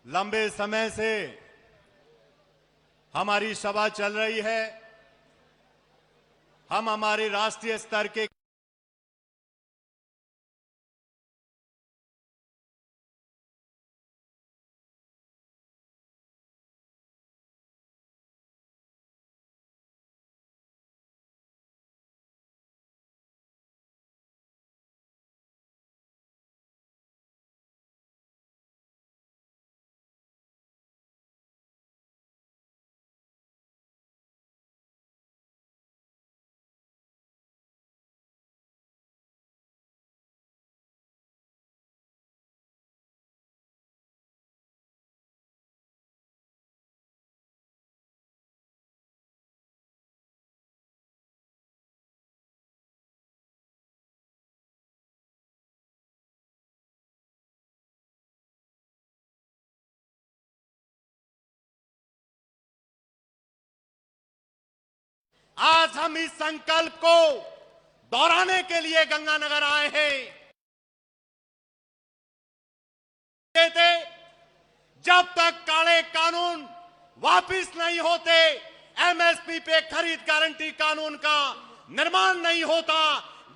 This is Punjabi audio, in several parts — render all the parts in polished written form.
लंबे समय से हमारी सभा चल रही है। हम हमारे राष्ट्रीय स्तर के आज हम इस संकल्प को दोहराने के लिए गंगानगर आए हैं। जब तक काले कानून वापस नहीं होते, एमएसपी पे खरीद गारंटी कानून का निर्माण नहीं होता,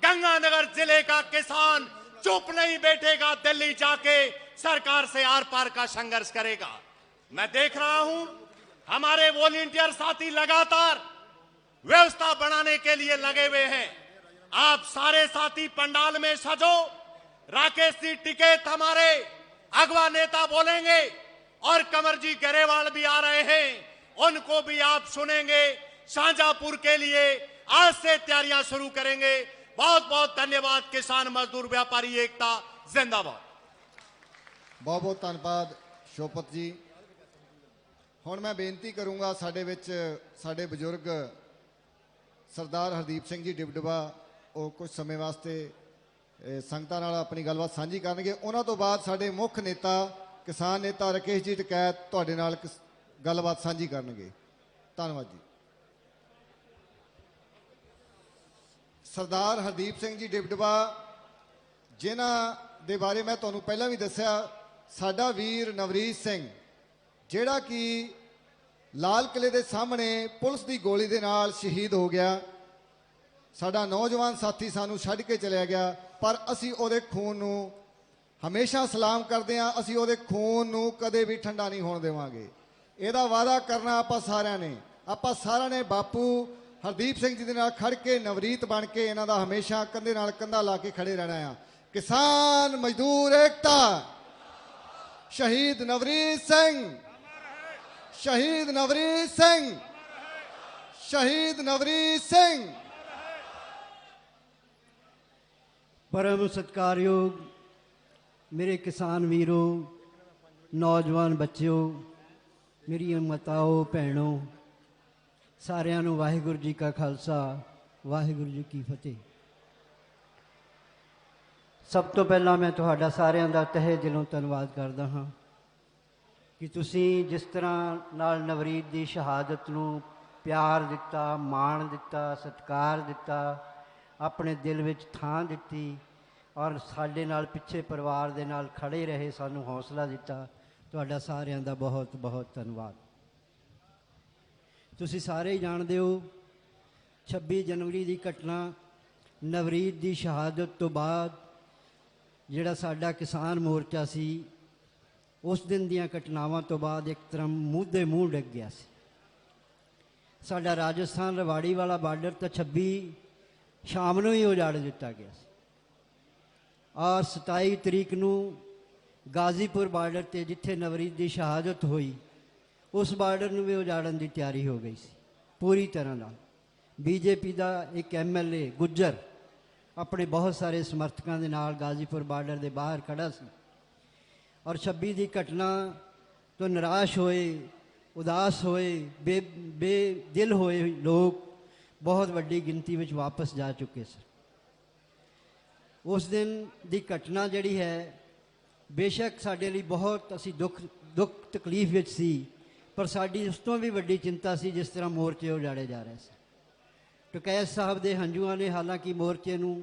गंगानगर जिले का किसान चुप नहीं बैठेगा, दिल्ली जाके सरकार से आर पार का संघर्ष करेगा। मैं देख रहा हूं हमारे वॉलंटियर साथी लगातार व्यवस्था बनाने के लिए लगे हुए हैं। आप सारे साथी पंडाल में सजो। राकेश जी टिकैत हमारे अगवा नेता बोलेंगे और कंवर जी गरेवाल भी आ रहे हैं, उनको भी आप सुनेंगे। शाहजहांपुर के लिए आज से तैयारियां शुरू करेंगे। बहुत बहुत धन्यवाद। किसान मजदूर व्यापारी एकता जिंदाबाद। बहुत बहुत धन्यवाद शोपत जी। हुण मैं बेनती करूंगा साडे बजुर्ग सरदार हरदीप सिंह जी डिबडवा वो कुछ समय वास्ते संगतां नाल अपनी गलबात साझी करनगे। उन्हां तो बाद साडे मुख नेता किसान नेता राकेश जी टिकैत तुहाडे नाल गलबात साझी करनगे। धन्नवाद जी। सरदार हरदीप सिंह जी डिबडवा जिन्हां दे बारे मैं तुहानूं पहलां भी दस्सिया, साडा वीर नवरीत सिंह जिहड़ा कि लाल किले के सामने पुलिस की गोली के नाल शहीद हो गया। साडा नौजवान साथी सानू छड्ड के चलिया गया, पर असी उहदे खून नू हमेशा सलाम करते हैं। असी उहदे खून नू कदे भी ठंडा नहीं होण देवांगे। इहदा वादा करना आपां सारिआं ने बापू हरदीप सिंह जी दे नाल खड़ के नवरीत बन के इन्हां दा हमेशा कंधे नाल कंधा ला के खड़े रहना है। किसान मजदूर एकता, शहीद नवरीत सिंह, शहीद नवरीत सिंह, शहीद नवरीत सिंह। परम सत्कारयोग मेरे किसान वीरों, नौजवान बच्चों, मेरी माताओं भैनों, सारिਆਂ ਨੂੰ वाहिगुरु जी का खालसा वाहिगुरु जी की फतेह। सब तो पहला मैं तुहाडा सारिਆਂ ਦਾ तहे दिलों धन्नवाद करदा हाँ कि तुसी जिस तरह नाल नवरीत की शहादत नूं प्यार दिता, मान दिता, सत्कार दिता, अपने दिल विच थां दिती और साडे नाल पिछे परिवार दे नाल खड़े रहे, सानू हौसला दिता, तुहाडा सारिਆਂ दा बहुत बहुत धन्नवाद। तुसी सारे ही जानदे हो 26 जनवरी की घटना नवरीत की शहादत तो बाद जिहड़ा साडा किसान मोर्चा सी उस दिन दीयां घटनावां तो बाद एक तरह मूँह मूँह डिग गया सी। साडा राजस्थान रवाड़ी वाला बार्डर तो 26 शाम नूं ही उजाड़ दिता गया सी और 27 तरीक नूं गाजीपुर बार्डर ते जिथे नवरीत की शहादत हुई उस बार्डर नूं भी उजाड़न की तैयारी हो गई सी पूरी तरह नाल। बीजेपी का एक MLA गुज्जर अपने बहुत सारे समर्थकों के नाल गाजीपुर बार्डर के बाहर खड़ा सी और 26 की घटना तो निराश होए, उदास होए, बेदिल होए लोग बहुत वड्डी गिनती में वापस जा चुके सन। उस दिन की घटना जिहड़ी है बेशक साडे लई बहुत असी दुख तकलीफ विच सी, पर साडी उस तो भी वड्डी चिंता सी जिस तरह मोर्चे उजाड़े जा रहे थे। टिकैत साहब के हंझुआं ने हालांकि मोर्चे नूं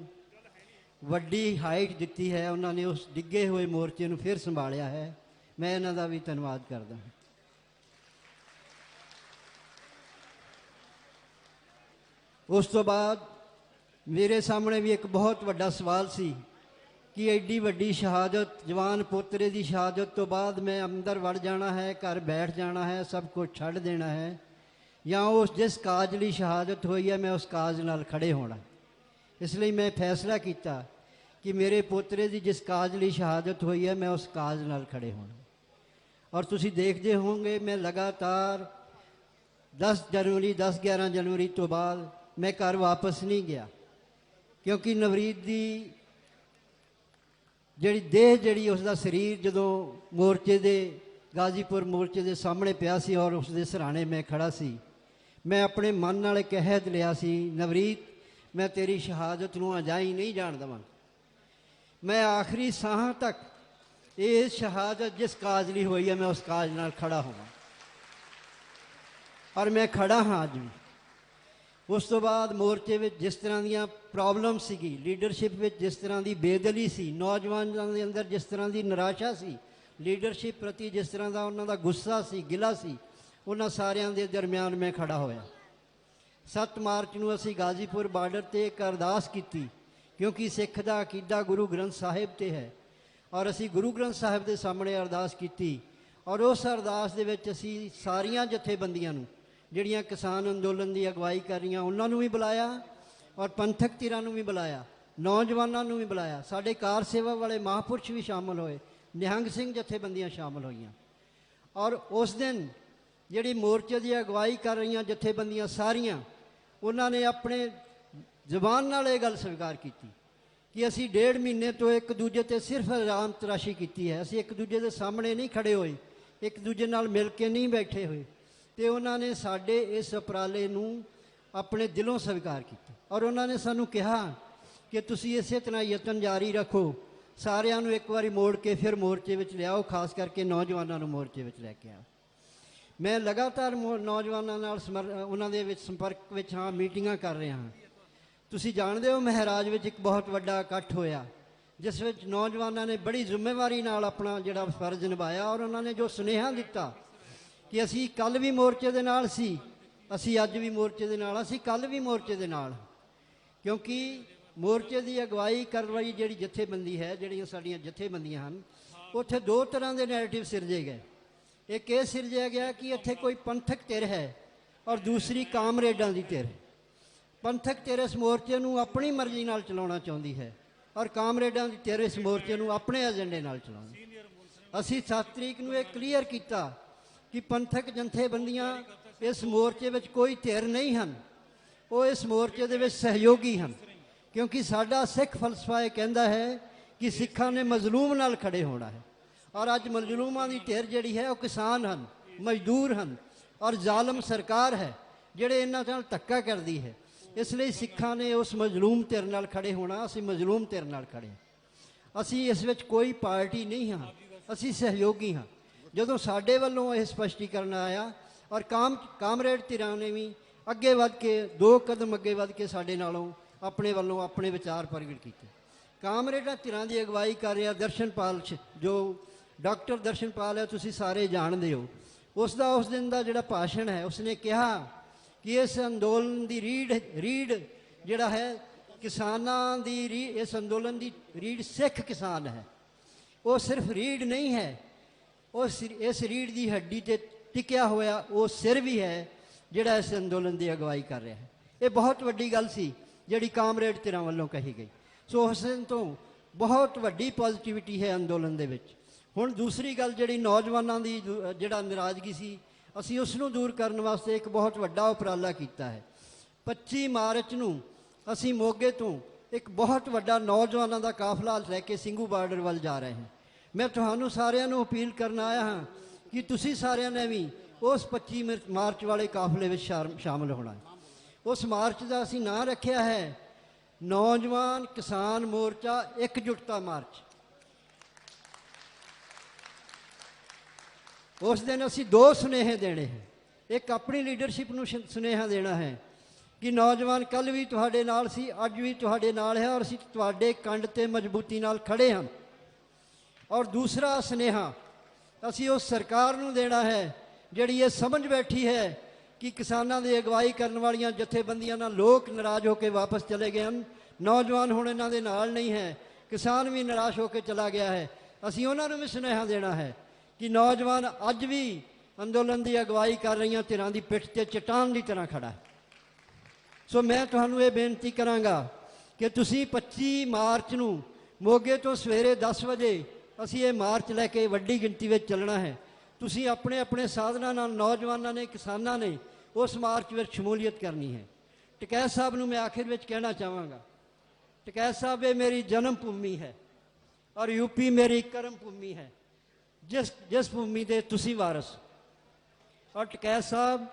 वड्डी हाइट दिती है, उन्होंने उस डिगे हुए मोर्चे नूं फिर संभालिया है, ਮੈਂ ਇਹਨਾਂ ਦਾ ਵੀ ਧੰਨਵਾਦ ਕਰਦਾ ਹਾਂ। ਉਸ ਤੋਂ ਬਾਅਦ ਮੇਰੇ ਸਾਹਮਣੇ ਵੀ ਇੱਕ ਬਹੁਤ ਵੱਡਾ ਸਵਾਲ ਸੀ ਕਿ ਐਡੀ ਵੱਡੀ ਸ਼ਹਾਦਤ, ਜਵਾਨ ਪੋਤਰੇ ਦੀ ਸ਼ਹਾਦਤ ਤੋਂ ਬਾਅਦ ਮੈਂ ਅੰਦਰ ਵੜ ਜਾਣਾ ਹੈ, ਘਰ ਬੈਠ ਜਾਣਾ ਹੈ, ਸਭ ਕੁਝ ਛੱਡ ਦੇਣਾ ਹੈ, ਜਾਂ ਉਸ ਜਿਸ ਕਾਜ ਲਈ ਸ਼ਹਾਦਤ ਹੋਈ ਹੈ ਮੈਂ ਉਸ ਕਾਜ ਨਾਲ ਖੜੇ ਹੋਣਾ। ਇਸ ਲਈ ਮੈਂ ਫੈਸਲਾ ਕੀਤਾ ਕਿ ਮੇਰੇ ਪੋਤਰੇ ਦੀ ਜਿਸ ਕਾਜ ਲਈ ਸ਼ਹਾਦਤ ਹੋਈ ਹੈ ਮੈਂ ਉਸ ਕਾਜ ਨਾਲ ਖੜੇ ਹੋਣਾ। ਔਰ ਤੁਸੀਂ ਦੇਖਦੇ ਹੋਵੋਗੇ ਮੈਂ ਲਗਾਤਾਰ 10 ਜਨਵਰੀ 10-11 ਜਨਵਰੀ ਤੋਂ ਬਾਅਦ ਮੈਂ ਘਰ ਵਾਪਸ ਨਹੀਂ ਗਿਆ, ਕਿਉਂਕਿ ਨਵਰੀਤ ਦੀ ਜਿਹੜੀ ਉਸ ਦਾ ਸਰੀਰ ਜਦੋਂ ਮੋਰਚੇ ਦੇ ਗਾਜ਼ੀਪੁਰ ਮੋਰਚੇ ਦੇ ਸਾਹਮਣੇ ਪਿਆ ਸੀ ਔਰ ਉਸ ਦੇ ਸਿਰਹਾਣੇ ਮੈਂ ਖੜਾ ਸੀ, ਮੈਂ ਆਪਣੇ ਮਨ ਨਾਲ ਇੱਕ ਅਹਿਦ ਲਿਆ ਸੀ, ਨਵਰੀਤ ਮੈਂ ਤੇਰੀ ਸ਼ਹਾਦਤ ਨੂੰ ਅਜਾਈ ਨਹੀਂ ਜਾਣ ਦੇਵਾਂਗਾ। ਮੈਂ ਆਖਰੀ ਸਾਹਾਂ ਤੱਕ ਇਹ ਸ਼ਹਾਦਤ ਜਿਸ ਕਾਜ ਲਈ ਹੋਈ ਹੈ ਮੈਂ ਉਸ ਕਾਜ ਨਾਲ ਖੜਾ ਹੋਵਾਂ, ਔਰ ਮੈਂ ਖੜਾ ਹਾਂ ਅੱਜ ਵੀ। ਉਸ ਤੋਂ ਬਾਅਦ ਮੋਰਚੇ ਵਿੱਚ ਜਿਸ ਤਰ੍ਹਾਂ ਦੀਆਂ ਪ੍ਰੋਬਲਮ ਸੀਗੀ, ਲੀਡਰਸ਼ਿਪ ਵਿੱਚ ਜਿਸ ਤਰ੍ਹਾਂ ਦੀ ਬੇਦਲੀ ਸੀ, ਨੌਜਵਾਨਾਂ ਦੇ ਅੰਦਰ ਜਿਸ ਤਰ੍ਹਾਂ ਦੀ ਨਿਰਾਸ਼ਾ ਸੀ, ਲੀਡਰਸ਼ਿਪ ਪ੍ਰਤੀ ਜਿਸ ਤਰ੍ਹਾਂ ਦਾ ਉਹਨਾਂ ਦਾ ਗੁੱਸਾ ਸੀ, ਗਿਲਾ ਸੀ, ਉਹਨਾਂ ਸਾਰਿਆਂ ਦੇ ਦਰਮਿਆਨ ਮੈਂ ਖੜਾ ਹੋਇਆ। 7 ਮਾਰਚ ਨੂੰ ਅਸੀਂ ਗਾਜ਼ੀਪੁਰ ਬਾਰਡਰ 'ਤੇ ਇੱਕ ਅਰਦਾਸ ਕੀਤੀ, ਕਿਉਂਕਿ ਸਿੱਖ ਦਾ ਅਕੀਦਾ ਗੁਰੂ ਗ੍ਰੰਥ ਸਾਹਿਬ 'ਤੇ ਹੈ, ਔਰ ਅਸੀਂ ਗੁਰੂ ਗ੍ਰੰਥ ਸਾਹਿਬ ਦੇ ਸਾਹਮਣੇ ਅਰਦਾਸ ਕੀਤੀ। ਔਰ ਉਸ ਅਰਦਾਸ ਦੇ ਵਿੱਚ ਅਸੀਂ ਸਾਰੀਆਂ ਜਥੇਬੰਦੀਆਂ ਨੂੰ ਜਿਹੜੀਆਂ ਕਿਸਾਨ ਅੰਦੋਲਨ ਦੀ ਅਗਵਾਈ ਕਰ ਰਹੀਆਂ ਉਹਨਾਂ ਨੂੰ ਵੀ ਬੁਲਾਇਆ, ਔਰ ਪੰਥਕ ਧਿਰਾਂ ਨੂੰ ਵੀ ਬੁਲਾਇਆ, ਨੌਜਵਾਨਾਂ ਨੂੰ ਵੀ ਬੁਲਾਇਆ, ਸਾਡੇ ਕਾਰ ਸੇਵਾ ਵਾਲੇ ਮਹਾਂਪੁਰਸ਼ ਵੀ ਸ਼ਾਮਲ ਹੋਏ, ਨਿਹੰਗ ਸਿੰਘ ਜਥੇਬੰਦੀਆਂ ਸ਼ਾਮਲ ਹੋਈਆਂ। ਔਰ ਉਸ ਦਿਨ ਜਿਹੜੀ ਮੋਰਚੇ ਦੀ ਅਗਵਾਈ ਕਰ ਰਹੀਆਂ ਜਥੇਬੰਦੀਆਂ ਸਾਰੀਆਂ, ਉਹਨਾਂ ਨੇ ਆਪਣੇ ਜ਼ੁਬਾਨ ਨਾਲ ਇਹ ਗੱਲ ਸਵੀਕਾਰ ਕੀਤੀ ਕਿ ਅਸੀਂ 1.5 ਮਹੀਨੇ ਤੋਂ ਇੱਕ ਦੂਜੇ 'ਤੇ ਸਿਰਫ ਇਲਜ਼ਾਮ ਤਰਾਸ਼ੀ ਕੀਤੀ ਹੈ, ਅਸੀਂ ਇੱਕ ਦੂਜੇ ਦੇ ਸਾਹਮਣੇ ਨਹੀਂ ਖੜੇ ਹੋਏ, ਇੱਕ ਦੂਜੇ ਨਾਲ ਮਿਲ ਕੇ ਨਹੀਂ ਬੈਠੇ ਹੋਏ। ਅਤੇ ਉਹਨਾਂ ਨੇ ਸਾਡੇ ਇਸ ਉਪਰਾਲੇ ਨੂੰ ਆਪਣੇ ਦਿਲੋਂ ਸਵੀਕਾਰ ਕੀਤਾ, ਔਰ ਉਹਨਾਂ ਨੇ ਸਾਨੂੰ ਕਿਹਾ ਕਿ ਤੁਸੀਂ ਇਸੇ ਤਰ੍ਹਾਂ ਯਤਨ ਜਾਰੀ ਰੱਖੋ, ਸਾਰਿਆਂ ਨੂੰ ਇੱਕ ਵਾਰੀ ਮੋੜ ਕੇ ਫਿਰ ਮੋਰਚੇ ਵਿੱਚ ਲਿਆਓ, ਖਾਸ ਕਰਕੇ ਨੌਜਵਾਨਾਂ ਨੂੰ ਮੋਰਚੇ ਵਿੱਚ ਲੈ ਕੇ ਆਓ। ਮੈਂ ਲਗਾਤਾਰ ਨੌਜਵਾਨਾਂ ਨਾਲ ਉਹਨਾਂ ਦੇ ਵਿੱਚ ਸੰਪਰਕ ਵਿੱਚ ਹਾਂ, ਮੀਟਿੰਗਾਂ ਕਰ ਰਿਹਾ ਹਾਂ। ਤੁਸੀਂ ਜਾਣਦੇ ਹੋ ਮਹਾਰਾਜ ਵਿੱਚ ਇੱਕ ਬਹੁਤ ਵੱਡਾ ਇਕੱਠ ਹੋਇਆ, ਜਿਸ ਵਿੱਚ ਨੌਜਵਾਨਾਂ ਨੇ ਬੜੀ ਜ਼ਿੰਮੇਵਾਰੀ ਨਾਲ ਆਪਣਾ ਜਿਹੜਾ ਫਰਜ਼ ਨਿਭਾਇਆ, ਔਰ ਉਹਨਾਂ ਨੇ ਜੋ ਸੁਨੇਹਾ ਦਿੱਤਾ ਕਿ ਅਸੀਂ ਕੱਲ੍ਹ ਵੀ ਮੋਰਚੇ ਦੇ ਨਾਲ ਸੀ, ਅਸੀਂ ਅੱਜ ਵੀ ਮੋਰਚੇ ਦੇ ਨਾਲ, ਅਸੀਂ ਕੱਲ੍ਹ ਵੀ ਮੋਰਚੇ ਦੇ ਨਾਲ, ਕਿਉਂਕਿ ਮੋਰਚੇ ਦੀ ਅਗਵਾਈ ਕਰਨ ਵਾਲੀ ਜਿਹੜੀ ਜਥੇਬੰਦੀ ਹੈ, ਜਿਹੜੀਆਂ ਸਾਡੀਆਂ ਜਥੇਬੰਦੀਆਂ ਹਨ, ਉੱਥੇ 2 ਤਰ੍ਹਾਂ ਦੇ ਨੈਰੇਟਿਵ ਸਿਰਜੇ ਗਏ। ਇੱਕ ਇਹ ਸਿਰਜਿਆ ਗਿਆ ਕਿ ਇੱਥੇ ਕੋਈ ਪੰਥਕ ਧਿਰ ਹੈ, ਔਰ ਦੂਸਰੀ ਕਾਮਰੇਡਾਂ ਦੀ ਧਿਰ। ਪੰਥਕ ਧਿਰ ਇਸ ਮੋਰਚੇ ਨੂੰ ਆਪਣੀ ਮਰਜ਼ੀ ਨਾਲ ਚਲਾਉਣਾ ਚਾਹੁੰਦੀ ਹੈ, ਔਰ ਕਾਮਰੇਡਾਂ ਦੀ ਧਿਰ ਇਸ ਮੋਰਚੇ ਨੂੰ ਆਪਣੇ ਏਜੰਡੇ ਨਾਲ ਚਲਾਉਂਦੀ। ਅਸੀਂ 7 ਤਰੀਕ ਨੂੰ ਇਹ ਕਲੀਅਰ ਕੀਤਾ ਕਿ ਪੰਥਕ ਜਥੇਬੰਦੀਆਂ ਇਸ ਮੋਰਚੇ ਵਿੱਚ ਕੋਈ ਧਿਰ ਨਹੀਂ ਹਨ, ਉਹ ਇਸ ਮੋਰਚੇ ਦੇ ਵਿੱਚ ਸਹਿਯੋਗੀ ਹਨ, ਕਿਉਂਕਿ ਸਾਡਾ ਸਿੱਖ ਫਲਸਫਾ ਇਹ ਕਹਿੰਦਾ ਹੈ ਕਿ ਸਿੱਖਾਂ ਨੇ ਮਜ਼ਲੂਮ ਨਾਲ ਖੜੇ ਹੋਣਾ ਹੈ। ਔਰ ਅੱਜ ਮਜ਼ਲੂਮਾਂ ਦੀ ਧਿਰ ਜਿਹੜੀ ਹੈ ਉਹ ਕਿਸਾਨ ਹਨ, ਮਜ਼ਦੂਰ ਹਨ, ਔਰ ਜ਼ਾਲਮ ਸਰਕਾਰ ਹੈ ਜਿਹੜੇ ਇਹਨਾਂ ਨਾਲ ਧੱਕਾ ਕਰਦੀ ਹੈ। ਇਸ ਲਈ ਸਿੱਖਾਂ ਨੇ ਉਸ ਮਜ਼ਲੂਮ ਧਿਰ ਨਾਲ ਖੜੇ ਹੋਣਾ, ਅਸੀਂ ਮਜ਼ਲੂਮ ਧਿਰ ਨਾਲ ਖੜੇ। ਅਸੀਂ ਇਸ ਵਿੱਚ ਕੋਈ ਪਾਰਟੀ ਨਹੀਂ ਹਾਂ, ਅਸੀਂ ਸਹਿਯੋਗੀ ਹਾਂ। ਜਦੋਂ ਸਾਡੇ ਵੱਲੋਂ ਇਹ ਸਪਸ਼ਟੀਕਰਨ ਆਇਆ, ਔਰ ਕਾਮਰੇਡ ਧਿਰਾਂ ਨੇ ਵੀ ਅੱਗੇ ਵੱਧ ਕੇ 2 ਕਦਮ ਅੱਗੇ ਵੱਧ ਕੇ ਸਾਡੇ ਨਾਲੋਂ ਆਪਣੇ ਵੱਲੋਂ ਆਪਣੇ ਵਿਚਾਰ ਪ੍ਰਗਟ ਕੀਤੇ। ਕਾਮਰੇਡਾਂ ਧਿਰਾਂ ਦੀ ਅਗਵਾਈ ਕਰ ਰਿਹਾ ਦਰਸ਼ਨਪਾਲ, ਜੋ ਡਾਕਟਰ ਦਰਸ਼ਨਪਾਲ ਹੈ, ਤੁਸੀਂ ਸਾਰੇ ਜਾਣਦੇ ਹੋ। ਉਸ ਦਿਨ ਦਾ ਜਿਹੜਾ ਭਾਸ਼ਣ ਹੈ, ਉਸਨੇ ਕਿਹਾ ਕਿ ਇਸ ਅੰਦੋਲਨ ਦੀ ਰੀੜ ਜਿਹੜਾ ਹੈ ਕਿਸਾਨਾਂ ਦੀ ਇਸ ਅੰਦੋਲਨ ਦੀ ਰੀੜ ਸਿੱਖ ਕਿਸਾਨ ਹੈ। ਉਹ ਸਿਰਫ ਰੀੜ ਨਹੀਂ ਹੈ, ਇਸ ਰੀੜ ਦੀ ਹੱਡੀ 'ਤੇ ਟਿਕਿਆ ਹੋਇਆ ਉਹ ਸਿਰ ਵੀ ਹੈ ਜਿਹੜਾ ਇਸ ਅੰਦੋਲਨ ਦੀ ਅਗਵਾਈ ਕਰ ਰਿਹਾ ਹੈ। ਇਹ ਬਹੁਤ ਵੱਡੀ ਗੱਲ ਸੀ ਜਿਹੜੀ ਕਾਮਰੇਡ ਧਿਰਾਂ ਵੱਲੋਂ ਕਹੀ ਗਈ। ਸੋ ਉਸ ਦਿਨ ਤੋਂ ਬਹੁਤ ਵੱਡੀ ਪੋਜ਼ੀਟਿਵਿਟੀ ਹੈ ਅੰਦੋਲਨ ਦੇ ਵਿੱਚ। ਹੁਣ ਦੂਸਰੀ ਗੱਲ ਜਿਹੜੀ ਨੌਜਵਾਨਾਂ ਦੀ ਜਿਹੜਾ ਨਾਰਾਜ਼ਗੀ ਸੀ, ਅਸੀਂ ਉਸ ਨੂੰ ਦੂਰ ਕਰਨ ਵਾਸਤੇ ਇੱਕ ਬਹੁਤ ਵੱਡਾ ਉਪਰਾਲਾ ਕੀਤਾ ਹੈ। 25 ਮਾਰਚ ਨੂੰ ਅਸੀਂ ਮੋਗੇ ਤੋਂ ਇੱਕ ਬਹੁਤ ਵੱਡਾ ਨੌਜਵਾਨਾਂ ਦਾ ਕਾਫਲਾ ਲੈ ਕੇ ਸਿੰਘੂ ਬਾਰਡਰ ਵੱਲ ਜਾ ਰਹੇ ਹਾਂ। ਮੈਂ ਤੁਹਾਨੂੰ ਸਾਰਿਆਂ ਨੂੰ ਅਪੀਲ ਕਰਨ ਆਇਆ ਹਾਂ ਕਿ ਤੁਸੀਂ ਸਾਰਿਆਂ ਨੇ ਵੀ ਉਸ 25 ਮਾਰਚ ਵਾਲੇ ਕਾਫਲੇ ਵਿੱਚ ਸ਼ਾਮਲ ਹੋਣਾ ਹੈ। ਉਸ ਮਾਰਚ ਦਾ ਅਸੀਂ ਨਾਂ ਰੱਖਿਆ ਹੈ ਨੌਜਵਾਨ ਕਿਸਾਨ ਮੋਰਚਾ ਇਕਜੁੱਟਤਾ ਮਾਰਚ। ਉਸ ਦਿਨ ਅਸੀਂ 2 ਸੁਨੇਹੇ ਦੇਣੇ ਹਨ। ਇੱਕ ਆਪਣੀ ਲੀਡਰਸ਼ਿਪ ਨੂੰ ਸੁਨੇਹਾ ਦੇਣਾ ਹੈ ਕਿ ਨੌਜਵਾਨ ਕੱਲ੍ਹ ਵੀ ਤੁਹਾਡੇ ਨਾਲ ਸੀ, ਅੱਜ ਵੀ ਤੁਹਾਡੇ ਨਾਲ ਹੈ, ਔਰ ਅਸੀਂ ਤੁਹਾਡੇ ਕੰਡ 'ਤੇ ਮਜ਼ਬੂਤੀ ਨਾਲ ਖੜੇ ਹਾਂ। ਔਰ ਦੂਸਰਾ ਸੁਨੇਹਾ ਅਸੀਂ ਉਸ ਸਰਕਾਰ ਨੂੰ ਦੇਣਾ ਹੈ ਜਿਹੜੀ ਇਹ ਸਮਝ ਬੈਠੀ ਹੈ ਕਿ ਕਿਸਾਨਾਂ ਦੀ ਅਗਵਾਈ ਕਰਨ ਵਾਲੀਆਂ ਜਥੇਬੰਦੀਆਂ ਨਾਲ ਲੋਕ ਨਾਰਾਜ਼ ਹੋ ਕੇ ਵਾਪਸ ਚਲੇ ਗਏ ਹਨ। ਨੌਜਵਾਨ ਹੁਣ ਇਹਨਾਂ ਦੇ ਨਾਲ ਨਹੀਂ ਹੈ, ਕਿਸਾਨ ਵੀ ਨਿਰਾਸ਼ ਹੋ ਕੇ ਚਲਾ ਗਿਆ ਹੈ। ਅਸੀਂ ਉਹਨਾਂ ਨੂੰ ਵੀ ਸੁਨੇਹਾ ਦੇਣਾ ਹੈ ਕਿ ਨੌਜਵਾਨ ਅੱਜ ਵੀ ਅੰਦੋਲਨ ਦੀ ਅਗਵਾਈ ਕਰ ਰਹੀਆਂ ਧਿਰਾਂ ਦੀ ਪਿੱਠ ਤੇ ਚਟਾਨ ਦੀ ਤਰ੍ਹਾਂ ਖੜਾ ਹੈ। ਸੋ ਮੈਂ ਤੁਹਾਨੂੰ ਇਹ ਬੇਨਤੀ ਕਰਾਂਗਾ ਕਿ ਤੁਸੀਂ 25 ਮਾਰਚ ਨੂੰ ਮੋਗੇ ਤੋਂ ਸਵੇਰੇ 10 ਵਜੇ ਅਸੀਂ ਇਹ ਮਾਰਚ ਲੈ ਕੇ ਵੱਡੀ ਗਿਣਤੀ ਵਿੱਚ ਚੱਲਣਾ ਹੈ। ਤੁਸੀਂ ਆਪਣੇ ਆਪਣੇ ਸਾਧਨਾਂ ਨਾਲ ਨੌਜਵਾਨਾਂ ਨੇ, ਕਿਸਾਨਾਂ ਨੇ ਉਸ ਮਾਰਚ ਵਿੱਚ ਸ਼ਮੂਲੀਅਤ ਕਰਨੀ ਹੈ। ਟਕੈਤ ਸਾਹਿਬ ਨੂੰ ਮੈਂ ਆਖਿਰ ਵਿੱਚ ਕਹਿਣਾ ਚਾਹਾਂਗਾ, ਟਕੈਤ ਸਾਹਿਬ ਇਹ ਮੇਰੀ ਜਨਮ ਭੂਮੀ ਹੈ ਔਰ यूपी ਮੇਰੀ ਕਰਮ ਭੂਮੀ ਹੈ, ਜਿਸ ਭੂਮੀ ਦੇ ਤੁਸੀਂ ਵਾਰਸ। ਔਰ ਟਕੈਤ ਸਾਹਿਬ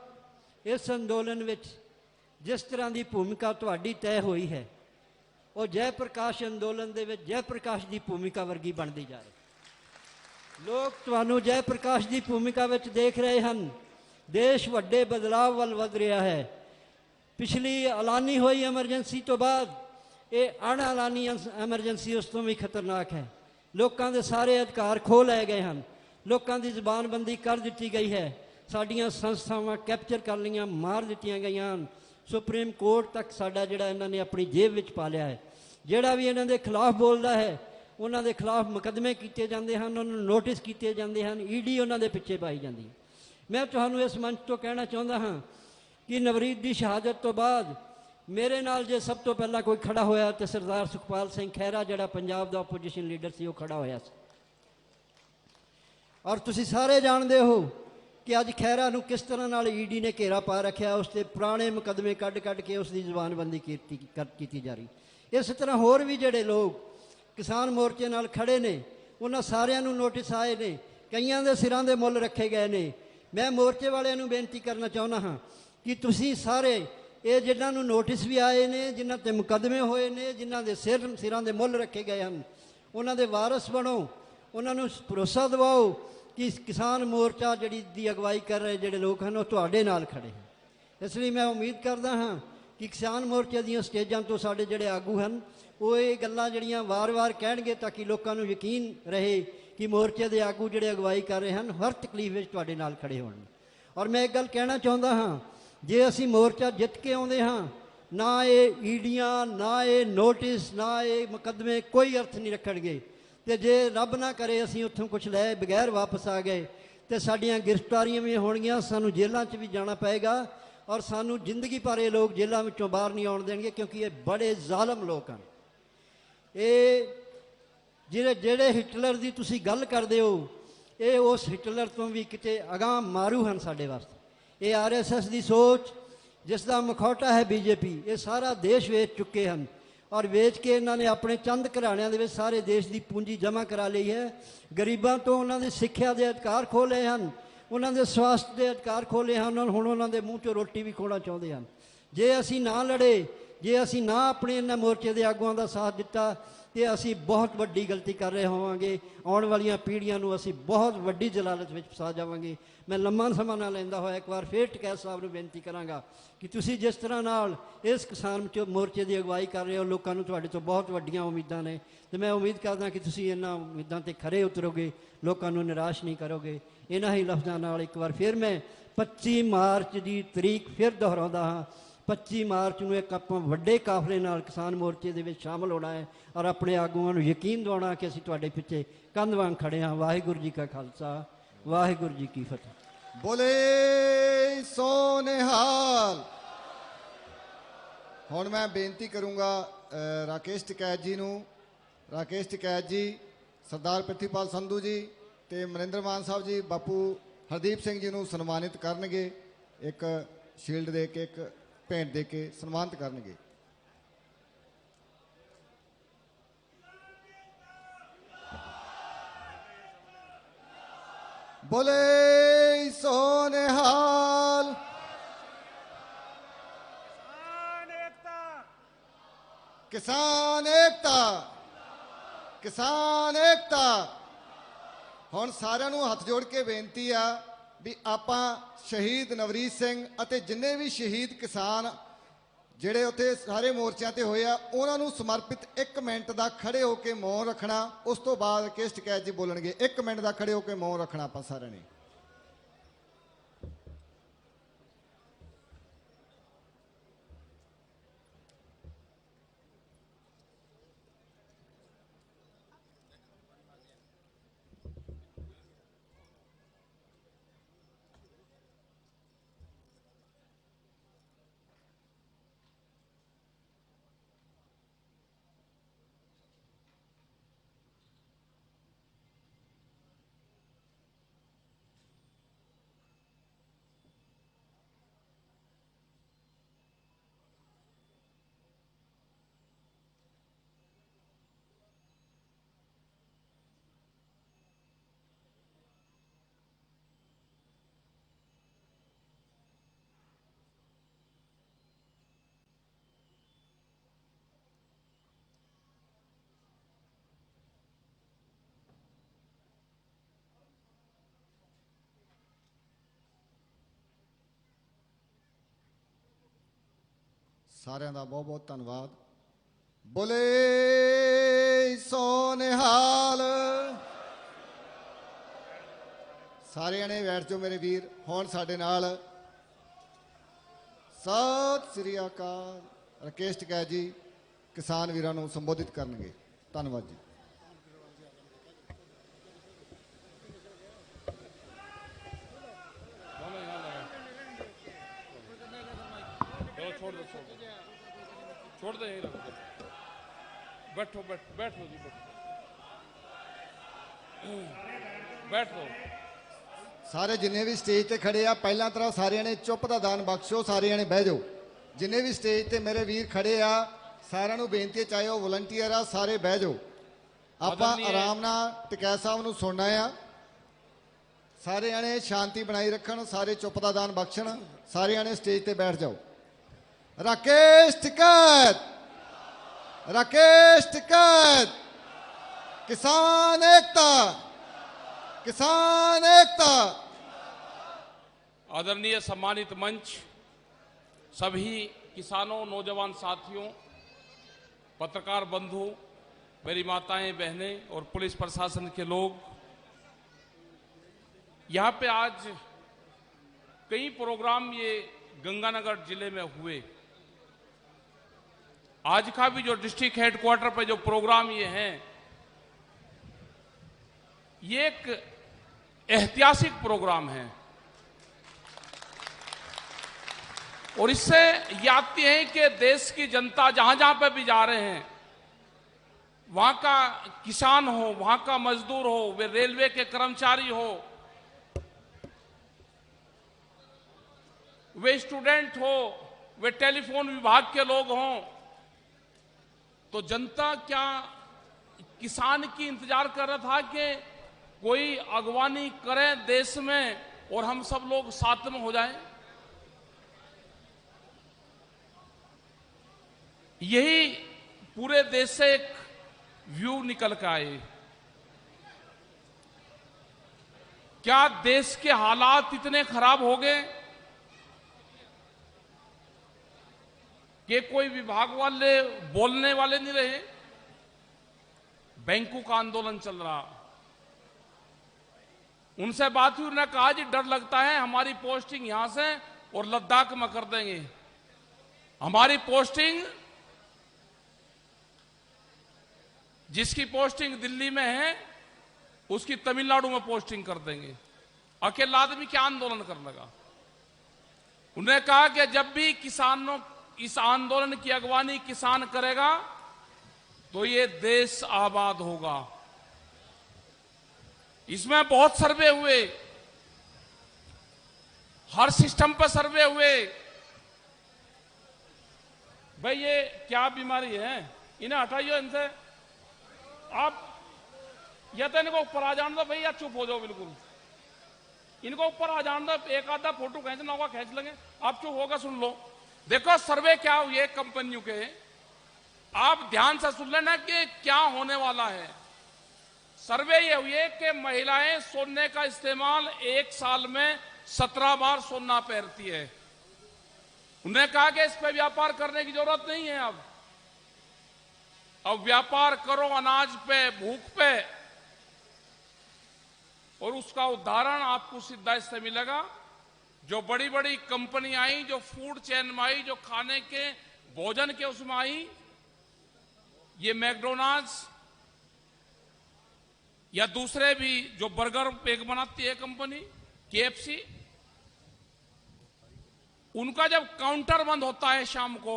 ਇਸ ਅੰਦੋਲਨ ਵਿੱਚ ਜਿਸ ਤਰ੍ਹਾਂ ਦੀ ਭੂਮਿਕਾ ਤੁਹਾਡੀ ਤੈਅ ਹੋਈ ਹੈ ਉਹ ਜੈ ਪ੍ਰਕਾਸ਼ ਅੰਦੋਲਨ ਦੇ ਵਿੱਚ ਜੈ ਪ੍ਰਕਾਸ਼ ਦੀ ਭੂਮਿਕਾ ਵਰਗੀ ਬਣਦੀ ਜਾ ਰਹੀ। ਲੋਕ ਤੁਹਾਨੂੰ ਜੈ ਪ੍ਰਕਾਸ਼ ਦੀ ਭੂਮਿਕਾ ਵਿੱਚ ਦੇਖ ਰਹੇ ਹਨ। ਦੇਸ਼ ਵੱਡੇ ਬਦਲਾਅ ਵੱਲ ਵਧ ਰਿਹਾ ਹੈ। ਪਿਛਲੀ ਐਲਾਨੀ ਹੋਈ ਐਮਰਜੈਂਸੀ ਤੋਂ ਬਾਅਦ ਇਹ ਅਣਐਲਾਨੀ ਐਮਰਜੈਂਸੀ ਉਸ ਤੋਂ ਵੀ ਖਤਰਨਾਕ ਹੈ। ਲੋਕਾਂ ਦੇ ਸਾਰੇ ਅਧਿਕਾਰ ਖੋਹ ਲਏ ਗਏ ਹਨ। ਲੋਕਾਂ ਦੀ ਜ਼ਬਾਨਬੰਦੀ ਕਰ ਦਿੱਤੀ ਗਈ ਹੈ। ਸਾਡੀਆਂ ਸੰਸਥਾਵਾਂ ਕੈਪਚਰ ਕਰ ਲਈਆਂ, ਮਾਰ ਦਿੱਤੀਆਂ ਗਈਆਂ ਹਨ। ਸੁਪਰੀਮ ਕੋਰਟ ਤੱਕ ਸਾਡਾ ਜਿਹੜਾ ਇਹਨਾਂ ਨੇ ਆਪਣੀ ਜੇਬ ਵਿੱਚ ਪਾ ਲਿਆ ਹੈ। ਜਿਹੜਾ ਵੀ ਇਹਨਾਂ ਦੇ ਖਿਲਾਫ ਬੋਲਦਾ ਹੈ ਉਹਨਾਂ ਦੇ ਖਿਲਾਫ ਮੁਕੱਦਮੇ ਕੀਤੇ ਜਾਂਦੇ ਹਨ, ਉਹਨਾਂ ਨੂੰ ਨੋਟਿਸ ਕੀਤੇ ਜਾਂਦੇ ਹਨ, ਈਡੀ ਉਹਨਾਂ ਦੇ ਪਿੱਛੇ ਪਾਈ ਜਾਂਦੀ ਹੈ। ਮੈਂ ਤੁਹਾਨੂੰ ਇਸ ਮੰਚ ਤੋਂ ਕਹਿਣਾ ਚਾਹੁੰਦਾ ਹਾਂ ਕਿ ਨਵਰੀਤ ਦੀ ਸ਼ਹਾਦਤ ਤੋਂ ਬਾਅਦ ਮੇਰੇ ਨਾਲ ਜੇ ਸਭ ਤੋਂ ਪਹਿਲਾਂ ਕੋਈ ਖੜਾ ਹੋਇਆ ਤੇ ਸਰਦਾਰ ਸੁਖਪਾਲ ਸਿੰਘ ਖਹਿਰਾ ਜਿਹੜਾ ਪੰਜਾਬ ਦਾ ਆਪੋਜੀਸ਼ਨ ਲੀਡਰ ਸੀ ਉਹ ਖੜਾ ਹੋਇਆ ਸੀ। ਔਰ ਤੁਸੀਂ ਸਾਰੇ ਜਾਣਦੇ ਹੋ ਕਿ ਅੱਜ ਖਹਿਰਾ ਨੂੰ ਕਿਸ ਤਰ੍ਹਾਂ ਨਾਲ ਈਡੀ ਨੇ ਘੇਰਾ ਪਾ ਰੱਖਿਆ, ਉਸ 'ਤੇ ਪੁਰਾਣੇ ਮੁਕੱਦਮੇ ਕੱਢ ਕੇ ਉਸ ਦੀ ਜ਼ਬਾਨਬੰਦੀ ਕੀਤੀ ਜਾ ਰਹੀ। ਇਸ ਤਰ੍ਹਾਂ ਹੋਰ ਵੀ ਜਿਹੜੇ ਲੋਕ ਕਿਸਾਨ ਮੋਰਚੇ ਨਾਲ ਖੜੇ ਨੇ ਉਹਨਾਂ ਸਾਰਿਆਂ ਨੂੰ ਨੋਟਿਸ ਆਏ ਨੇ, ਕਈਆਂ ਦੇ ਸਿਰਾਂ ਦੇ ਮੁੱਲ ਰੱਖੇ ਗਏ ਨੇ। ਮੈਂ ਮੋਰਚੇ ਵਾਲਿਆਂ ਨੂੰ ਬੇਨਤੀ ਕਰਨਾ ਚਾਹੁੰਦਾ ਹਾਂ ਕਿ ਤੁਸੀਂ ਸਾਰੇ ਇਹ ਜਿਨ੍ਹਾਂ ਨੂੰ ਨੋਟਿਸ ਵੀ ਆਏ ਨੇ, ਜਿਨ੍ਹਾਂ 'ਤੇ ਮੁਕੱਦਮੇ ਹੋਏ ਨੇ, ਜਿਨ੍ਹਾਂ ਦੇ ਸਿਰਾਂ ਦੇ ਮੁੱਲ ਰੱਖੇ ਗਏ ਹਨ, ਉਹਨਾਂ ਦੇ ਵਾਰਸ ਬਣੋ, ਉਹਨਾਂ ਨੂੰ ਭਰੋਸਾ ਦਿਵਾਓ ਕਿ ਕਿਸਾਨ ਮੋਰਚਾ ਜਿਹੜੀ ਦੀ ਅਗਵਾਈ ਕਰ ਰਹੇ ਜਿਹੜੇ ਲੋਕ ਹਨ ਉਹ ਤੁਹਾਡੇ ਨਾਲ ਖੜੇ ਹਨ। ਇਸ ਲਈ ਮੈਂ ਉਮੀਦ ਕਰਦਾ ਹਾਂ ਕਿ ਕਿਸਾਨ ਮੋਰਚੇ ਦੀਆਂ ਸਟੇਜਾਂ ਤੋਂ ਸਾਡੇ ਜਿਹੜੇ ਆਗੂ ਹਨ ਉਹ ਇਹ ਗੱਲਾਂ ਜਿਹੜੀਆਂ ਵਾਰ-ਵਾਰ ਕਹਿਣਗੇ ਤਾਂ ਕਿ ਲੋਕਾਂ ਨੂੰ ਯਕੀਨ ਰਹੇ ਕਿ ਮੋਰਚੇ ਦੇ ਆਗੂ ਜਿਹੜੇ ਅਗਵਾਈ ਕਰ ਰਹੇ ਹਨ ਹਰ ਤਕਲੀਫ ਵਿੱਚ ਤੁਹਾਡੇ ਨਾਲ ਖੜੇ ਹੋਣਗੇ। ਔਰ ਮੈਂ ਇੱਕ ਗੱਲ ਕਹਿਣਾ ਚਾਹੁੰਦਾ ਹਾਂ, ਜੇ ਅਸੀਂ ਮੋਰਚਾ ਜਿੱਤ ਕੇ ਆਉਂਦੇ ਹਾਂ, ਨਾ ਇਹ ਈਡੀਆਂ, ਨਾ ਇਹ ਨੋਟਿਸ, ਨਾ ਇਹ ਮੁਕੱਦਮੇ ਕੋਈ ਅਰਥ ਨਹੀਂ ਰੱਖਣਗੇ। ਤੇ ਜੇ ਰੱਬ ਨਾ ਕਰੇ ਅਸੀਂ ਉੱਥੋਂ ਕੁਝ ਲੈ ਬਗੈਰ ਵਾਪਸ ਆ ਗਏ ਤੇ ਸਾਡੀਆਂ ਗ੍ਰਿਫਤਾਰੀਆਂ ਵੀ ਹੋਣਗੀਆਂ, ਸਾਨੂੰ ਜੇਲ੍ਹਾਂ 'ਚ ਵੀ ਜਾਣਾ ਪਏਗਾ ਔਰ ਸਾਨੂੰ ਜ਼ਿੰਦਗੀ ਭਰ ਇਹ ਲੋਕ ਜੇਲ੍ਹਾਂ ਵਿੱਚੋਂ ਬਾਹਰ ਨਹੀਂ ਆਉਣ ਦੇਣਗੇ, ਕਿਉਂਕਿ ਇਹ ਬੜੇ ਜ਼ਾਲਮ ਲੋਕ ਹਨ। ਇਹ ਜਿਹੜੇ ਹਿਟਲਰ ਦੀ ਤੁਸੀਂ ਗੱਲ ਕਰਦੇ ਹੋ ਇਹ ਉਸ ਹਿਟਲਰ ਤੋਂ ਵੀ ਕਿਤੇ ਅਗਾਂਹ ਮਾਰੂ ਹਨ ਸਾਡੇ ਵਾਸਤੇ। ਇਹ RSS ਦੀ ਸੋਚ ਜਿਸ ਦਾ ਮਖੌਟਾ ਹੈ BJP, ਇਹ ਸਾਰਾ ਦੇਸ਼ ਵੇਚ ਚੁੱਕੇ ਹਨ ਔਰ ਵੇਚ ਕੇ ਇਹਨਾਂ ਨੇ ਆਪਣੇ ਚੰਦ ਘਰਾਣਿਆਂ ਦੇ ਵਿੱਚ ਸਾਰੇ ਦੇਸ਼ ਦੀ ਪੂੰਜੀ ਜਮ੍ਹਾਂ ਕਰਾ ਲਈ ਹੈ। ਗਰੀਬਾਂ ਤੋਂ ਉਹਨਾਂ ਦੀ ਸਿੱਖਿਆ ਦੇ ਅਧਿਕਾਰ ਖੋਹ ਲਏ ਹਨ, ਉਹਨਾਂ ਦੇ ਸਵਾਸਥ ਦੇ ਅਧਿਕਾਰ ਖੋਹ ਲਏ ਹਨ, ਹੁਣ ਉਹਨਾਂ ਦੇ ਮੂੰਹ 'ਚੋਂ ਰੋਟੀ ਵੀ ਖੋਣਾ ਚਾਹੁੰਦੇ ਹਨ। ਜੇ ਅਸੀਂ ਨਾ ਲੜੇ, ਜੇ ਅਸੀਂ ਨਾ ਆਪਣੇ ਇਹਨਾਂ ਮੋਰਚੇ ਦੇ ਆਗੂਆਂ ਦਾ ਸਾਥ ਦਿੱਤਾ ਤੇ ਅਸੀਂ ਬਹੁਤ ਵੱਡੀ ਗਲਤੀ ਕਰ ਰਹੇ ਹੋਵਾਂਗੇ। ਆਉਣ ਵਾਲੀਆਂ ਪੀੜ੍ਹੀਆਂ ਨੂੰ ਅਸੀਂ ਬਹੁਤ ਵੱਡੀ ਜਲਾਲਤ ਵਿੱਚ ਫਸਾ ਜਾਵਾਂਗੇ। ਮੈਂ ਲੰਮਾ ਸਮਾਂ ਨਾ ਲੈਂਦਾ ਹੋਇਆ ਇੱਕ ਵਾਰ ਫਿਰ ਟਕੈਤ ਸਾਹਿਬ ਨੂੰ ਬੇਨਤੀ ਕਰਾਂਗਾ ਕਿ ਤੁਸੀਂ ਜਿਸ ਤਰ੍ਹਾਂ ਨਾਲ ਇਸ ਕਿਸਾਨ ਮੋਰਚੇ ਦੀ ਅਗਵਾਈ ਕਰ ਰਹੇ ਹੋ, ਲੋਕਾਂ ਨੂੰ ਤੁਹਾਡੇ ਤੋਂ ਬਹੁਤ ਵੱਡੀਆਂ ਉਮੀਦਾਂ ਨੇ ਤੇ ਮੈਂ ਉਮੀਦ ਕਰਦਾ ਕਿ ਤੁਸੀਂ ਇਹਨਾਂ ਉਮੀਦਾਂ 'ਤੇ ਖਰੇ ਉਤਰੋਗੇ, ਲੋਕਾਂ ਨੂੰ ਨਿਰਾਸ਼ ਨਹੀਂ ਕਰੋਗੇ। ਇਹਨਾਂ ਹੀ ਲਫ਼ਜ਼ਾਂ ਨਾਲ ਇੱਕ ਵਾਰ ਫਿਰ ਮੈਂ 25 ਮਾਰਚ ਦੀ ਤਰੀਕ ਫਿਰ ਦੁਹਰਾਉਂਦਾ ਹਾਂ। 25 ਮਾਰਚ ਨੂੰ ਇੱਕ ਆਪਾਂ ਵੱਡੇ ਕਾਫਲੇ ਨਾਲ ਕਿਸਾਨ ਮੋਰਚੇ ਦੇ ਵਿੱਚ ਸ਼ਾਮਲ ਹੋਣਾ ਹੈ ਔਰ ਆਪਣੇ ਆਗੂਆਂ ਨੂੰ ਯਕੀਨ ਦਿਵਾਉਣਾ ਕਿ ਅਸੀਂ ਤੁਹਾਡੇ ਪਿੱਛੇ ਕੰਧ ਵਾਂਗ ਖੜੇ ਹਾਂ। ਵਾਹਿਗੁਰੂ ਜੀ ਕਾ ਖਾਲਸਾ, ਵਾਹਿਗੁਰੂ ਜੀ ਕੀ ਫਤਿਹ। ਬੋਲੇ ਸੋ ਨਿਹਾਲ। ਹੁਣ ਮੈਂ ਬੇਨਤੀ ਕਰੂੰਗਾ ਰਾਕੇਸ਼ ਟਕੈਤ ਜੀ ਨੂੰ। ਰਾਕੇਸ਼ ਟਕੈਤ ਜੀ, ਸਰਦਾਰ ਪ੍ਰਿਥੀਪਾਲ ਸੰਧੂ ਜੀ ਤੇ ਮਨਿੰਦਰ ਮਾਨ ਸਾਹਿਬ ਜੀ ਬਾਪੂ ਹਰਦੀਪ ਸਿੰਘ ਜੀ ਨੂੰ ਸਨਮਾਨਿਤ ਕਰਨਗੇ। ਇੱਕ ਸ਼ੀਲਡ ਦੇ ਕੇ, ਇੱਕ ਭੇਂਟ ਦੇ ਕੇ ਸਨਮਾਨਿਤ ਕਰਨਗੇ। ਬੋਲੇ ਸੋ ਨਿਹਾਲ। ਕਿਸਾਨ ਏਕਤਾ, ਕਿਸਾਨ ਏਕਤਾ। ਹੁਣ ਸਾਰਿਆਂ ਨੂੰ ਹੱਥ ਜੋੜ ਕੇ ਬੇਨਤੀ ਆ ਵੀ ਆਪਾਂ ਸ਼ਹੀਦ ਨਵਰੀਤ ਸਿੰਘ ਅਤੇ ਜਿੰਨੇ ਵੀ ਸ਼ਹੀਦ ਕਿਸਾਨ ਜਿਹੜੇ ਉੱਥੇ ਸਾਰੇ ਮੋਰਚਿਆਂ ਤੇ ਹੋਏ ਆ ਉਹਨਾਂ ਨੂੰ ਸਮਰਪਿਤ 1 ਮਿੰਟ ਦਾ ਖੜੇ ਹੋ ਕੇ ਮੌਨ ਰੱਖਣਾ। ਉਸ ਤੋਂ ਬਾਅਦ ਰਕੇਸ਼ ਟਿਕੈਤ ਜੀ ਬੋਲਣਗੇ। 1 ਮਿੰਟ ਦਾ ਖੜੇ ਹੋ ਕੇ ਮੌਨ ਰੱਖਣਾ ਆਪਾਂ ਸਾਰਿਆਂ ਨੇ। ਸਾਰਿਆਂ ਦਾ ਬਹੁਤ ਬਹੁਤ ਧੰਨਵਾਦ। ਬੋਲੇ ਸੋ ਨਿਹਾਲ। ਸਾਰੇ ਜਣੇ ਬੈਠ ਜਾਓ ਮੇਰੇ ਵੀਰ। ਹੁਣ ਸਾਡੇ ਨਾਲ ਸਤਿ ਸ੍ਰੀ ਅਕਾਲ ਰਕੇਸ਼ ਟਿਕੈਤ ਜੀ ਕਿਸਾਨ ਵੀਰਾਂ ਨੂੰ ਸੰਬੋਧਿਤ ਕਰਨਗੇ। ਧੰਨਵਾਦ ਜੀ। छोड़ दे, बैठो बैठो जी बैठो। ਸਾਰੇ ਜਿੰਨੇ ਵੀ ਸਟੇਜ ਤੇ ਖੜੇ ਆ ਪਹਿਲਾਂ ਤਰ੍ਹਾਂ ਸਾਰਿਆਂ ਨੇ ਚੁੱਪ ਦਾ ਦਾਨ ਬਖਸ਼ੋ। ਸਾਰੇ ਜਣੇ ਬਹਿ ਜਾਓ। ਜਿੰਨੇ ਵੀ ਸਟੇਜ ਤੇ ਮੇਰੇ ਵੀਰ ਖੜੇ ਆ ਸਾਰਿਆਂ ਨੂੰ ਬੇਨਤੀ ਹੈ, ਚਾਹੇ ਉਹ ਵਲੰਟੀਅਰ ਆ, ਸਾਰੇ ਬਹਿ ਜਾਓ। ਆਪਾਂ ਆਰਾਮ ਨਾਲ ਟਿਕੈਤ ਸਾਹਿਬ ਨੂੰ ਸੁਣਨਾ ਆ। ਸਾਰੇ ਜਣੇ ਸ਼ਾਂਤੀ ਬਣਾਈ ਰੱਖਣ। ਸਾਰੇ ਚੁੱਪ ਦਾ ਦਾਨ ਬਖਸ਼ਣ। ਸਾਰੇ ਜਣੇ ਸਟੇਜ ਤੇ ਬੈਠ ਜਾਓ। राकेश टिकैत, राकेश टिकैत, किसान एकता, किसान एकता। आदरणीय सम्मानित मंच, सभी किसानों, नौजवान साथियों, पत्रकार बंधु, मेरी माताएं बहनें और पुलिस प्रशासन के लोग, यहाँ पे आज कई प्रोग्राम ये गंगानगर जिले में हुए। आज का भी जो डिस्ट्रिक्ट हेडक्वार्टर पे जो प्रोग्राम ये हैं, ये एक ऐतिहासिक प्रोग्राम है और इससे ये आती है कि देश की जनता जहां जहां पे भी जा रहे हैं, वहां का किसान हो, वहां का मजदूर हो, वे रेलवे के कर्मचारी हो, वे स्टूडेंट हो, वे टेलीफोन विभाग के लोग हों, तो जनता क्या किसान की इंतजार कर रहा था कि कोई अगवानी करे देश में और हम सब लोग साथ में हो जाएं। यही पूरे देश से एक व्यू निकल के आए। क्या देश के हालात इतने खराब हो गए कि कोई विभाग वाले बोलने वाले नहीं रहे? बैंकों का आंदोलन चल रहा, उनसे बात हुई, उन्होंने कहा जी डर लगता है, हमारी पोस्टिंग यहां से और लद्दाख में कर देंगे। हमारी पोस्टिंग, जिसकी पोस्टिंग दिल्ली में है उसकी तमिलनाडु में पोस्टिंग कर देंगे। अकेला आदमी क्या आंदोलन कर लगा? उन्होंने कहा कि जब भी किसानों इस आंदोलन की अगवानी किसान करेगा तो ये देश आबाद होगा। इसमें बहुत सर्वे हुए, हर सिस्टम पर सर्वे हुए। भाई ये क्या बीमारी है, इन्हें हटाइए इनसे। आप या तो इनको ऊपर आ जान दो भाई, या चुप हो जाओ बिल्कुल। इनको ऊपर आ जान दो, एक आधा फोटो खींचना होगा खींच लेंगे, आप चुप होगा सुन लो। देखो सर्वे क्या हुए कंपनियों के, आप ध्यान से सुन लेना कि क्या होने वाला है। सर्वे ये हुए कि महिलाएं सोने का इस्तेमाल 1 साल में 17 बार सोना पहनती है। उन्होंने कहा कि इस पे व्यापार करने की जरूरत नहीं है। अब व्यापार करो अनाज पे, भूख पे, और उसका उदाहरण आपको सीधा इससे मिलेगा। जो बड़ी बड़ी कंपनी आई, जो फूड चेन में आई, जो खाने के भोजन के उसमें आई, ये मैकडोनाल्ड्स या दूसरे भी जो बर्गर पेक बनाती है कंपनी KFC, उनका जब काउंटर बंद होता है शाम को,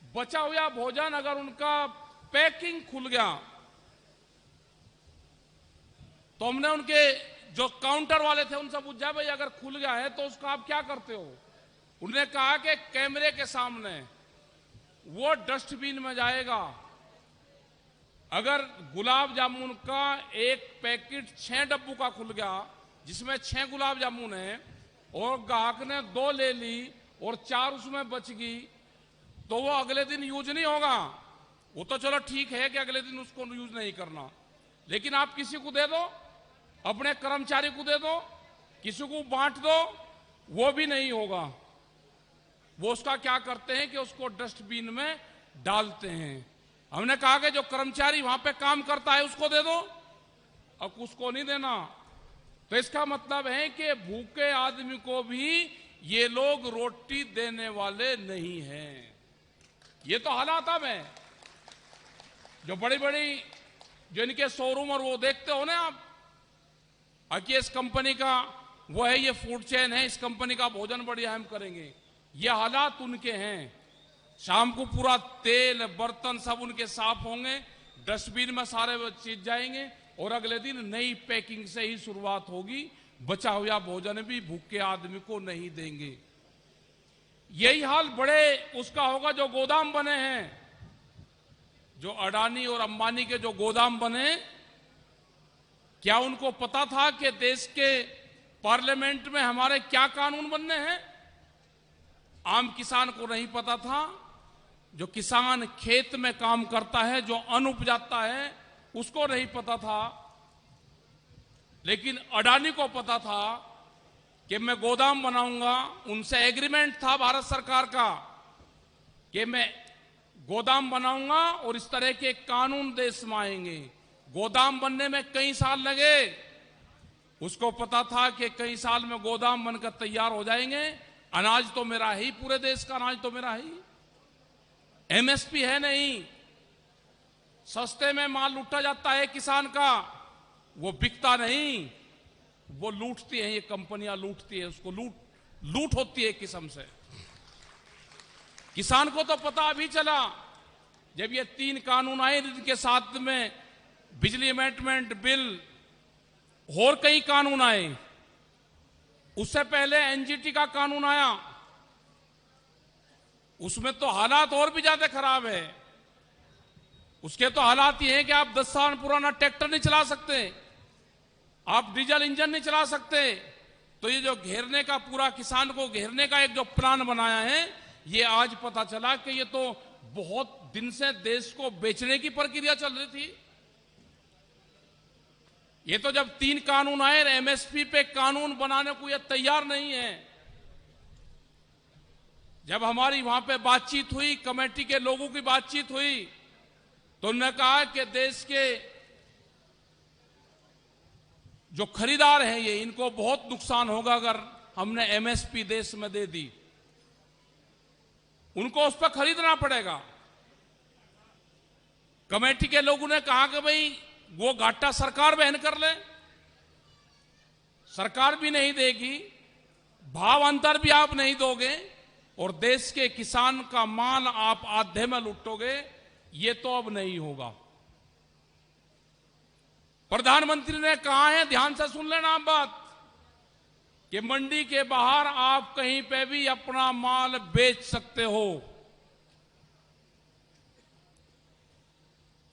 बचा हुआ भोजन अगर उनका पैकिंग खुल गया तो हमने उनके जो काउंटर वाले थे उनसे पूछा, भाई अगर खुल गया है तो उसका आप क्या करते हो? उन्होंने कहा कि कैमरे के सामने वो डस्टबिन में जाएगा। अगर गुलाब जामुन का एक पैकेट 6 डब्बू का खुल गया, जिसमें 6 गुलाब जामुन है, और ग्राहक ने 2 ले ली और 4 उसमें बच गई, तो वो अगले दिन यूज नहीं होगा। वो तो चलो ठीक है कि अगले दिन उसको यूज नहीं करना, लेकिन आप किसी को दे दो, अपने कर्मचारी को दे दो, किसी को बांट दो, वो भी नहीं होगा। वो उसका क्या करते हैं कि उसको डस्टबिन में डालते हैं। हमने कहा कि जो कर्मचारी वहां पे काम करता है उसको दे दो, अब उसको नहीं देना। तो इसका मतलब है कि भूखे आदमी को भी ये लोग रोटी देने वाले नहीं हैं। ये तो हालात अब है। जो बड़ी बड़ी जो इनके शोरूम और वो देखते हो ना आप, कि इस कंपनी का वो है, ये फूड चेन है, इस कंपनी का भोजन बढ़िया हम करेंगे, ये हालात उनके हैं। शाम को पूरा तेल बर्तन सब उनके साफ होंगे, डस्टबिन में सारे चीज जाएंगे, और अगले दिन नई पैकिंग से ही शुरुआत होगी। बचा हुआ भोजन भी भूखे आदमी को नहीं देंगे। यही हाल बड़े उसका होगा जो गोदाम बने हैं, जो अडानी और अंबानी के जो गोदाम बने। क्या उनको पता था कि देश के पार्लियामेंट में हमारे क्या कानून बनने हैं? आम किसान को नहीं पता था। जो किसान खेत में काम करता है, जो अन्न उपजाता है, उसको नहीं पता था। लेकिन अडानी को पता था कि मैं गोदाम बनाऊंगा। उनसे एग्रीमेंट था भारत सरकार का कि मैं गोदाम बनाऊंगा और इस तरह के कानून देश में आएंगे। गोदाम बनने में कई साल लगे। उसको पता था कि कई साल में गोदाम बनकर तैयार हो जाएंगे। अनाज तो मेरा ही, पूरे देश का अनाज तो मेरा ही। MSP है नहीं, सस्ते में माल लूटा जाता है किसान का, वो बिकता नहीं, वो लूटती है, ये कंपनियां लूटती है, उसको लूट होती है किस्म से। किसान को तो पता अभी चला जब ये 3 कानून आए, जिनके साथ में बिजली अमेंडमेंट बिल और कई कानून आए। उससे पहले NGT का कानून आया, उसमें तो हालात और भी ज्यादा खराब है। उसके तो हालात ये हैं कि आप 10 साल पुराना ट्रैक्टर नहीं चला सकते, आप डीजल इंजन नहीं चला सकते। तो ये जो घेरने का, पूरा किसान को घेरने का एक जो प्लान बनाया है, ये आज पता चला कि ये तो बहुत दिन से देश को बेचने की प्रक्रिया चल रही थी। ये तो जब 3 कानून आए, MSP पे कानून बनाने को ये तैयार नहीं है। जब हमारी वहां पे बातचीत हुई, कमेटी के लोगों की बातचीत हुई, तो उन्होंने कहा कि देश के जो खरीदार हैं, ये इनको बहुत नुकसान होगा अगर हमने MSP देश में दे दी। उनको उस पर खरीदना पड़ेगा। कमेटी के लोगों ने कहा कि भाई वो घाटा सरकार वहन कर ले। सरकार भी नहीं देगी, भाव अंतर भी आप नहीं दोगे, और देश के किसान का माल आप आधे में लूटोगे। ये तो अब नहीं होगा। प्रधानमंत्री ने कहा है, ध्यान से सुन लेना आप बात, कि मंडी के बाहर आप कहीं पे भी अपना माल बेच सकते हो।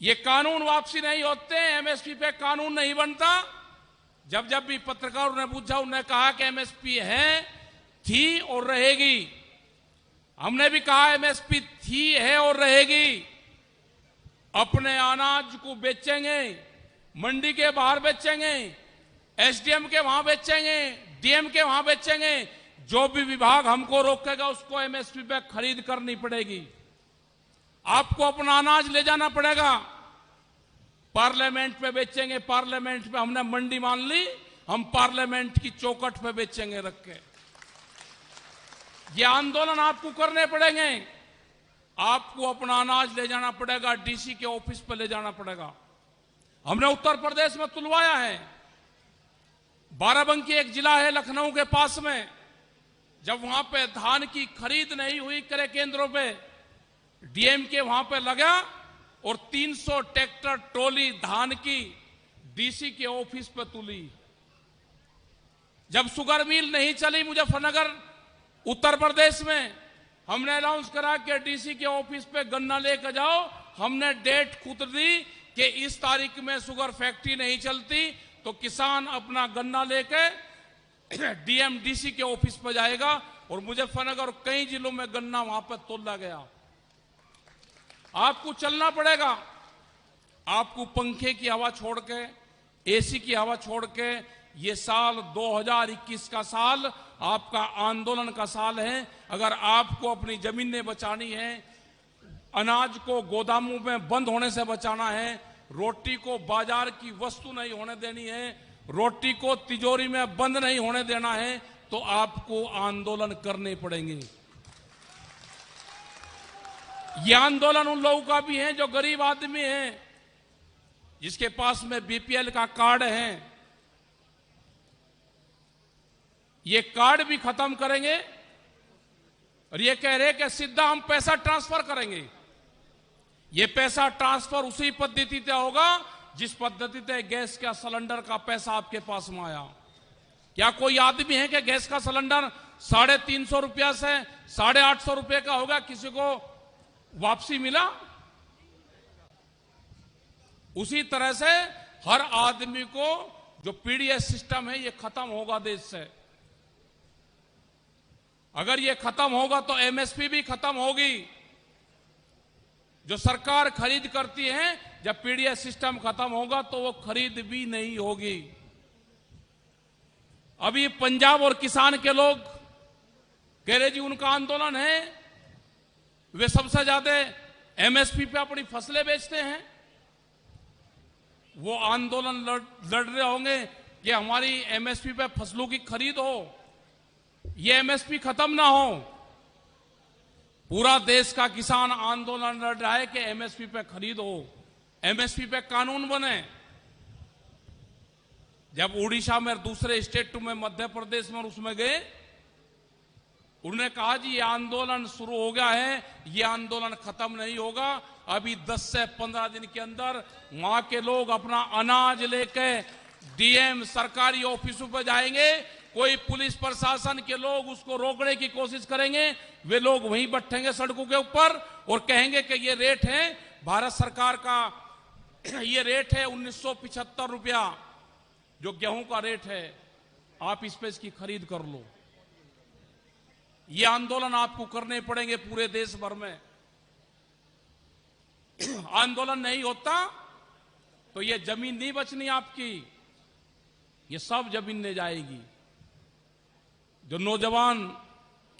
ये कानून वापसी नहीं होते, MSP पे कानून नहीं बनता। जब जब भी पत्रकारों ने पूछा, उन्होंने कहा कि MSP है, थी और रहेगी। हमने भी कहा MSP थी, है और रहेगी। अपने अनाज को बेचेंगे, मंडी के बाहर बेचेंगे, SDM के वहां बेचेंगे, DM के वहां बेचेंगे। जो भी विभाग हमको रोकेगा उसको एमएसपी पे खरीद करनी पड़ेगी। आपको अपना अनाज ले जाना पड़ेगा, पार्लियामेंट पे बेचेंगे। पार्लियामेंट पे हमने मंडी मान ली, हम पार्लियामेंट की चौखट पे बेचेंगे रख के। ये आंदोलन आपको करने पड़ेंगे। आपको अपना अनाज ले जाना पड़ेगा, डीसी के ऑफिस पे ले जाना पड़ेगा। हमने उत्तर प्रदेश में तुलवाया है। बाराबंकी एक जिला है लखनऊ के पास में, जब वहां पे धान की खरीद नहीं हुई क्रय केंद्रों पे, डीएम के वहां पे लगा और 300 ट्रैक्टर ट्रॉली धान की डीसी के ऑफिस पे तुली। जब शुगर मिल नहीं चली मुजफ्फरनगर उत्तर प्रदेश में, हमने अनाउंस करा कि डीसी के ऑफिस पे गन्ना लेकर जाओ। हमने डेट खुद दी कि इस तारीख में शुगर फैक्ट्री नहीं चलती, तो किसान अपना गन्ना लेके डीएम डीसी के ऑफिस पर जाएगा और मुजफ्फरनगर और कई जिलों में गन्ना वहां पर तोला गया। आपको चलना पड़ेगा। आपको पंखे की हवा छोड़ के, एसी की हवा छोड़ के, ये साल 2021 का साल आपका आंदोलन का साल है। अगर आपको अपनी जमीनें बचानी है, अनाज को गोदामों में बंद होने से बचाना है, रोटी को बाजार की वस्तु नहीं होने देनी है, रोटी को तिजोरी में बंद नहीं होने देना है, तो आपको आंदोलन करने पड़ेंगे। यह आंदोलन उन लोगों का भी है जो गरीब आदमी हैं, जिसके पास में बीपीएल का कार्ड है। ये कार्ड भी खत्म करेंगे और ये कह रहे कि सीधा हम पैसा ट्रांसफर करेंगे। ये पैसा ट्रांसफर उसी पद्धति से होगा जिस पद्धति से गैस का सिलेंडर का पैसा आपके पास में आया। क्या कोई आदमी है कि गैस का सिलेंडर 350 रुपया से 850 रुपये का होगा, किसी को वापसी मिला? उसी तरह से हर आदमी को जो पीडीएस सिस्टम है ये खत्म होगा देश से। अगर ये खत्म होगा तो एमएसपी भी खत्म होगी। जो सरकार खरीद करती है, जब पीडीएस सिस्टम खत्म होगा तो वो खरीद भी नहीं होगी। अभी पंजाब और किसान के लोग कह रहे जी उनका आंदोलन है, वे सबसे ज्यादा एमएसपी पे अपनी फसलें बेचते हैं। वो आंदोलन लड़ रहे होंगे कि हमारी एमएसपी पे फसलों की खरीद हो, ये एमएसपी खत्म ना हो। पूरा देश का किसान आंदोलन लड़ रहा है कि एमएसपी पे खरीद हो, एमएसपी पे कानून बने। जब उड़ीसा में, दूसरे स्टेट में, मध्य प्रदेश में उसमें गए, उन्होंने कहा जी ये आंदोलन शुरू हो गया है, ये आंदोलन खत्म नहीं होगा। अभी 10 से 15 दिन के अंदर वहां के लोग अपना अनाज लेके डीएम सरकारी ऑफिसों पर जाएंगे। कोई पुलिस प्रशासन के लोग उसको रोकने की कोशिश करेंगे, वे लोग वहीं बैठेंगे सड़कों के ऊपर और कहेंगे कि ये रेट है भारत सरकार का, ये रेट है 1975 रुपया जो गेहूं का रेट है, आप इस पे इसकी खरीद कर लो। ये आंदोलन आपको करने पड़ेंगे पूरे देश भर में। आंदोलन नहीं होता तो ये जमीन नहीं बचनी आपकी, ये सब जमीन ले जाएगी। जो नौजवान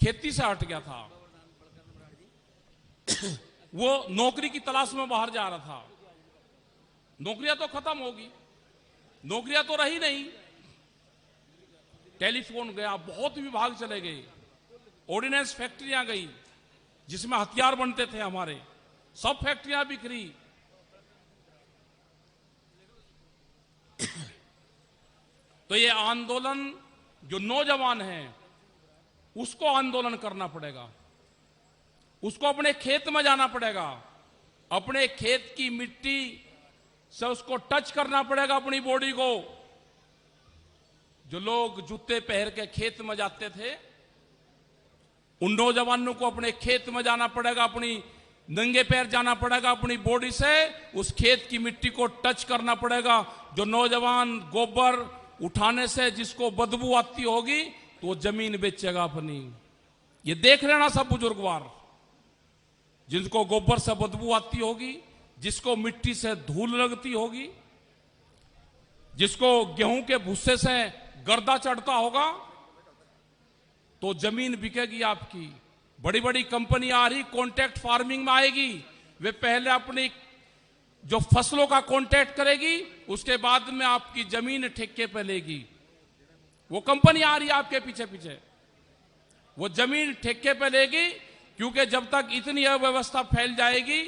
खेती से हट गया था, वो नौकरी की तलाश में बाहर जा रहा था, नौकरियां तो खत्म होगी, नौकरियां तो रही नहीं। टेलीफोन गया, बहुत विभाग चले गए, ऑर्डिनेंस फैक्ट्रियां गई जिसमें हथियार बनते थे हमारे, सब फैक्ट्रियां बिखरी। तो ये आंदोलन जो नौजवान है उसको आंदोलन करना पड़ेगा, उसको अपने खेत में जाना पड़ेगा, अपने खेत की मिट्टी से उसको टच करना पड़ेगा अपनी बॉडी को। जो लोग जूते पहन के खेत में जाते थे, उन नौजवानों को अपने खेत में जाना पड़ेगा, अपनी नंगे पैर जाना पड़ेगा, अपनी बॉडी से उस खेत की मिट्टी को टच करना पड़ेगा। जो नौजवान गोबर उठाने से जिसको बदबू आती होगी तो वो जमीन बेचेगा अपनी। ये देख लेना सब बुजुर्गवार, जिनको गोबर से बदबू आती होगी, जिसको मिट्टी से धूल लगती होगी, जिसको गेहूं के भूसे से गर्दा चढ़ता होगा, तो जमीन बिकेगी आपकी। बड़ी बड़ी कंपनी आ रही कॉन्ट्रैक्ट फार्मिंग में आएगी, वे पहले अपनी जो फसलों का कॉन्ट्रैक्ट करेगी, उसके बाद में आपकी जमीन ठेके पे लेगी। वो कंपनी आ रही है आपके पीछे पीछे, वो जमीन ठेके पे लेगी, क्योंकि जब तक इतनी अव्यवस्था फैल जाएगी,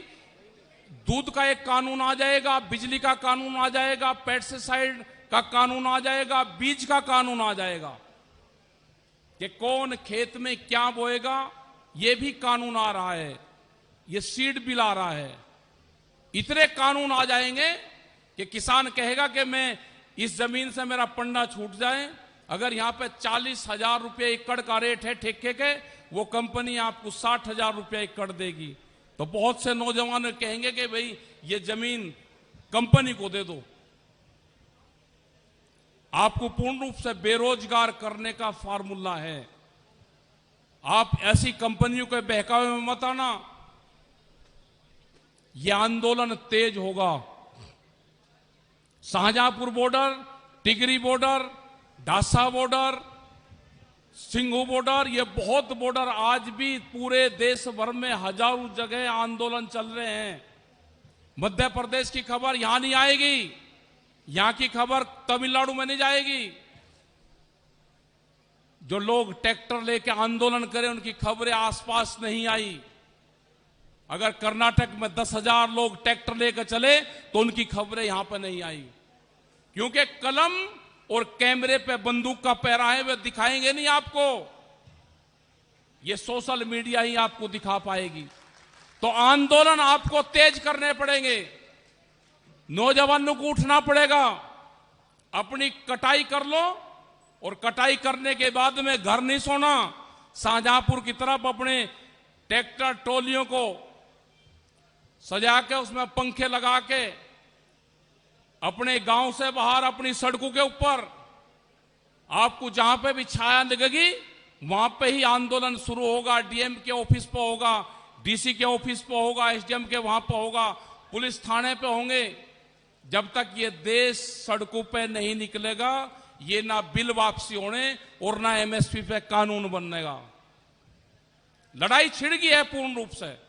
दूध का एक कानून आ जाएगा, बिजली का कानून आ जाएगा, पेस्टिसाइड का कानून आ जाएगा, बीज का कानून आ जाएगा कि कौन खेत में क्या बोएगा, ये भी कानून आ रहा है, ये सीड बिल आ रहा है। इतने कानून आ जाएंगे कि किसान कहेगा कि मैं इस जमीन से मेरा पन्ना छूट जाए। अगर यहां पे 40,000 रुपये एकड़ का रेट है ठेके के, वो कंपनी आपको 60,000 रुपये एकड़ देगी। तो बहुत से नौजवान कहेंगे कि भाई ये जमीन कंपनी को दे दो। आपको पूर्ण रूप से बेरोजगार करने का फार्मूला है। आप ऐसी कंपनियों के बहकावे में मत आना। यह आंदोलन तेज होगा। शाहजहांपुर बॉर्डर, टिगरी बॉर्डर, ढासा बॉर्डर, सिंघू बॉर्डर, ये बहुत बॉर्डर आज भी पूरे देश भर में हजारों जगह आंदोलन चल रहे हैं। मध्य प्रदेश की खबर यहां नहीं आएगी, यहां की खबर तमिलनाडु में नहीं जाएगी। जो लोग ट्रैक्टर लेके आंदोलन करें, उनकी खबरें आसपास नहीं आई। अगर कर्नाटक में 10,000 लोग ट्रैक्टर लेकर चले तो उनकी खबरें यहां पर नहीं आई, क्योंकि कलम और कैमरे पे बंदूक का पैरा है, वे दिखाएंगे नहीं आपको। ये सोशल मीडिया ही आपको दिखा पाएगी। तो आंदोलन आपको तेज करने पड़ेंगे, नौजवानों को उठना पड़ेगा। अपनी कटाई कर लो, और कटाई करने के बाद में घर नहीं सोना। शाहजहांपुर की तरफ अपने ट्रैक्टर ट्रॉलियों को सजा के, उसमें पंखे लगा के, अपने गांव से बाहर अपनी सड़कों के ऊपर आपको जहां पे भी छाया लगेगी, वहां पे ही आंदोलन शुरू होगा। डीएम के ऑफिस पे होगा, डीसी के ऑफिस पे होगा, एसडीएम के वहां पे होगा, पुलिस थाने पे होंगे। जब तक ये देश सड़कों पे नहीं निकलेगा, ये ना बिल वापसी होने और ना एमएसपी पे कानून बनेगा। लड़ाई छिड़ गई है पूर्ण रूप से।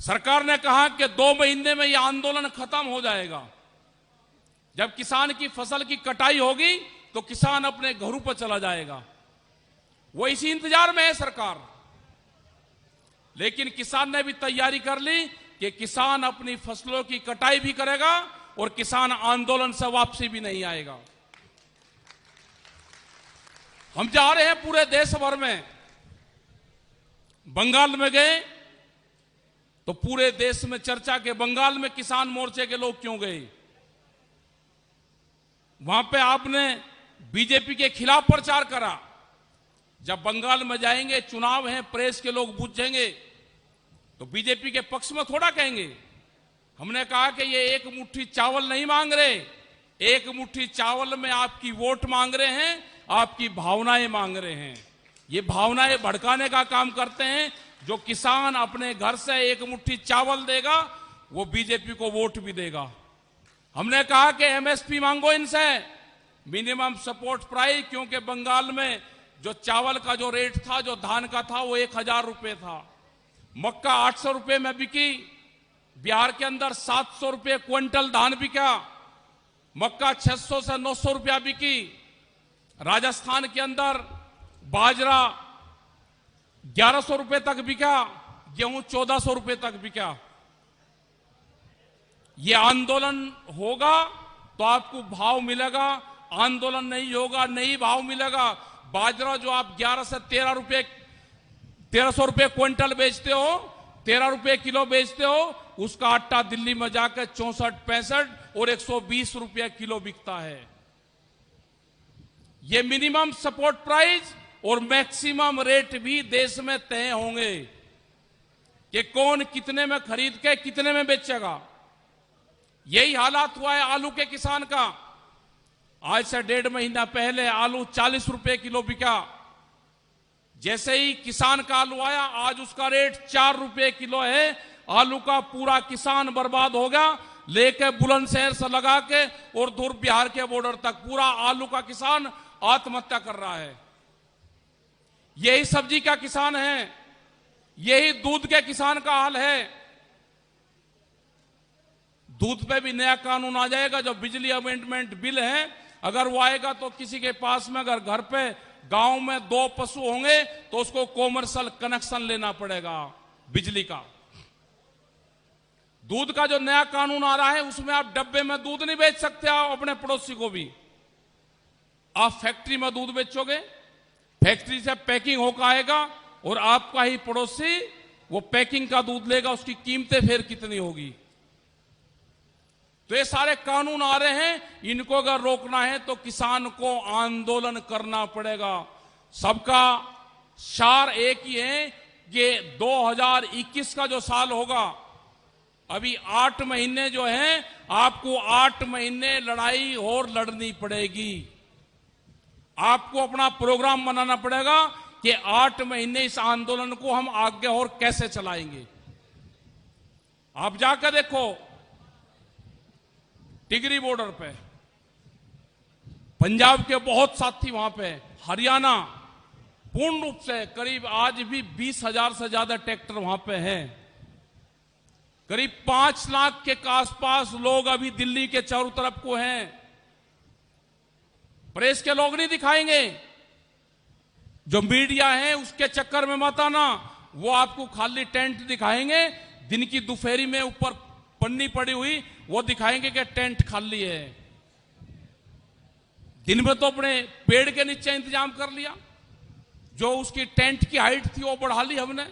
सरकार ने कहा कि 2 महीने में यह आंदोलन खत्म हो जाएगा। जब किसान की फसल की कटाई होगी तो किसान अपने घरों पर चला जाएगा। वो इसी इंतजार में है सरकार। लेकिन किसान ने भी तैयारी कर ली कि किसान अपनी फसलों की कटाई भी करेगा और किसान आंदोलन से वापसी भी नहीं आएगा। हम जा रहे हैं पूरे देश भर में। बंगाल में गए तो पूरे देश में चर्चा के बंगाल में किसान मोर्चे के लोग क्यों गए। वहां पे आपने बीजेपी के खिलाफ प्रचार करा। जब बंगाल में जाएंगे, चुनाव है, प्रेस के लोग बुझेंगे तो बीजेपी के पक्ष में थोड़ा कहेंगे। हमने कहा कि ये एक मुट्ठी चावल नहीं मांग रहे, एक मुट्ठी चावल में आपकी वोट मांग रहे हैं, आपकी भावनाएं मांग रहे हैं। ये भावनाएं भड़काने का काम करते हैं। जो किसान अपने घर से एक मुट्ठी चावल देगा, वो बीजेपी को वोट भी देगा। हमने कहा कि एमएसपी मांगो इनसे, मिनिमम सपोर्ट प्राइस, क्योंकि बंगाल में जो चावल का जो रेट था, जो धान का था, वो 1,000 रुपए था। मक्का 800 रुपए में बिकी। बिहार के अंदर 700 रुपए क्विंटल धान बिका। मक्का 600 से 900 रुपया बिकी। राजस्थान के अंदर बाजरा 1100 रुपए तक बिका। गेहूं 1400 रुपए तक बिका। ये आंदोलन होगा तो आपको भाव मिलेगा, आंदोलन नहीं होगा नहीं भाव मिलेगा। बाजरा जो आप 11 से 1300 रुपए क्विंटल बेचते हो, 13 रुपए किलो बेचते हो, उसका आटा दिल्ली में जाकर 64-65 और 120 रुपए किलो बिकता है। ये मिनिमम सपोर्ट प्राइस और मैक्सिमम रेट भी देश में तय होंगे कि कौन कितने में खरीद के कितने में बेचेगा। यही हालात हुआ है आलू के किसान का। आज से 1.5 महीना पहले आलू 40 रुपए किलो बिका। जैसे ही किसान का आलू आया, आज उसका रेट 4 रुपए किलो है। आलू का पूरा किसान बर्बाद हो गया। लेके बुलंदशहर से लगा के और दूर बिहार के बॉर्डर तक पूरा आलू का किसान आत्महत्या कर रहा है। यही सब्जी का किसान है, यही दूध के किसान का हाल है। दूध पे भी नया कानून आ जाएगा, जो बिजली अमेंडमेंट बिल है, अगर वो आएगा तो किसी के पास में अगर घर पे गांव में 2 पशु होंगे तो उसको कॉमर्शियल कनेक्शन लेना पड़ेगा बिजली का। दूध का जो नया कानून आ रहा है उसमें आप डब्बे में दूध नहीं बेच सकते, आप अपने पड़ोसी को भी। आप फैक्ट्री में दूध बेचोगे, फैक्ट्री से पैकिंग होकर आएगा और आपका ही पड़ोसी वो पैकिंग का दूध लेगा, उसकी कीमतें फिर कितनी होगी। तो ये सारे कानून आ रहे हैं, इनको अगर रोकना है तो किसान को आंदोलन करना पड़ेगा। सबका सार एक ही है कि 2021 का जो साल होगा, अभी 8 महीने जो हैं, आपको 8 महीने लड़ाई और लड़नी पड़ेगी। आपको अपना प्रोग्राम बनाना पड़ेगा कि 8 महीने इस आंदोलन को हम आगे और कैसे चलाएंगे। आप जाकर देखो टिगरी बॉर्डर पे, पंजाब के बहुत साथी वहां पे, हरियाणा पूर्ण रूप से करीब आज भी 20,000 से ज्यादा ट्रैक्टर वहां पे हैं। करीब 5 लाख के आसपास लोग अभी दिल्ली के चारों तरफ को हैं। प्रेस के लोग नहीं दिखाएंगे, जो मीडिया है उसके चक्कर में मत आना। वो आपको खाली टेंट दिखाएंगे, दिन की दोपहरी में ऊपर पन्नी पड़ी हुई वो दिखाएंगे कि टेंट खाली है। दिन में तो अपने पेड़ के नीचे इंतजाम कर लिया, जो उसकी टेंट की हाइट थी वो बढ़ा ली हमने,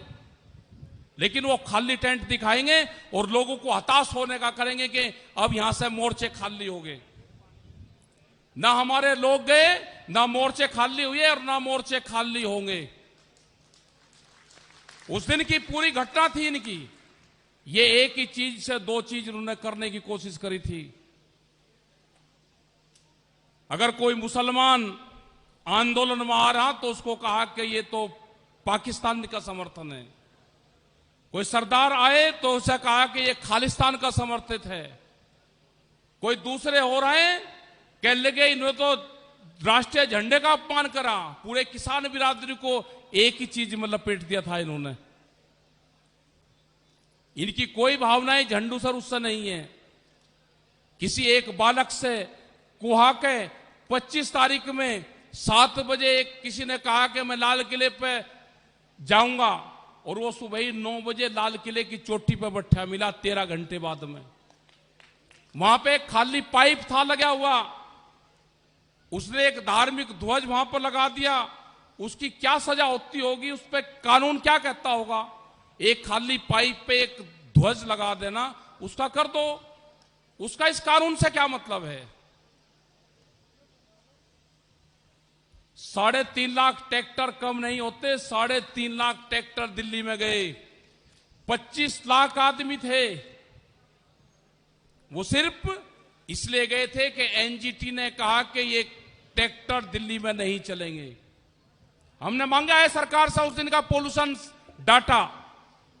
लेकिन वो खाली टेंट दिखाएंगे और लोगों को हताश होने का करेंगे कि अब यहां से मोर्चे खाली हो गए। ना हमारे लोग गए, ना मोर्चे खाली हुए और ना मोर्चे खाली होंगे। उस दिन की पूरी घटना थी इनकी, ये एक ही चीज से 2 चीज उन्होंने करने की कोशिश करी थी। अगर कोई मुसलमान आंदोलन में आ रहा तो उसको कहा कि ये तो पाकिस्तान का समर्थन है। कोई सरदार आए तो उसे कहा कि ये खालिस्तान का समर्थित है। कोई दूसरे हो रहे हैं, कह लगे इन्होंने तो राष्ट्रीय झंडे का अपमान करा। पूरे किसान बिरादरी को एक ही चीज में लपेट दिया था इन्होंने। इनकी कोई भावनाएं झंडू सर उससे नहीं है। किसी एक बालक से कुहा के 25 तारीख में 7 बजे किसी ने कहा कि मैं लाल किले पे जाऊंगा, और वो सुबह ही 9 बजे लाल किले की चोटी पे बैठा मिला 13 घंटे बाद में। वहां पे एक खाली पाइप था लगा हुआ, उसने एक धार्मिक ध्वज वहां पर लगा दिया। उसकी क्या सजा होती होगी, उस पर कानून क्या कहता होगा? एक खाली पाइप पे एक ध्वज लगा देना, उसका कर दो। उसका इस कानून से क्या मतलब है? 3.5 लाख ट्रैक्टर कम नहीं होते। 3.5 लाख ट्रैक्टर दिल्ली में गए। 25 लाख आदमी थे। वो सिर्फ इसलिए गए थे कि एनजीटी ने कहा कि ये ट्रैक्टर दिल्ली में नहीं चलेंगे। हमने मांगा है सरकार से उस दिन का पोल्यूशन डाटा,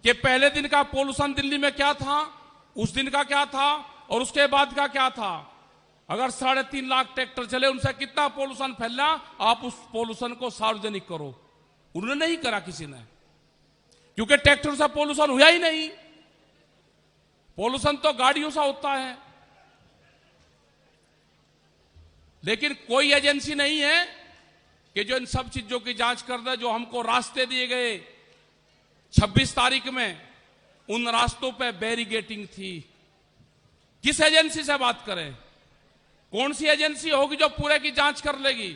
कि पहले दिन का पोल्यूशन दिल्ली में क्या था, उस दिन का क्या था और उसके बाद का क्या था। अगर 3.5 लाख ट्रैक्टर चले, उनसे कितना पोल्यूशन फैला, आप उस पोल्यूशन को सार्वजनिक करो। उन्होंने नहीं करा किसी ने, क्योंकि ट्रैक्टर से पोल्यूशन हुआ ही नहीं। पोल्यूशन तो गाड़ियों से होता है। लेकिन कोई एजेंसी नहीं है कि जो इन सब चीजों की जांच कर दे। जो हमको रास्ते दिए गए 26 तारीख में, उन रास्तों पे बैरिगेटिंग थी। किस एजेंसी से बात करें? कौन सी एजेंसी होगी जो पूरे की जांच कर लेगी?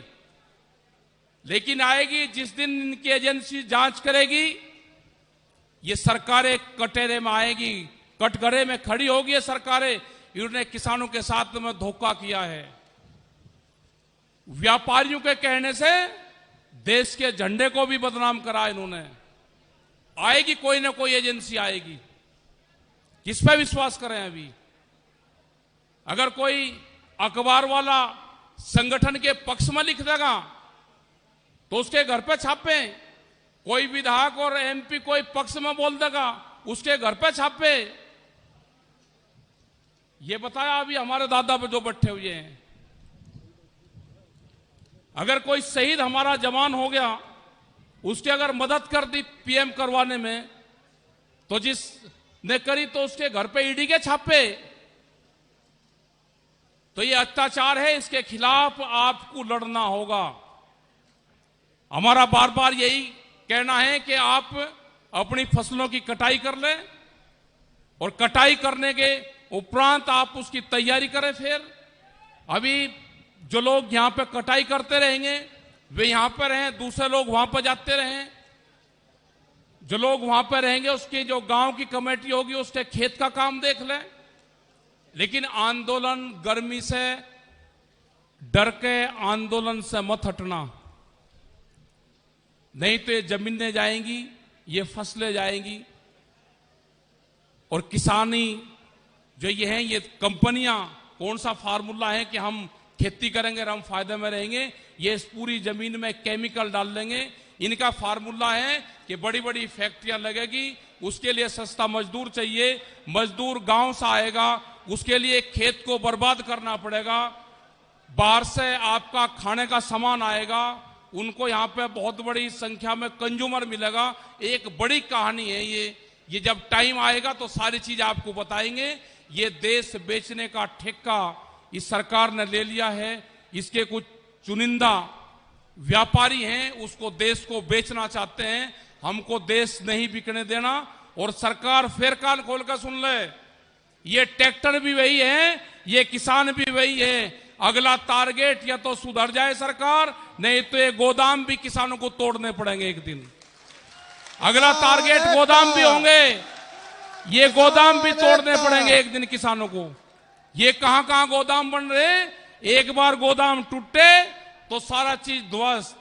लेकिन आएगी जिस दिन इनकी एजेंसी जांच करेगी, ये सरकारें कटघरे में आएगी, कटघरे में खड़ी होगी ये सरकारें। इन्होंने किसानों के साथ में धोखा किया है। व्यापारियों के कहने से देश के झंडे को भी बदनाम करा इन्होंने। आएगी कोई ना कोई एजेंसी आएगी, किस पे विश्वास करें? अभी अगर कोई अखबार वाला संगठन के पक्ष में लिख देगा तो उसके घर पे छापे। कोई विधायक और एमपी कोई पक्ष में बोल देगा, उसके घर पे छापे। ये बताया अभी हमारे दादा पे जो बैठे हुए हैं। अगर कोई शहीद हमारा जवान हो गया उसकी अगर मदद कर दी पीएम करवाने में, तो जिसने करी तो उसके घर पे ईडी के छापे। तो ये अत्याचार है, इसके खिलाफ आपको लड़ना होगा। हमारा बार बार यही कहना है कि आप अपनी फसलों की कटाई कर लें और कटाई करने के उपरांत आप उसकी तैयारी करें। फिर अभी जो लोग यहां पे कटाई करते रहेंगे वे यहां पर रहें, दूसरे लोग वहां पर जाते रहें। जो लोग वहां पर रहेंगे उसकी जो गांव की कमेटी होगी उसके खेत का काम देख लें। लेकिन आंदोलन गर्मी से डर के आंदोलन से मत हटना, नहीं तो ये जमीनें जाएंगी, ये फसलें जाएंगी और किसानी जो ये हैं, ये कंपनियां कौन सा फार्मूला है कि हम खेती करेंगे और हम फायदे में रहेंगे, ये इस पूरी जमीन में केमिकल डाल देंगे। इनका फार्मूला है कि बड़ी बड़ी फैक्ट्रियां लगेगी, उसके लिए सस्ता मजदूर चाहिए, मजदूर गांव से आएगा, उसके लिए खेत को बर्बाद करना पड़ेगा, बाहर से आपका खाने का सामान आएगा, उनको यहां पे बहुत बड़ी संख्या में कंज्यूमर मिलेगा। एक बड़ी कहानी है ये जब टाइम आएगा तो सारी चीज आपको बताएंगे। ये देश बेचने का ठेका इस सरकार ने ले लिया है। इसके कुछ चुनिंदा व्यापारी हैं, उसको देश को बेचना चाहते हैं। हमको देश नहीं बिकने देना। और सरकार फिर कान खोल कर सुन ले, ये ट्रैक्टर भी वही है, ये किसान भी वही है। अगला टारगेट या तो सुधर जाए सरकार, नहीं तो ये गोदाम भी किसानों को तोड़ने पड़ेंगे एक दिन। अगला टारगेट गोदाम भी होंगे, ये गोदाम भी तोड़ने पड़ेंगे एक दिन किसानों को। ये कहां कहां गोदाम बन रहे, एक बार गोदाम टूटे तो सारा चीज ध्वस्त।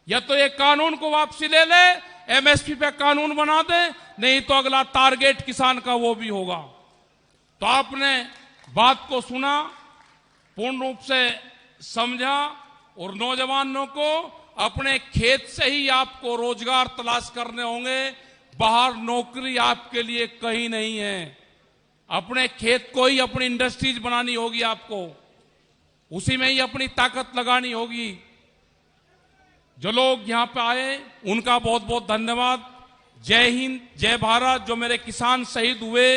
या तो ये कानून को वापसी ले ले, एमएसपी पे कानून बना दे, नहीं तो अगला टारगेट किसान का वो भी होगा। तो आपने बात को सुना, पूर्ण रूप से समझा और नौजवानों को अपने खेत से ही आपको रोजगार तलाश करने होंगे। बाहर नौकरी आपके लिए कहीं नहीं है। अपने खेत को ही अपनी इंडस्ट्रीज बनानी होगी, आपको उसी में ही अपनी ताकत लगानी होगी। जो लोग यहां पे आए उनका बहुत बहुत धन्यवाद। जय हिंद, जय भारत। जो मेरे किसान शहीद हुए,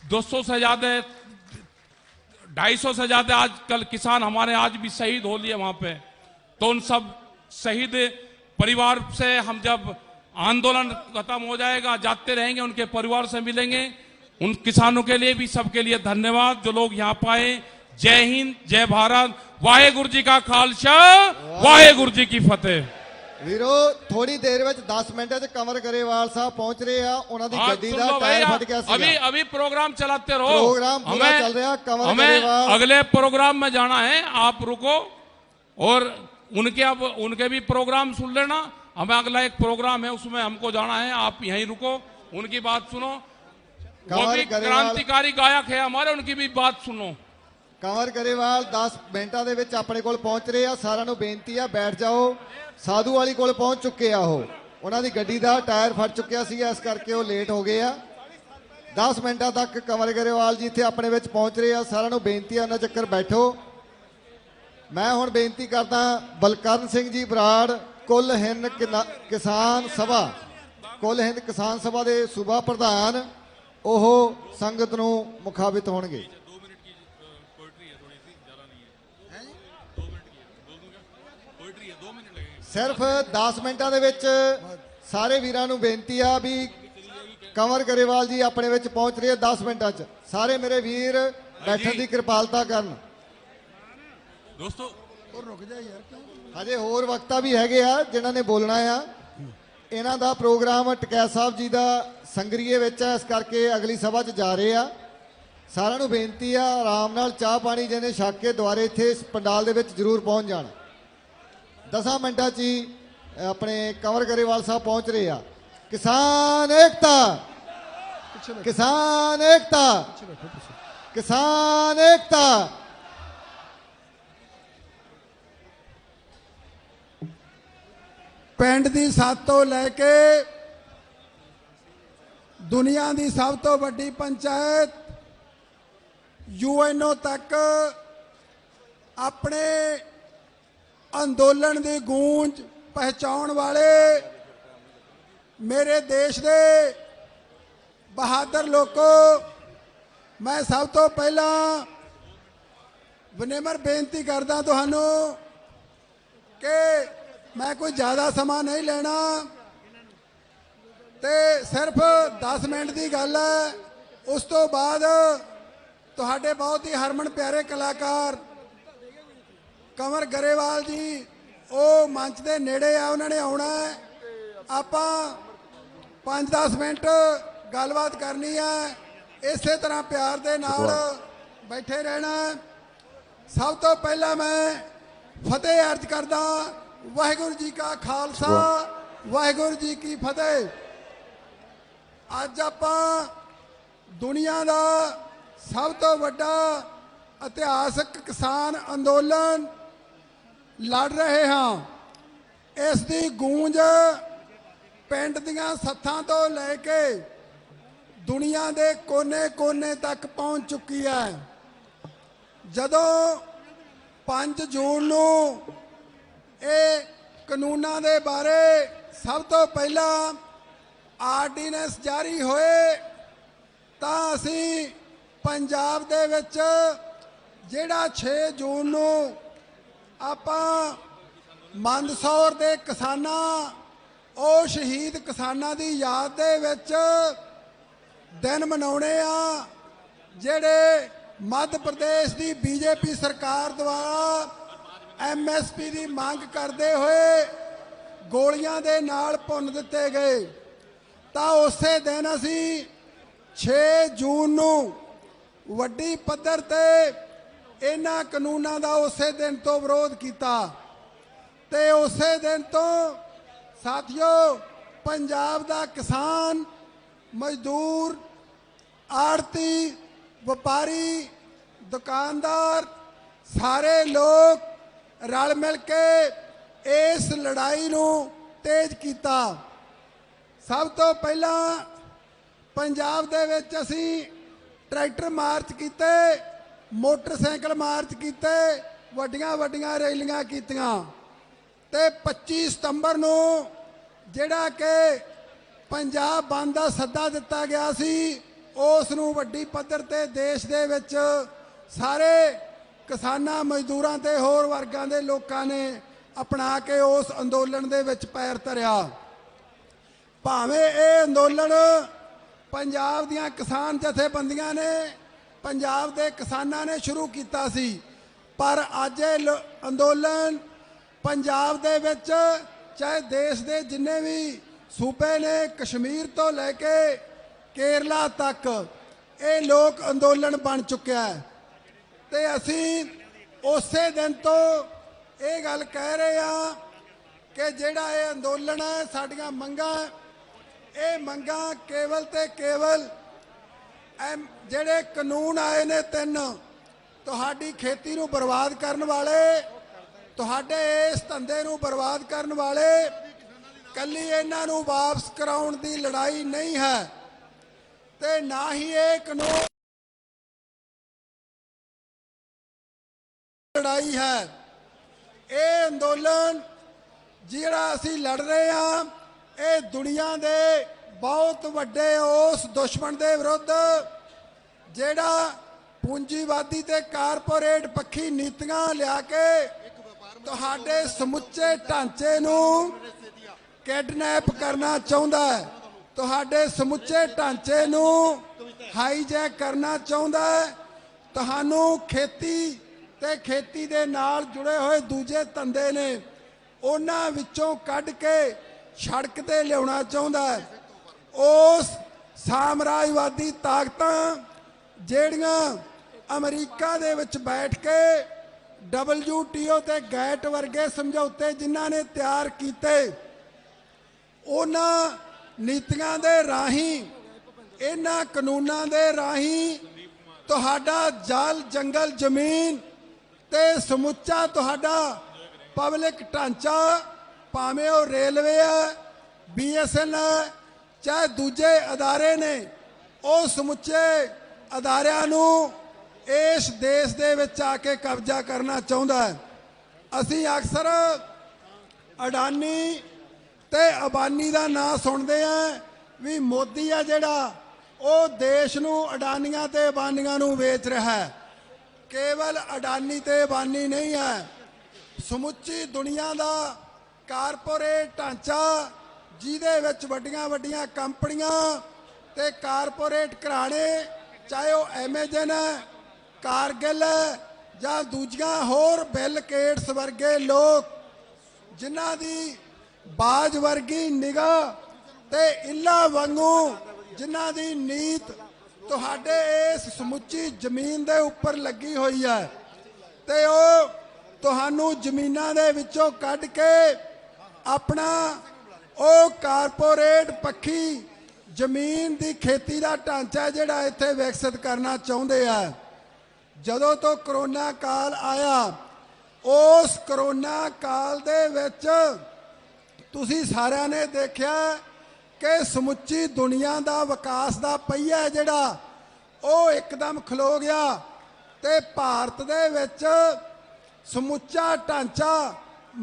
200 से ज्यादा 250 से ज्यादा आजकल किसान हमारे आज भी शहीद हो लिए वहां पे, तो उन सब शहीद परिवार से हम जब आंदोलन खत्म हो जाएगा जाते रहेंगे, उनके परिवार से मिलेंगे। उन किसानों के लिए भी, सबके लिए धन्यवाद जो लोग यहाँ पाए। जय हिंद, जय भारत। वाहेगुरु जी का खालसा, वाहेगुरु जी की फतेह। ਵੀਰੋ ਥੋੜੀ ਦੇਰ ਵਿੱਚ 10 ਮਿੰਟਾਂ 'ਚ ਕਮਰ ਗਰੇਵਾਲ ਸਾਹਿਬ ਪਹੁੰਚ ਰਹੇ ਆ। ਉਹਨਾਂ ਦੀ ਗੱਡੀ ਦਾ ਟਾਇਰ ਫਟ ਗਿਆ ਸੀ। अभी प्रोग्राम चलाते रहो, प्रोग्राम पूरा चल रहा। कमर हमें गरेवाल अगले प्रोग्राम में जाना है, आप रुको और उनके भी प्रोग्राम सुन लेना। हमें अगला एक प्रोग्राम है उसमें हमको जाना है, आप यहीं रुको, उनकी बात सुनो। वो भी क्रांतिकारी गायक है हमारे, उनकी भी बात सुनो। कंवर गरेवाल 10 मिनटां ਦੇ ਵਿੱਚ ਆਪਣੇ ਕੋਲ ਪਹੁੰਚ ਰਹੇ ਆ। ਸਾਰਿਆਂ ਨੂੰ ਬੇਨਤੀ ਆ ਬੈਠ ਜਾਓ। ਸਾਧੂ ਵਾਲੀ ਕੋਲ ਪਹੁੰਚ ਚੁੱਕੇ ਆ। ਉਹ ਉਹਨਾਂ ਦੀ ਗੱਡੀ ਦਾ ਟਾਇਰ ਫਟ ਚੁੱਕਿਆ ਸੀ, ਇਸ ਕਰਕੇ ਉਹ ਲੇਟ ਹੋ ਗਏ ਆ। 10 ਮਿੰਟਾਂ ਤੱਕ ਕੰਵਰ गरेवाल ਜੀ ਇੱਥੇ ਆਪਣੇ ਵਿੱਚ ਪਹੁੰਚ ਰਹੇ ਆ। ਸਾਰਿਆਂ ਨੂੰ ਬੇਨਤੀ ਆ ਉਹਨਾਂ ਚੱਕਰ ਬੈਠੋ। ਮੈਂ ਹੁਣ ਬੇਨਤੀ ਕਰਦਾ ਬਲਕਰਨ ਸਿੰਘ ਜੀ ਬਰਾੜ, ਕੁੱਲ ਹਿੰਦ ਕਿਸਾਨ ਸਭਾ, ਕੁੱਲ ਹਿੰਦ ਕਿਸਾਨ ਸਭਾ ਦੇ ਸੂਬਾ ਪ੍ਰਧਾਨ, ਉਹ ਸੰਗਤ ਨੂੰ ਮੁਖਾਤਿਬ ਹੋਣਗੇ। ਸਿਰਫ 10 ਮਿੰਟਾਂ ਦੇ ਵਿੱਚ ਸਾਰੇ ਵੀਰਾਂ ਨੂੰ ਬੇਨਤੀ ਆ ਵੀ ਕੰਵਰ गरेवाल ਜੀ ਆਪਣੇ ਵਿੱਚ ਪਹੁੰਚ ਰਹੇ ਆ। 10 ਮਿੰਟਾਂ 'ਚ ਸਾਰੇ ਮੇਰੇ ਵੀਰ ਬੈਠਣ ਦੀ ਕਿਰਪਾਲਤਾ ਕਰਨ। ਦੋਸਤੋ ਰੁਕ ਜਾ ਯਾਰ, ਹਜੇ ਹੋਰ ਵਕਤਾ ਵੀ ਹੈਗੇ ਆ ਜਿਨ੍ਹਾਂ ਨੇ ਬੋਲਣਾ ਆ। ਇਹਨਾਂ ਦਾ ਪ੍ਰੋਗਰਾਮ ਟਕੈਤ ਸਾਹਿਬ ਜੀ ਦਾ ਸੰਗਰੀਏ ਵਿੱਚ ਹੈ, ਇਸ ਕਰਕੇ ਅਗਲੀ ਸਭਾ 'ਚ ਜਾ ਰਹੇ ਆ। ਸਾਰਿਆਂ ਨੂੰ ਬੇਨਤੀ ਆ ਆਰਾਮ ਨਾਲ ਚਾਹ ਪਾਣੀ ਜਿਹਨੇ ਛਕ ਕੇ ਦੁਆਰੇ ਇੱਥੇ ਇਸ ਪੰਡਾਲ ਦੇ ਵਿੱਚ ਜ਼ਰੂਰ ਪਹੁੰਚ ਜਾਣ। 10 ਮਿੰਟਾਂ 'ਚ ਹੀ ਆਪਣੇ ਕੰਵਰ गरेवाल ਸਾਹਿਬ ਪਹੁੰਚ ਰਹੇ ਆ। ਕਿਸਾਨ ਏਕਤਾ, ਕਿਸਾਨ ਏਕਤਾ, ਕਿਸਾਨ ਏਕਤਾ। ਪਿੰਡ ਦੀ ਸੱਤ ਤੋਂ ਲੈ ਕੇ ਦੁਨੀਆ ਦੀ ਸਭ ਤੋਂ ਵੱਡੀ ਪੰਚਾਇਤ ਯੂਐਨਓ ਤੱਕ ਆਪਣੇ ਅੰਦੋਲਨ ਦੀ ਗੂੰਜ ਪਹਿਚਾਉਣ ਵਾਲੇ मेरे देश दे बहादुर लोगो, मैं सब तो पहला विनम्र बेनती करदा तुहानू कि मैं कोई ज़्यादा समा नहीं लेना ते सिर्फ 10 मिनट की गल है। उस तो बाद तुहाडे बहुत ही हरमन प्यारे कलाकार कंवर गरेवाल जी वो मंच के नेड़े आ, उन्होंने आना है। आपां 5-10 मिनट गलबात करनी है, इस तरह प्यार दे नाल बैठे रहना है। सब तो पहला मैं फतेह अर्ज करदा, वाहिगुरू जी का खालसा वाहिगुरू जी की फतेह। अज आपां दुनिया का सब तो वड्डा इतिहासक किसान अंदोलन लड़ रहे हाँ। इस दी गूंज पिंड दियां सत्थां तो लैके दुनिया के कोने कोने तक पहुंच चुकी है। जदों 5 जून नूं ये कानूनां दे बारे सब तो पहला आर्डीनेंस जारी होए तां असीं पंजाब दे विच जिहड़ा 6 जून नूं आपां मंदसौर दे किसानां ਉਹ शहीद किसानां दी याद दे विच दिन मनाउणे आ, ਜਿਹੜੇ मध्य प्रदेश की बीजेपी सरकार द्वारा MSP की मांग करते हुए गोलियां दे नाल भुन दिते गए। तो उस दिन असी 6 जून नूं वड्डी पद्धर ते इन्हां कानूनां दा उस दिन तो विरोध किया ते उस दिन तो साथियों पंजाब दा किसान मजदूर आड़ती व्यापारी दुकानदार सारे लोग रल मिल के इस लड़ाई नूं तेज किया। सब तो पहला पंजाब दे विच असीं ट्रैक्टर मार्च किते, मोटरसाइकिल मार्च किते, वड्डियां वड्डियां रैलियां कीतियां ते 25 सितंबर नूं जिहड़ा कि पंजाब बंद दा सद्दा दिता गया सी उस नूं वड्डी पद्धर ते देश दे विच सारे किसानां मजदूरां ते होर वर्गां दे लोकां ने अपना के उस अंदोलन दे विच पैर धरिया। भावें ये अंदोलन पंजाब दियां किसान जथेबंदियां ने पंजाब दे किसानां ने शुरू कीता सी, पर अज अंदोलन पंजाब दे विच चाहे देश दे जिन्ने भी सूबे ने कश्मीर तो लैके केरला तक ये लोक अंदोलन बन चुका है। ते असी उस दिन तो ये गल कह रहे हैं कि जिहड़ा ये अंदोलन है साडियां मंगां ये मंगां केवल ते केवल जिहड़े कानून आए ने 3 तुहाडी खेती नूं बर्बाद करन वाले, तुहाडे इस धंधे नूं बर्बाद करन वाले, कल्ली इन्हां नूं वापस कराउण दी लड़ाई नहीं है ते ना ही ये कानून लड़ाई है। ये अंदोलन जिहड़ा असीं लड़ रहे हैं ये दुनिया दे बहुत वड्डे उस दुश्मन दे विरुद्ध जिहड़ा पूंजीवादी ते कारपोरेट पक्षी नीतियां लिया के तुहाडे समुचे ढांचे नूं किडनैप करना चाहुंदा है, तुहाडे समुचे ढांचे नूं हाईजैक करना चाहुंदा है, तुहानूं खेती ते खेती दे नाल जुड़े हुए दूजे धंधे ने उन्हां विचों कढ के सड़क ते लियाउणा चाहुंदा है। उस साम्राजवादी ताकतां ਜਿਹੜੀਆਂ अमरीका दे विच बैठ के WTO ते गैट वर्गे समझौते जिन्हां ने तैयार कीते उन्हां नीतियां दे राही इन्हां कानूनां दे राही तुहाडा जल जंगल जमीन ते समुच्चा तुहाडा पब्लिक ढांचा भावें वो रेलवे है BSN है चाहे दूजे अदारे ने वो समुचे अदारियां नूं इस देश दे विच आके कब्जा करना चाहुंदा है। असीं अक्सर अडानी ਤੇ ਅਬਾਨੀ ਦਾ ਨਾਂ ਸੁਣਦੇ ਆ ਵੀ ਮੋਦੀ ਆ ਜਿਹੜਾ ਉਹ ਦੇਸ਼ ਨੂੰ ਅਡਾਨੀਆਂ ਤੇ ਅਬਾਨੀਆਂ ਨੂੰ ਵੇਚ ਰਿਹਾ ਹੈ। ਕੇਵਲ ਅਡਾਨੀ ਤੇ ਅਬਾਨੀ ਨਹੀਂ ਹੈ, ਸਮੁੱਚੀ ਦੁਨੀਆ ਦਾ ਕਾਰਪੋਰੇਟ ਢਾਂਚਾ ਜਿਹਦੇ ਵਿੱਚ ਵੱਡੀਆਂ ਵੱਡੀਆਂ ਕੰਪਨੀਆਂ ਤੇ ਕਾਰਪੋਰੇਟ ਘਰਾਣੇ, ਚਾਹੇ ਉਹ ਐਮਾਜ਼ਨ ਹੈ, ਕਾਰਗਿਲ ਹੈ ਜਾਂ ਦੂਜੀਆਂ ਹੋਰ ਬਿਲ ਗੇਟਸ ਵਰਗੇ ਲੋਕ, ਜਿਨ੍ਹਾਂ ਦੀ ਬਾਜ ਵਰਗੀ ਨਿਗਾਹ ਤੇ ਇੱਲਾ ਵਾਂਗੂ ਜਿਨ੍ਹਾਂ ਦੀ ਨੀਤ ਤੁਹਾਡੇ ਇਸ ਸਮੁੱਚੀ ਜ਼ਮੀਨ ਦੇ ਉੱਪਰ ਲੱਗੀ ਹੋਈ ਹੈ, ਤੇ ਉਹ ਤੁਹਾਨੂੰ ਜ਼ਮੀਨਾਂ ਦੇ ਵਿੱਚੋਂ ਕੱਢ ਕੇ ਆਪਣਾ ਉਹ ਕਾਰਪੋਰੇਟ ਪੱਖੀ ਜ਼ਮੀਨ ਦੀ ਖੇਤੀ ਦਾ ਢਾਂਚਾ ਜਿਹੜਾ ਇੱਥੇ ਵਿਕਸਿਤ ਕਰਨਾ ਚਾਹੁੰਦੇ ਆ। ਜਦੋਂ ਤੋਂ ਕਰੋਨਾ ਕਾਲ ਆਇਆ, ਉਸ ਕਰੋਨਾ ਕਾਲ ਦੇ ਵਿੱਚ ਤੁਸੀਂ ਸਾਰਿਆਂ ਨੇ ਦੇਖਿਆ ਕਿ ਸਮੁੱਚੀ ਦੁਨੀਆ ਦਾ ਵਿਕਾਸ ਦਾ ਪਹੀਆ ਜਿਹੜਾ ਉਹ ਇੱਕਦਮ ਖਲੋ ਗਿਆ ਤੇ ਭਾਰਤ ਦੇ ਵਿੱਚ ਸਮੁੱਚਾ ਢਾਂਚਾ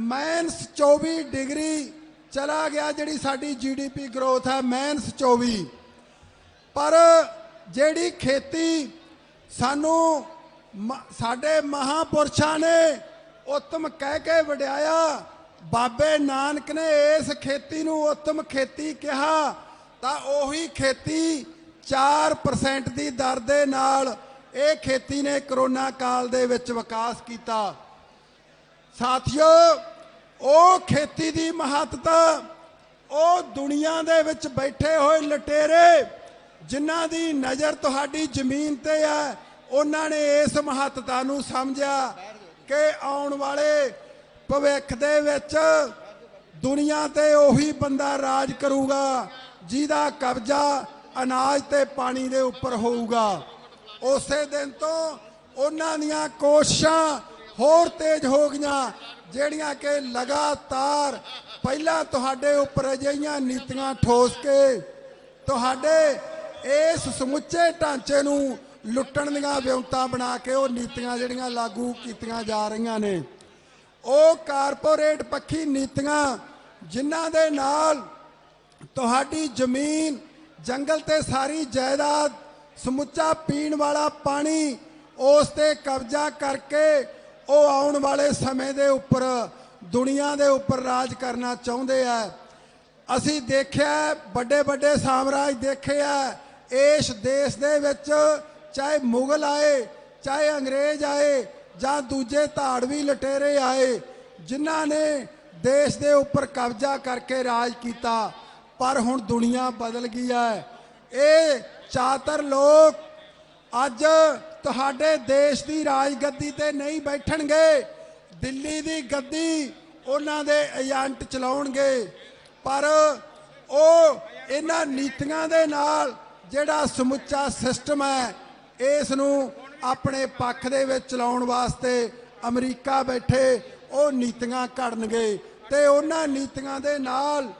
-24 ਡਿਗਰੀ ਚਲਾ ਗਿਆ। ਜਿਹੜੀ ਸਾਡੀ GDP ਗਰੋਥ ਹੈ -24, ਪਰ ਜਿਹੜੀ ਖੇਤੀ ਸਾਨੂੰ ਸਾਡੇ ਮਹਾਪੁਰਸ਼ਾਂ ਨੇ ਉੱਤਮ ਕਹਿ ਕੇ ਵਡਿਆਇਆ, ਬਾਬੇ ਨਾਨਕ ਨੇ ਇਸ ਖੇਤੀ ਨੂੰ ਉੱਤਮ ਖੇਤੀ ਕਿਹਾ, ਤਾਂ ਉਹੀ ਖੇਤੀ 4% ਦੀ ਦਰ ਦੇ ਨਾਲ ਇਹ ਖੇਤੀ ਨੇ ਕਰੋਨਾ ਕਾਲ ਦੇ ਵਿੱਚ ਵਿਕਾਸ ਕੀਤਾ। ਸਾਥੀਓ, ਉਹ ਖੇਤੀ ਦੀ ਮਹੱਤਤਾ ਉਹ ਦੁਨੀਆ ਦੇ ਵਿੱਚ ਬੈਠੇ ਹੋਏ ਲਟੇਰੇ ਜਿਨ੍ਹਾਂ ਦੀ ਨਜ਼ਰ ਤੁਹਾਡੀ ਜ਼ਮੀਨ ਤੇ ਹੈ, ਉਹਨਾਂ ਨੇ ਇਸ ਮਹੱਤਤਾ ਨੂੰ ਸਮਝਿਆ ਕਿ ਆਉਣ ਵਾਲੇ ਭਵਿੱਖ ਦੇ ਵਿੱਚ ਦੁਨੀਆ ਤੇ ਉਹੀ ਬੰਦਾ ਰਾਜ ਕਰੂਗਾ ਜਿਹਦਾ ਕਬਜ਼ਾ ਅਨਾਜ ਤੇ ਪਾਣੀ ਦੇ ਉੱਪਰ ਹੋਊਗਾ। ਉਸੇ ਦਿਨ ਤੋਂ ਉਹਨਾਂ ਦੀਆਂ ਕੋਸ਼ਿਸ਼ਾਂ ਹੋਰ ਤੇਜ਼ ਹੋ ਗਈਆਂ, ਜਿਹੜੀਆਂ ਕਿ ਲਗਾਤਾਰ ਪਹਿਲਾਂ ਤੁਹਾਡੇ ਉੱਪਰ ਅਜਿਹੀਆਂ ਨੀਤੀਆਂ ਠੋਸ ਕੇ ਤੁਹਾਡੇ ਇਸ ਸਮੁੱਚੇ ਢਾਂਚੇ ਨੂੰ ਲੁੱਟਣ ਦੀਆਂ ਵਿਉਂਤਾਂ ਬਣਾ ਕੇ ਉਹ ਨੀਤੀਆਂ ਜਿਹੜੀਆਂ ਲਾਗੂ ਕੀਤੀਆਂ ਜਾ ਰਹੀਆਂ ਨੇ, ਉਹ ਕਾਰਪੋਰੇਟ ਪੱਖੀ ਨੀਤੀਆਂ ਜਿਨ੍ਹਾਂ ਦੇ ਨਾਲ ਤੁਹਾਡੀ ਜ਼ਮੀਨ, ਜੰਗਲ ਤੇ ਸਾਰੀ ਜਾਇਦਾਦ, ਸਮੁੱਚਾ ਪੀਣ ਵਾਲਾ ਪਾਣੀ ਉਸ ਤੇ ਕਬਜ਼ਾ ਕਰਕੇ ਉਹ ਆਉਣ ਵਾਲੇ ਸਮੇਂ ਦੇ ਉੱਪਰ ਦੁਨੀਆ ਦੇ ਉੱਪਰ ਰਾਜ ਕਰਨਾ ਚਾਹੁੰਦੇ ਆ। ਅਸੀਂ ਦੇਖਿਆ ਵੱਡੇ ਵੱਡੇ ਸਾਮਰਾਜ ਦੇਖੇ ਆ ਇਸ ਦੇਸ਼ ਦੇ ਵਿੱਚ, ਚਾਹੇ ਮੁਗਲ ਆਏ, ਚਾਹੇ ਅੰਗਰੇਜ਼ ਆਏ ਜਾਂ ਦੂਜੇ ਧਾੜਵੀ ਲਟੇਰੇ ਆਏ, ਜਿਨ੍ਹਾਂ ਨੇ ਦੇਸ਼ ਦੇ ਉੱਪਰ ਕਬਜ਼ਾ ਕਰਕੇ ਰਾਜ ਕੀਤਾ। ਪਰ ਹੁਣ ਦੁਨੀਆ ਬਦਲ ਗਈ ਹੈ। ਇਹ ਚਾਤਰ ਲੋਕ ਅੱਜ ਤੁਹਾਡੇ ਦੇਸ਼ ਦੀ ਰਾਜਗੱਦੀ ਤੇ ਨਹੀਂ ਬੈਠਣਗੇ, ਦਿੱਲੀ ਦੀ ਗੱਦੀ ਉਹਨਾਂ ਦੇ ਏਜੰਟ ਚਲਾਉਣਗੇ। ਪਰ ਉਹ ਇਹਨਾਂ ਨੀਤੀਆਂ ਦੇ ਨਾਲ ਜਿਹੜਾ ਸਮੁੱਚਾ ਸਿਸਟਮ ਹੈ, ਇਸ ਨੂੰ ਆਪਣੇ ਪੱਖ ਦੇ ਵਿੱਚ ਚਲਾਉਣ ਵਾਸਤੇ ਅਮਰੀਕਾ ਬੈਠੇ ਉਹ ਨੀਤੀਆਂ ਘੜਨਗੇ ਤੇ ਉਹਨਾਂ ਨੀਤੀਆਂ ਦੇ ਨਾਲ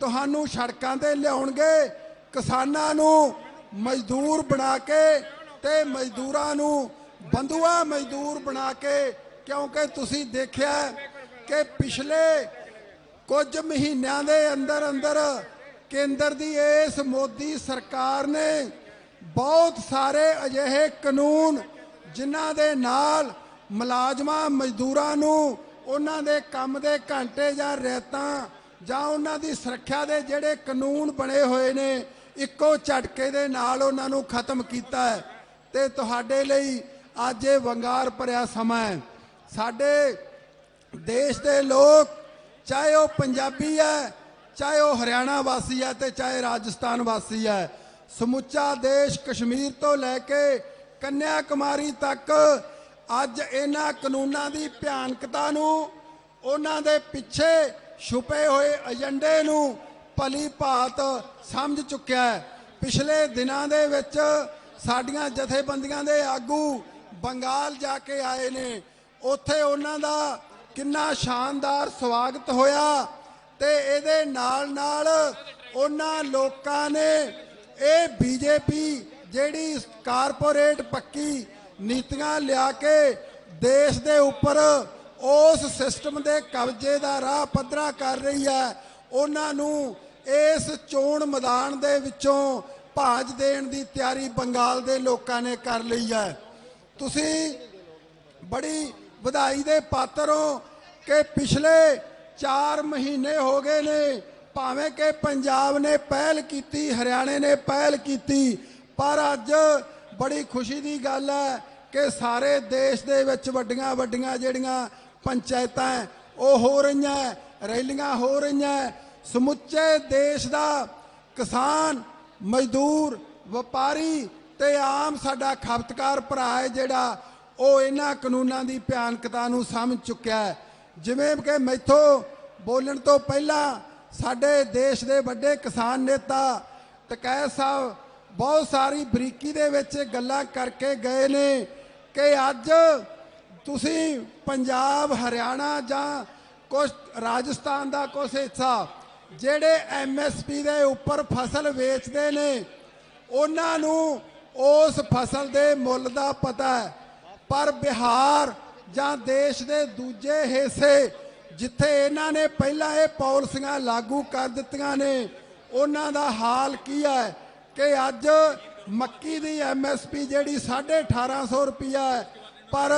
ਤੁਹਾਨੂੰ ਸੜਕਾਂ ਤੇ ਲਿਆਉਣਗੇ, ਕਿਸਾਨਾਂ ਨੂੰ ਮਜ਼ਦੂਰ ਬਣਾ ਕੇ ਤੇ ਮਜ਼ਦੂਰਾਂ ਨੂੰ ਬੰਧੂਆ ਮਜ਼ਦੂਰ ਬਣਾ ਕੇ। ਕਿਉਂਕਿ ਤੁਸੀਂ ਦੇਖਿਆ ਕਿ ਪਿਛਲੇ ਕੁਝ ਮਹੀਨਿਆਂ ਦੇ ਅੰਦਰ ਅੰਦਰ ਕੇਂਦਰ ਦੀ ਇਸ ਮੋਦੀ ਸਰਕਾਰ ਨੇ ਬਹੁਤ ਸਾਰੇ ਅਜਿਹੇ ਕਾਨੂੰਨ ਜਿਨ੍ਹਾਂ ਦੇ ਨਾਲ ਮੁਲਾਜ਼ਮਾਂ ਮਜ਼ਦੂਰਾਂ ਨੂੰ ਉਹਨਾਂ ਦੇ ਕੰਮ ਦੇ ਘੰਟੇ ਜਾਂ ਰੈਤਾਂ ਜਾਂ ਉਹਨਾਂ ਦੀ ਸੁਰੱਖਿਆ ਦੇ ਜਿਹੜੇ ਕਾਨੂੰਨ ਬਣੇ ਹੋਏ ਨੇ, ਇੱਕੋ ਝਟਕੇ ਦੇ ਨਾਲ ਉਹਨਾਂ ਨੂੰ ਖਤਮ ਕੀਤਾ ਹੈ। ਤੇ ਤੁਹਾਡੇ ਲਈ ਅੱਜ ਇਹ ਵੰਗਾਰ ਭਰਿਆ ਸਮਾਂ ਹੈ। ਸਾਡੇ ਦੇਸ਼ ਦੇ ਲੋਕ, ਚਾਹੇ ਉਹ ਪੰਜਾਬੀ ਹੈ, ਚਾਹੇ ਉਹ ਹਰਿਆਣਾ ਵਾਸੀ ਹੈ ਤੇ ਚਾਹੇ ਰਾਜਸਥਾਨ ਵਾਸੀ ਹੈ, ਸਮੁੱਚਾ ਦੇਸ਼ ਕਸ਼ਮੀਰ ਤੋਂ ਲੈ ਕੇ ਕੰਨਿਆ ਕੁਮਾਰੀ ਤੱਕ ਅੱਜ ਇਹਨਾਂ ਕਾਨੂੰਨਾਂ ਦੀ ਭਿਆਨਕਤਾ ਨੂੰ, ਉਹਨਾਂ ਦੇ ਪਿੱਛੇ ਛੁਪੇ ਹੋਏ ਏਜੰਡੇ ਨੂੰ ਭਲੀ ਭਾਂਤ ਸਮਝ ਚੁੱਕਿਆ ਹੈ। ਪਿਛਲੇ ਦਿਨਾਂ ਦੇ ਵਿੱਚ ਸਾਡੀਆਂ ਜਥੇਬੰਦੀਆਂ ਦੇ ਆਗੂ ਬੰਗਾਲ ਜਾ ਕੇ ਆਏ ਨੇ, ਉੱਥੇ ਉਹਨਾਂ ਦਾ ਕਿੰਨਾ ਸ਼ਾਨਦਾਰ ਸਵਾਗਤ ਹੋਇਆ ਤੇ ਇਹਦੇ ਨਾਲ ਨਾਲ ਉਹਨਾਂ ਲੋਕਾਂ ਨੇ ਇਹ ਬੀਜੇਪੀ ਜਿਹੜੀ ਕਾਰਪੋਰੇਟ ਪੱਕੀ ਨੀਤੀਆਂ ਲਿਆ ਕੇ ਦੇਸ਼ ਦੇ ਉੱਪਰ ਉਸ ਸਿਸਟਮ ਦੇ ਕਬਜ਼ੇ ਦਾ ਰਾਹ ਪੱਧਰਾ ਕਰ ਰਹੀ ਹੈ, ਉਹਨਾਂ ਨੂੰ ਇਸ ਚੋਣ ਮੈਦਾਨ ਦੇ ਵਿੱਚੋਂ ਭਾਜ ਦੇਣ ਦੀ ਤਿਆਰੀ ਬੰਗਾਲ ਦੇ ਲੋਕਾਂ ਨੇ ਕਰ ਲਈ ਹੈ। ਤੁਸੀਂ ਬੜੀ ਵਧਾਈ ਦੇ ਪਾਤਰ ਹੋ ਕਿ ਪਿਛਲੇ 4 ਮਹੀਨੇ ਹੋ ਗਏ ਨੇ, ਭਾਵੇਂ ਕਿ ਪੰਜਾਬ ਨੇ ਪਹਿਲ ਕੀਤੀ, ਹਰਿਆਣੇ ਨੇ ਪਹਿਲ ਕੀਤੀ, ਪਰ ਅੱਜ ਬੜੀ ਖੁਸ਼ੀ ਦੀ ਗੱਲ ਹੈ ਕਿ ਸਾਰੇ ਦੇਸ਼ ਦੇ ਵਿੱਚ ਵੱਡੀਆਂ ਵੱਡੀਆਂ ਜਿਹੜੀਆਂ ਪੰਚਾਇਤਾਂ ਉਹ ਹੋ ਰਹੀਆਂ, ਰੈਲੀਆਂ ਹੋ ਰਹੀਆਂ। ਸਮੁੱਚੇ ਦੇਸ਼ ਦਾ ਕਿਸਾਨ, ਮਜ਼ਦੂਰ, ਵਪਾਰੀ ਤੇ ਆਮ ਸਾਡਾ ਖਪਤਕਾਰ ਭਰਾ ਹੈ ਜਿਹੜਾ ਉਹ ਇਹਨਾਂ ਕਾਨੂੰਨਾਂ ਦੀ ਭਿਆਨਕਤਾ ਨੂੰ ਸਮਝ ਚੁੱਕਿਆ ਹੈ। ਜਿਵੇਂ ਕਿ ਮੈਥੋਂ ਬੋਲਣ ਤੋਂ ਪਹਿਲਾਂ ਸਾਡੇ ਦੇਸ਼ ਦੇ ਵੱਡੇ ਕਿਸਾਨ ਨੇਤਾ ਟਕੈਤ ਸਾਹਿਬ ਬਹੁਤ ਸਾਰੀ ਬਰੀਕੀ ਦੇ ਵਿੱਚ ਗੱਲਾਂ ਕਰਕੇ ਗਏ ਨੇ ਕਿ ਅੱਜ ਤੁਸੀਂ ਪੰਜਾਬ, ਹਰਿਆਣਾ ਜਾਂ ਕੁਝ ਰਾਜਸਥਾਨ ਦਾ ਕੁਝ ਹਿੱਸਾ ਜਿਹੜੇ MSP ਦੇ ਉੱਪਰ ਫਸਲ ਵੇਚਦੇ ਨੇ ਉਹਨਾਂ ਨੂੰ ਉਸ ਫਸਲ ਦੇ ਮੁੱਲ ਦਾ ਪਤਾ ਹੈ, ਪਰ ਬਿਹਾਰ ਜਾਂ ਦੇਸ਼ ਦੇ ਦੂਜੇ ਹਿੱਸੇ ਜਿੱਥੇ ਇਹਨਾਂ ਨੇ ਪਹਿਲਾਂ ਇਹ ਪਾਲਿਸੀਆਂ ਲਾਗੂ ਕਰ ਦਿੱਤੀਆਂ ਨੇ ਉਹਨਾਂ ਦਾ ਹਾਲ ਕੀ ਹੈ ਕਿ ਅੱਜ ਮੱਕੀ ਦੀ MSP ਜਿਹੜੀ 1850 ਰੁਪਈਆ ਹੈ, ਪਰ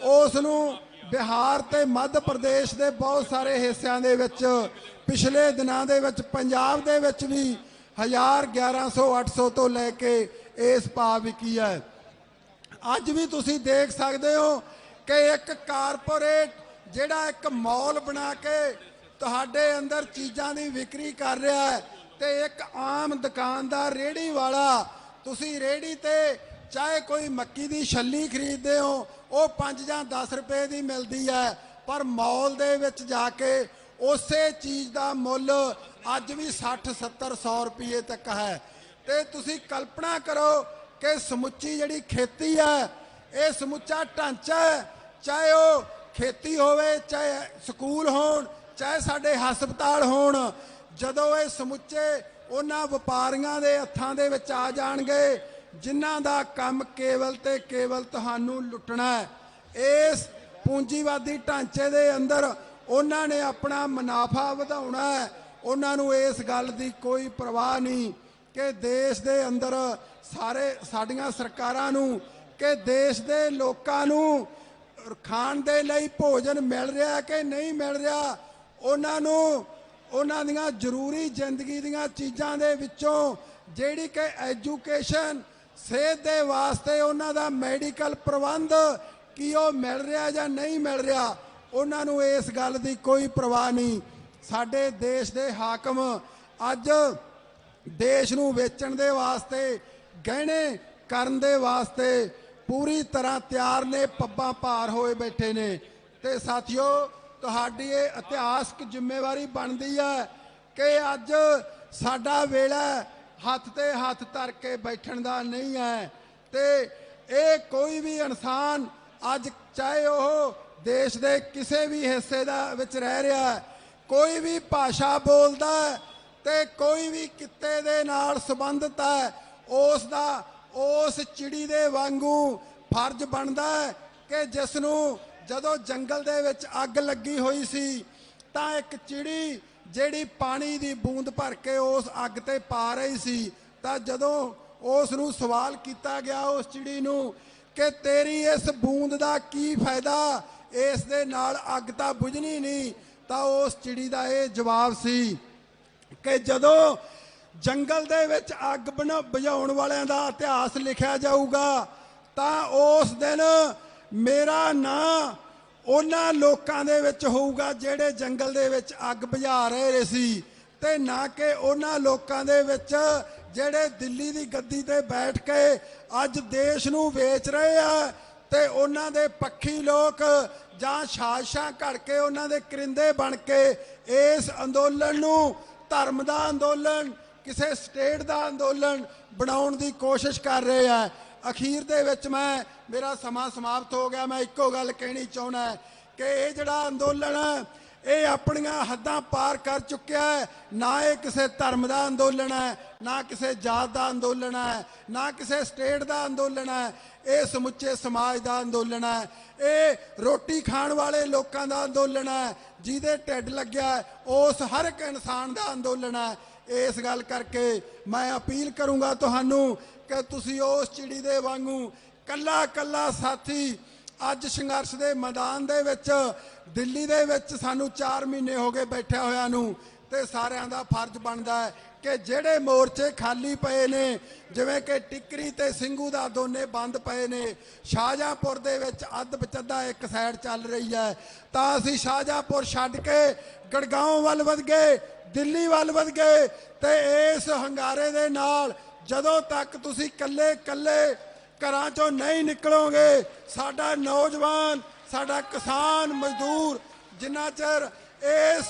ਉਸ ਨੂੰ ਬਿਹਾਰ ਤੇ ਮੱਧ ਪ੍ਰਦੇਸ਼ ਦੇ ਬਹੁਤ ਸਾਰੇ ਹਿੱਸਿਆਂ ਦੇ ਵਿੱਚ ਪਿਛਲੇ ਦਿਨਾਂ ਦੇ ਵਿੱਚ ਪੰਜਾਬ ਦੇ ਵਿੱਚ ਵੀ 1000, 1100, 800 ਤੋਂ ਲੈ ਕੇ ਇਸ ਭਾਅ ਵਿਕੀ ਹੈ। ਅੱਜ ਵੀ ਤੁਸੀਂ ਦੇਖ ਸਕਦੇ ਹੋ ਕਿ ਇੱਕ ਕਾਰਪੋਰੇਟ ਜਿਹੜਾ ਇੱਕ ਮਾਲ ਬਣਾ ਕੇ ਤੁਹਾਡੇ ਅੰਦਰ ਚੀਜ਼ਾਂ ਦੀ ਵਿਕਰੀ ਕਰ ਰਿਹਾ ਹੈ ਤੇ ਇੱਕ ਆਮ ਦੁਕਾਨਦਾਰ, ਰੇਹੜੀ ਵਾਲਾ, ਤੁਸੀਂ ਰੇਹੜੀ ਤੇ ਚਾਹੇ ਕੋਈ ਮੱਕੀ ਦੀ ਛੱਲੀ ਖਰੀਦਦੇ ਹੋ ਉਹ 5 ਜਾਂ 10 ਰੁਪਏ ਦੀ ਮਿਲਦੀ ਹੈ, ਪਰ ਮਾਲ ਦੇ ਵਿੱਚ ਜਾ ਕੇ ਉਸੇ ਚੀਜ਼ ਦਾ ਮੁੱਲ ਅੱਜ ਵੀ 60, 70, 100 ਰੁਪਏ ਤੱਕ ਹੈ। ਤੇ ਤੁਸੀਂ ਕਲਪਨਾ ਕਰੋ ਕਿ ਸਮੁੱਚੀ ਜਿਹੜੀ ਖੇਤੀ ਹੈ, ਇਹ ਸਮੁੱਚਾ ਢਾਂਚਾ ਹੈ, ਚਾਹੇ ਉਹ ਖੇਤੀ ਹੋਵੇ, ਚਾਹੇ ਸਕੂਲ ਹੋਣ, ਚਾਹੇ ਸਾਡੇ ਹਸਪਤਾਲ ਹੋਣ, ਜਦੋਂ ਇਹ ਸਮੁੱਚੇ ਉਹਨਾਂ ਵਪਾਰੀਆਂ ਦੇ ਹੱਥਾਂ ਦੇ ਵਿੱਚ ਆ ਜਾਣਗੇ ਜਿਨ੍ਹਾਂ ਦਾ ਕੰਮ ਕੇਵਲ ਤੇ ਕੇਵਲ ਤੁਹਾਨੂੰ ਲੁੱਟਣਾ ਹੈ, ਇਸ ਪੂੰਜੀਵਾਦੀ ਢਾਂਚੇ ਦੇ ਅੰਦਰ ਉਹਨਾਂ ਨੇ ਆਪਣਾ ਮੁਨਾਫਾ ਵਧਾਉਣਾ ਹੈ। ਉਹਨਾਂ ਨੂੰ ਇਸ ਗੱਲ ਦੀ ਕੋਈ ਪਰਵਾਹ ਨਹੀਂ ਕਿ ਦੇਸ਼ ਦੇ ਅੰਦਰ ਸਾਡੀਆਂ ਸਰਕਾਰਾਂ ਨੂੰ ਕਿ ਦੇਸ਼ ਦੇ ਲੋਕਾਂ ਨੂੰ ਖਾਣ ਦੇ ਲਈ ਭੋਜਨ ਮਿਲ ਰਿਹਾ ਕਿ ਨਹੀਂ ਮਿਲ ਰਿਹਾ। ਉਹਨਾਂ ਨੂੰ ਉਹਨਾਂ ਦੀਆਂ ਜ਼ਰੂਰੀ ਜ਼ਿੰਦਗੀ ਦੀਆਂ ਚੀਜ਼ਾਂ ਦੇ ਵਿੱਚੋਂ ਜਿਹੜੀ ਕਿ ਐਜੂਕੇਸ਼ਨ, ਸਿਹਤ ਦੇ ਵਾਸਤੇ ਉਹਨਾਂ ਦਾ ਮੈਡੀਕਲ ਪ੍ਰਬੰਧ ਕੀ ਉਹ ਮਿਲ ਰਿਹਾ ਜਾਂ ਨਹੀਂ ਮਿਲ ਰਿਹਾ, ਉਹਨਾਂ ਨੂੰ ਇਸ ਗੱਲ ਦੀ ਕੋਈ ਪਰਵਾਹ ਨਹੀਂ। ਸਾਡੇ ਦੇਸ਼ ਦੇ ਹਾਕਮ ਅੱਜ ਦੇਸ਼ ਨੂੰ ਵੇਚਣ ਦੇ ਵਾਸਤੇ, ਗਹਿਣੇ ਕਰਨ ਦੇ ਵਾਸਤੇ ਪੂਰੀ ਤਰ੍ਹਾਂ ਤਿਆਰ ਨੇ, ਪੱਬਾਂ ਭਾਰ ਹੋਏ ਬੈਠੇ ਨੇ। ਤੇ ਸਾਥੀਓ, ਤੁਹਾਡੀ ਇਹ ਇਤਿਹਾਸਕ ਜ਼ਿੰਮੇਵਾਰੀ ਬਣਦੀ ਹੈ ਕਿ ਅੱਜ ਸਾਡਾ ਵੇਲਾ ਹੱਥ ਤੇ ਹੱਥ ਧਰ ਕੇ ਬੈਠਣ ਦਾ ਨਹੀਂ ਹੈ। ਤੇ ਇਹ ਕੋਈ ਵੀ ਇਨਸਾਨ ਅੱਜ ਚਾਹੇ ਉਹ ਦੇਸ਼ ਦੇ ਕਿਸੇ ਵੀ ਹਿੱਸੇ ਦਾ ਵਿੱਚ ਰਹਿ ਰਿਹਾ ਹੈ, ਕੋਈ ਵੀ ਭਾਸ਼ਾ ਬੋਲਦਾ ਹੈ ਤੇ ਕੋਈ ਵੀ ਕਿੱਤੇ ਦੇ ਨਾਲ ਸੰਬੰਧਿਤ ਹੈ, ਉਸ ਦਾ ਉਸ ਚਿੜੀ ਦੇ ਵਾਂਗੂ ਫਰਜ਼ ਬਣਦਾ ਹੈ ਕਿ ਜਿਸ ਨੂੰ ਜਦੋਂ ਜੰਗਲ ਦੇ ਵਿੱਚ ਅੱਗ ਲੱਗੀ ਹੋਈ ਸੀ ਤਾਂ ਇੱਕ ਚਿੜੀ ਜਿਹੜੀ ਪਾਣੀ ਦੀ ਬੂੰਦ ਭਰ ਕੇ ਉਸ ਅੱਗ ਤੇ ਪਾ ਰਹੀ ਸੀ, ਤਾਂ ਜਦੋਂ ਉਸ ਨੂੰ ਸਵਾਲ ਕੀਤਾ ਗਿਆ ਉਸ ਚਿੜੀ ਨੂੰ ਕਿ ਤੇਰੀ ਇਸ ਬੂੰਦ ਦਾ ਕੀ ਫਾਇਦਾ, ਇਸ ਦੇ ਨਾਲ ਅੱਗ ਤਾਂ ਬੁਝਣੀ ਨਹੀਂ, ਤਾਂ ਉਸ ਚਿੜੀ ਦਾ ਇਹ ਜਵਾਬ ਸੀ ਕਿ ਜਦੋਂ ਜੰਗਲ ਦੇ ਵਿੱਚ ਅੱਗ ਬੁਝਾਉਣ ਵਾਲਿਆਂ ਦਾ ਇਤਿਹਾਸ ਲਿਖਿਆ ਜਾਊਗਾ ਤਾਂ ਉਸ ਦਿਨ ਮੇਰਾ ਨਾਂ ਉਹਨਾਂ ਲੋਕਾਂ ਦੇ ਵਿੱਚ ਹੋਊਗਾ ਜਿਹੜੇ ਜੰਗਲ ਦੇ ਵਿੱਚ ਅੱਗ ਬੁਝਾ ਰਹੇ ਸੀ, ਤੇ ਨਾ ਕਿ ਉਹਨਾਂ ਲੋਕਾਂ ਦੇ ਵਿੱਚ ਜਿਹੜੇ ਦਿੱਲੀ ਦੀ ਗੱਦੀ ਤੇ ਬੈਠ ਕੇ ਅੱਜ ਦੇਸ਼ ਨੂੰ ਵੇਚ ਰਹੇ ਆ ਤੇ ਉਹਨਾਂ ਦੇ ਪੱਖੀ ਲੋਕ ਜਾਂ ਸਾਜ਼ਿਸ਼ਾਂ ਘੜ ਕੇ ਉਹਨਾਂ ਦੇ ਕਰਿੰਦੇ ਬਣ ਕੇ ਇਸ ਅੰਦੋਲਨ ਨੂੰ ਧਰਮ ਦਾ ਅੰਦੋਲਨ, ਕਿਸੇ ਸਟੇਟ ਦਾ ਅੰਦੋਲਨ ਬਣਾਉਣ ਦੀ ਕੋਸ਼ਿਸ਼ ਕਰ ਰਹੇ ਆ। ਅਖੀਰ ਦੇ ਵਿੱਚ ਮੇਰਾ ਸਮਾਂ ਸਮਾਪਤ ਹੋ ਗਿਆ, ਮੈਂ ਇੱਕੋ ਗੱਲ ਕਹਿਣੀ ਚਾਹੁੰਦਾ ਕਿ ਇਹ ਜਿਹੜਾ ਅੰਦੋਲਨ ਹੈ ਇਹ ਆਪਣੀਆਂ ਹੱਦਾਂ ਪਾਰ ਕਰ ਚੁੱਕਿਆ ਹੈ। ਨਾ ਇਹ ਕਿਸੇ ਧਰਮ ਦਾ ਅੰਦੋਲਨ ਹੈ, ਨਾ ਕਿਸੇ ਜਾਤ ਦਾ ਅੰਦੋਲਨ ਹੈ, ਨਾ ਕਿਸੇ ਸਟੇਟ ਦਾ ਅੰਦੋਲਨ ਹੈ। ਇਹ ਸਮੁੱਚੇ ਸਮਾਜ ਦਾ ਅੰਦੋਲਨ ਹੈ। ਇਹ ਰੋਟੀ ਖਾਣ ਵਾਲੇ ਲੋਕਾਂ ਦਾ ਅੰਦੋਲਨ ਹੈ। ਜਿਹਦੇ ਢਿੱਡ ਲੱਗਿਆ ਉਸ ਹਰ ਇੱਕ ਇਨਸਾਨ ਦਾ ਅੰਦੋਲਨ ਹੈ। ਇਸ ਗੱਲ ਕਰਕੇ ਮੈਂ ਅਪੀਲ ਕਰੂੰਗਾ ਤੁਹਾਨੂੰ ਕਿ ਤੁਸੀਂ ਉਸ ਚਿੜੀ ਦੇ ਵਾਂਗੂ ਕੱਲਾ ਕੱਲਾ ਸਾਥੀ ਅੱਜ ਸੰਘਰਸ਼ ਦੇ ਮੈਦਾਨ ਦੇ ਵਿੱਚ ਦਿੱਲੀ ਦੇ ਵਿੱਚ ਸਾਨੂੰ 4 ਮਹੀਨੇ ਹੋ ਗਏ ਬੈਠਿਆ ਹੋਇਆਂ ਨੂੰ, ਤੇ ਸਾਰਿਆਂ ਦਾ ਫਰਜ਼ ਬਣਦਾ ਹੈ ਕਿ ਜਿਹੜੇ ਮੋਰਚੇ ਖਾਲੀ ਪਏ ਨੇ, ਜਿਵੇਂ ਕਿ ਟਿੱਕਰੀ ਤੇ ਸਿੰਘੂ ਦਾ ਦੋਨੇ ਬੰਦ ਪਏ ਨੇ, ਸ਼ਾਹਜਹਾਂਪੁਰ ਦੇ ਵਿੱਚ ਅੱਧ ਬਚੱਦਾ ਇੱਕ ਸਾਈਡ ਚੱਲ ਰਹੀ ਹੈ, ਤਾਂ ਅਸੀਂ ਸ਼ਾਹਜਹਾਂਪੁਰ ਛੱਡ ਕੇ ਗੜਗਾਉਂ ਵੱਲ ਵਧ ਗਏ, ਦਿੱਲੀ ਵੱਲ ਵਧ ਗਏ। ਤੇ ਇਸ ਹੰਗਾਰੇ ਦੇ ਨਾਲ ਜਦੋਂ ਤੱਕ ਤੁਸੀਂ ਕੱਲੇ ਕੱਲੇ ਘਰਾਂ ਚੋਂ ਨਹੀਂ ਨਿਕਲੋਗੇ, ਸਾਡਾ ਨੌਜਵਾਨ, ਸਾਡਾ ਕਿਸਾਨ ਮਜ਼ਦੂਰ ਜਿੰਨਾ ਚਿਰ ਇਸ